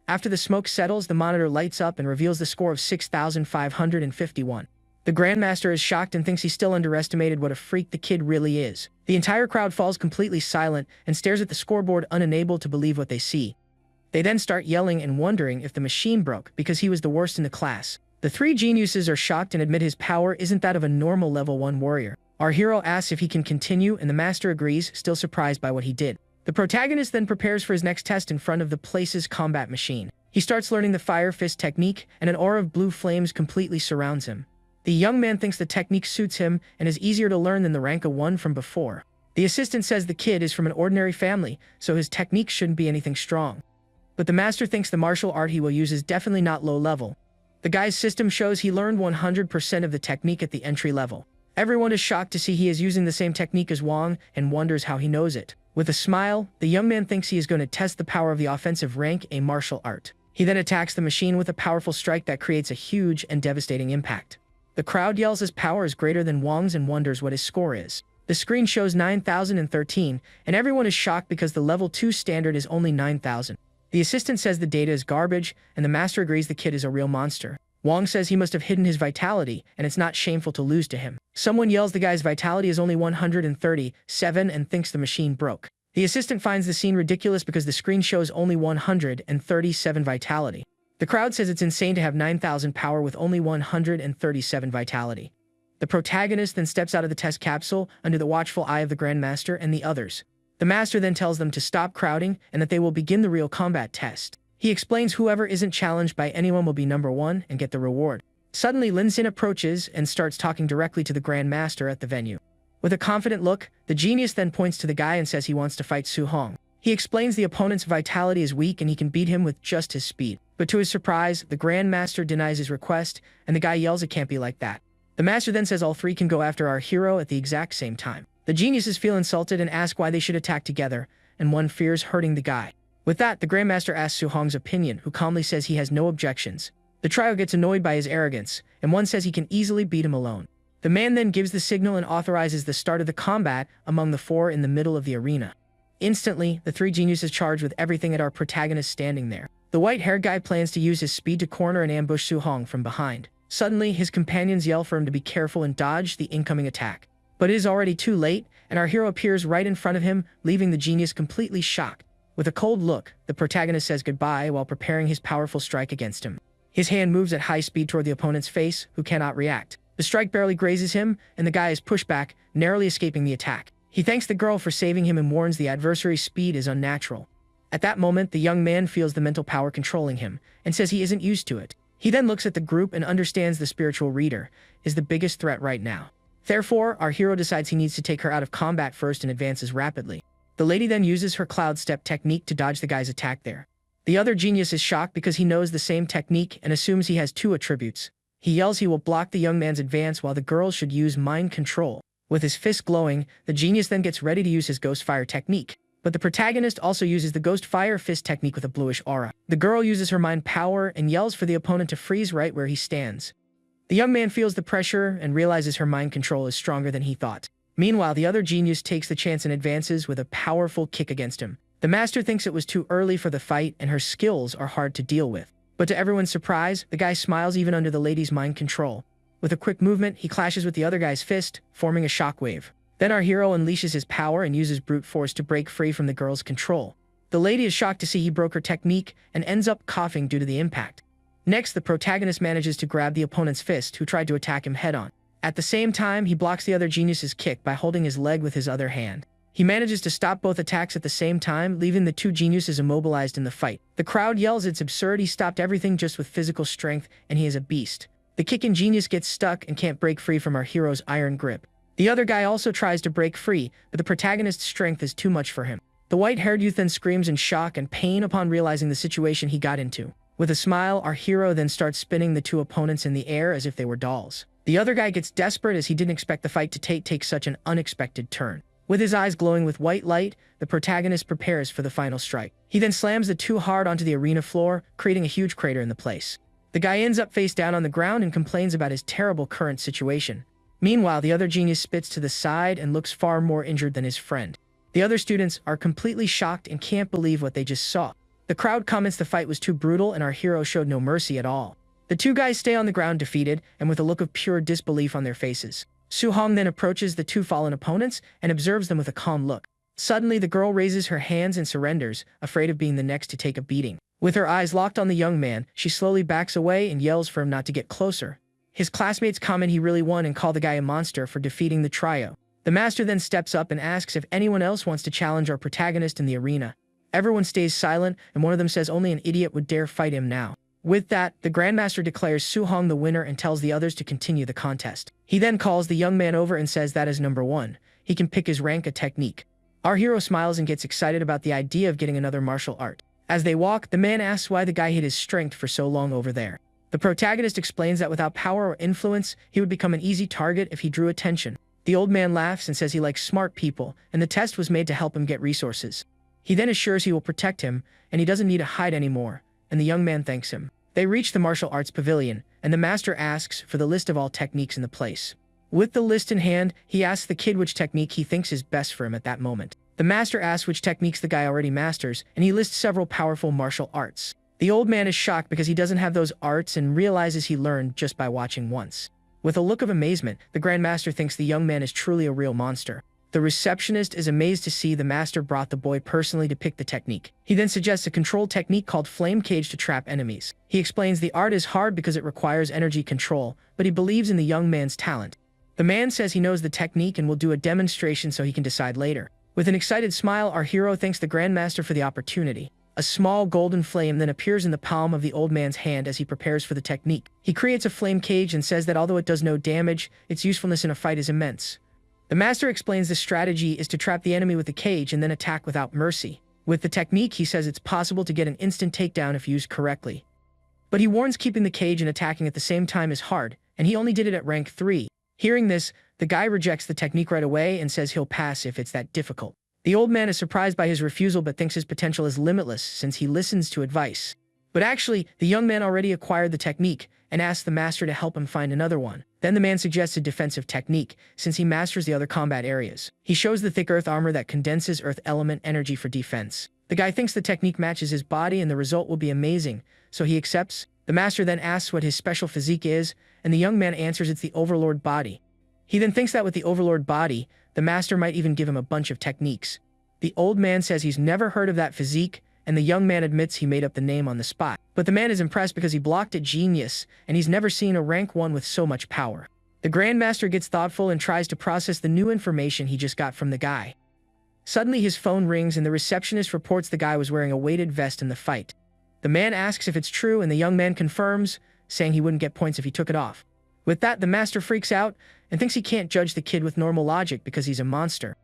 After the smoke settles, the monitor lights up and reveals the score of 6,551. The Grandmaster is shocked and thinks he still underestimated what a freak the kid really is. The entire crowd falls completely silent and stares at the scoreboard, unable to believe what they see. They then start yelling and wondering if the machine broke because he was the worst in the class. The three geniuses are shocked and admit his power isn't that of a normal level 1 warrior. Our hero asks if he can continue and the master agrees, still surprised by what he did. The protagonist then prepares for his next test in front of the place's combat machine. He starts learning the fire fist technique and an aura of blue flames completely surrounds him. The young man thinks the technique suits him and is easier to learn than the rank A1 from before. The assistant says the kid is from an ordinary family, so his technique shouldn't be anything strong. But the master thinks the martial art he will use is definitely not low level. The guy's system shows he learned 100% of the technique at the entry level. Everyone is shocked to see he is using the same technique as Wang and wonders how he knows it. With a smile, the young man thinks he is going to test the power of the offensive rank A martial art. He then attacks the machine with a powerful strike that creates a huge and devastating impact. The crowd yells his power is greater than Wang's and wonders what his score is. The screen shows 9,013, and everyone is shocked because the level 2 standard is only 9,000. The assistant says the data is garbage, and the master agrees the kid is a real monster. Wang says he must have hidden his vitality, and it's not shameful to lose to him. Someone yells the guy's vitality is only 137 and thinks the machine broke. The assistant finds the scene ridiculous because the screen shows only 137 vitality. The crowd says it's insane to have 9,000 power with only 137 vitality. The protagonist then steps out of the test capsule under the watchful eye of the Grandmaster and the others. The master then tells them to stop crowding and that they will begin the real combat test. He explains whoever isn't challenged by anyone will be number 1 and get the reward. Suddenly, Lin Xin approaches and starts talking directly to the Grandmaster at the venue. With a confident look, the genius then points to the guy and says he wants to fight Su Hong. He explains the opponent's vitality is weak and he can beat him with just his speed. But to his surprise, the Grandmaster denies his request, and the guy yells it can't be like that. The master then says all three can go after our hero at the exact same time. The geniuses feel insulted and ask why they should attack together, and one fears hurting the guy. With that, the Grandmaster asks Su Hong's opinion, who calmly says he has no objections. The trio gets annoyed by his arrogance, and one says he can easily beat him alone. The man then gives the signal and authorizes the start of the combat among the four in the middle of the arena. Instantly, the three geniuses charge with everything at our protagonist standing there. The white-haired guy plans to use his speed to corner and ambush Su Hong from behind. Suddenly, his companions yell for him to be careful and dodge the incoming attack. But it is already too late, and our hero appears right in front of him, leaving the genius completely shocked. With a cold look, the protagonist says goodbye while preparing his powerful strike against him. His hand moves at high speed toward the opponent's face, who cannot react. The strike barely grazes him, and the guy is pushed back, narrowly escaping the attack. He thanks the girl for saving him and warns the adversary's speed is unnatural. At that moment, the young man feels the mental power controlling him, and says he isn't used to it. He then looks at the group and understands the spiritual reader is the biggest threat right now. Therefore, our hero decides he needs to take her out of combat first and advances rapidly. The lady then uses her cloud step technique to dodge the guy's attack there. The other genius is shocked because he knows the same technique and assumes he has two attributes. He yells he will block the young man's advance while the girl should use mind control. With his fist glowing, the genius then gets ready to use his ghost fire technique. But the protagonist also uses the ghost fire fist technique with a bluish aura. The girl uses her mind power and yells for the opponent to freeze right where he stands. The young man feels the pressure and realizes her mind control is stronger than he thought. Meanwhile, the other genius takes the chance and advances with a powerful kick against him. The master thinks it was too early for the fight and her skills are hard to deal with. But to everyone's surprise, the guy smiles even under the lady's mind control. With a quick movement, he clashes with the other guy's fist, forming a shockwave. Then our hero unleashes his power and uses brute force to break free from the girl's control. The lady is shocked to see he broke her technique and ends up coughing due to the impact. Next, the protagonist manages to grab the opponent's fist, who tried to attack him head-on. At the same time, he blocks the other genius's kick by holding his leg with his other hand. He manages to stop both attacks at the same time, leaving the two geniuses immobilized in the fight. The crowd yells it's absurd, he stopped everything just with physical strength, and he is a beast. The kicking genius gets stuck and can't break free from our hero's iron grip. The other guy also tries to break free, but the protagonist's strength is too much for him. The white-haired youth then screams in shock and pain upon realizing the situation he got into. With a smile, our hero then starts spinning the two opponents in the air as if they were dolls. The other guy gets desperate as he didn't expect the fight to take such an unexpected turn. With his eyes glowing with white light, the protagonist prepares for the final strike. He then slams the two hard onto the arena floor, creating a huge crater in the place. The guy ends up face down on the ground and complains about his terrible current situation. Meanwhile, the other genius spits to the side and looks far more injured than his friend. The other students are completely shocked and can't believe what they just saw. The crowd comments the fight was too brutal and our hero showed no mercy at all. The two guys stay on the ground defeated and with a look of pure disbelief on their faces. Su Hong then approaches the two fallen opponents and observes them with a calm look. Suddenly, the girl raises her hands and surrenders, afraid of being the next to take a beating. With her eyes locked on the young man, she slowly backs away and yells for him not to get closer. His classmates comment he really won and call the guy a monster for defeating the trio. The master then steps up and asks if anyone else wants to challenge our protagonist in the arena. Everyone stays silent, and one of them says only an idiot would dare fight him now. With that, the Grandmaster declares Su Hong the winner and tells the others to continue the contest. He then calls the young man over and says that is number 1. He can pick his rank a technique. Our hero smiles and gets excited about the idea of getting another martial art. As they walk, the man asks why the guy hid his strength for so long over there. The protagonist explains that without power or influence, he would become an easy target if he drew attention. The old man laughs and says he likes smart people, and the test was made to help him get resources. He then assures he will protect him, and he doesn't need to hide anymore, and the young man thanks him. They reach the martial arts pavilion, and the master asks for the list of all techniques in the place. With the list in hand, he asks the kid which technique he thinks is best for him at that moment. The master asks which techniques the guy already masters, and he lists several powerful martial arts. The old man is shocked because he doesn't have those arts and realizes he learned just by watching once. With a look of amazement, the Grandmaster thinks the young man is truly a real monster. The receptionist is amazed to see the master brought the boy personally to pick the technique. He then suggests a controlled technique called Flame Cage to trap enemies. He explains the art is hard because it requires energy control, but he believes in the young man's talent. The man says he knows the technique and will do a demonstration so he can decide later. With an excited smile, our hero thanks the Grandmaster for the opportunity. A small golden flame then appears in the palm of the old man's hand as he prepares for the technique. He creates a flame cage and says that although it does no damage, its usefulness in a fight is immense. The master explains the strategy is to trap the enemy with the cage and then attack without mercy. With the technique, he says it's possible to get an instant takedown if used correctly. But he warns keeping the cage and attacking at the same time is hard, and he only did it at rank 3. Hearing this, the guy rejects the technique right away and says he'll pass if it's that difficult. The old man is surprised by his refusal but thinks his potential is limitless since he listens to advice. But actually, the young man already acquired the technique and asks the master to help him find another one. Then the man suggests a defensive technique, since he masters the other combat areas. He shows the thick earth armor that condenses earth element energy for defense. The guy thinks the technique matches his body and the result will be amazing, so he accepts. The master then asks what his special physique is, and the young man answers it's the overlord body. He then thinks that with the overlord body, the master might even give him a bunch of techniques. The old man says he's never heard of that physique, and the young man admits he made up the name on the spot. But the man is impressed because he blocked it genius, and he's never seen a rank 1 with so much power. The Grandmaster gets thoughtful and tries to process the new information he just got from the guy. Suddenly his phone rings and the receptionist reports the guy was wearing a weighted vest in the fight. The man asks if it's true and the young man confirms, saying he wouldn't get points if he took it off. With that, the master freaks out and thinks he can't judge the kid with normal logic because he's a monster.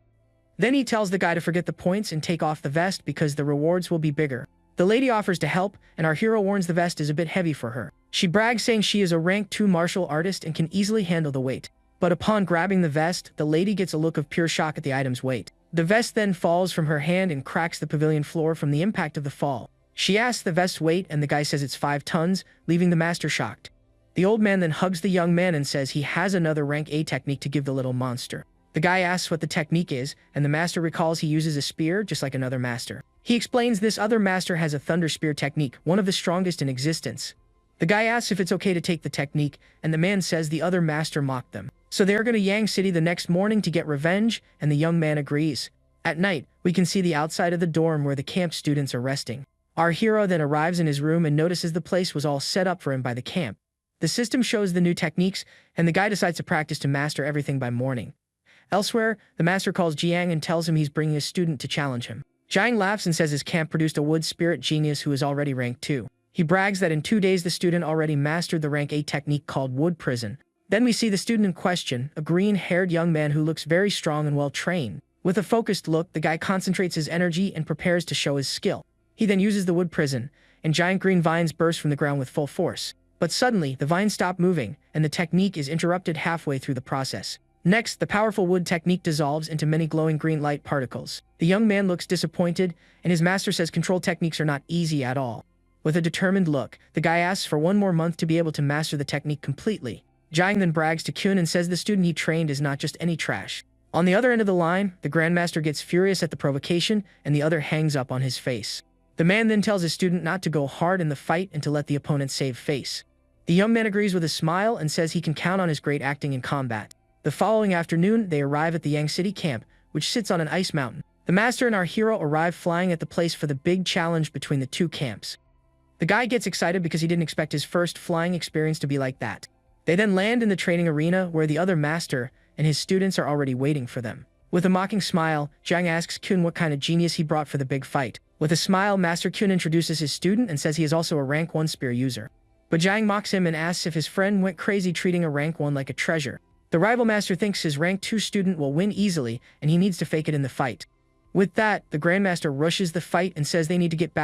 Then he tells the guy to forget the points and take off the vest because the rewards will be bigger. The lady offers to help, and our hero warns the vest is a bit heavy for her. She brags saying she is a rank 2 martial artist and can easily handle the weight. But upon grabbing the vest, the lady gets a look of pure shock at the item's weight. The vest then falls from her hand and cracks the pavilion floor from the impact of the fall. She asks the vest's weight and the guy says it's 5 tons, leaving the master shocked. The old man then hugs the young man and says he has another rank A technique to give the little monster. The guy asks what the technique is, and the master recalls he uses a spear just like another master. He explains this other master has a thunder spear technique, one of the strongest in existence. The guy asks if it's okay to take the technique, and the man says the other master mocked them. So they're going to Yang City the next morning to get revenge, and the young man agrees. At night, we can see the outside of the dorm where the camp students are resting. Our hero then arrives in his room and notices the place was all set up for him by the camp. The system shows the new techniques, and the guy decides to practice to master everything by morning. Elsewhere, the master calls Jiang and tells him he's bringing a student to challenge him. Jiang laughs and says his camp produced a wood spirit genius who is already rank 2. He brags that in 2 days the student already mastered the rank 8 technique called wood prison. Then we see the student in question, a green-haired young man who looks very strong and well-trained. With a focused look, the guy concentrates his energy and prepares to show his skill. He then uses the wood prison, and giant green vines burst from the ground with full force. But suddenly, the vines stop moving, and the technique is interrupted halfway through the process. Next, the powerful wood technique dissolves into many glowing green light particles. The young man looks disappointed, and his master says control techniques are not easy at all. With a determined look, the guy asks for 1 more month to be able to master the technique completely. Jiang then brags to Kyun and says the student he trained is not just any trash. On the other end of the line, the Grandmaster gets furious at the provocation, and the other hangs up on his face. The man then tells his student not to go hard in the fight and to let the opponent save face. The young man agrees with a smile and says he can count on his great acting in combat. The following afternoon, they arrive at the Yang City camp, which sits on an ice mountain. The master and our hero arrive flying at the place for the big challenge between the 2 camps. The guy gets excited because he didn't expect his first flying experience to be like that. They then land in the training arena where the other master and his students are already waiting for them. With a mocking smile, Jiang asks Kyun what kind of genius he brought for the big fight. With a smile, Master Kyun introduces his student and says he is also a rank 1 spear user. But Jiang mocks him and asks if his friend went crazy treating a rank 1 like a treasure. The rival master thinks his rank 2 student will win easily, and he needs to fake it in the fight. With that, the Grandmaster rushes the fight and says they need to get back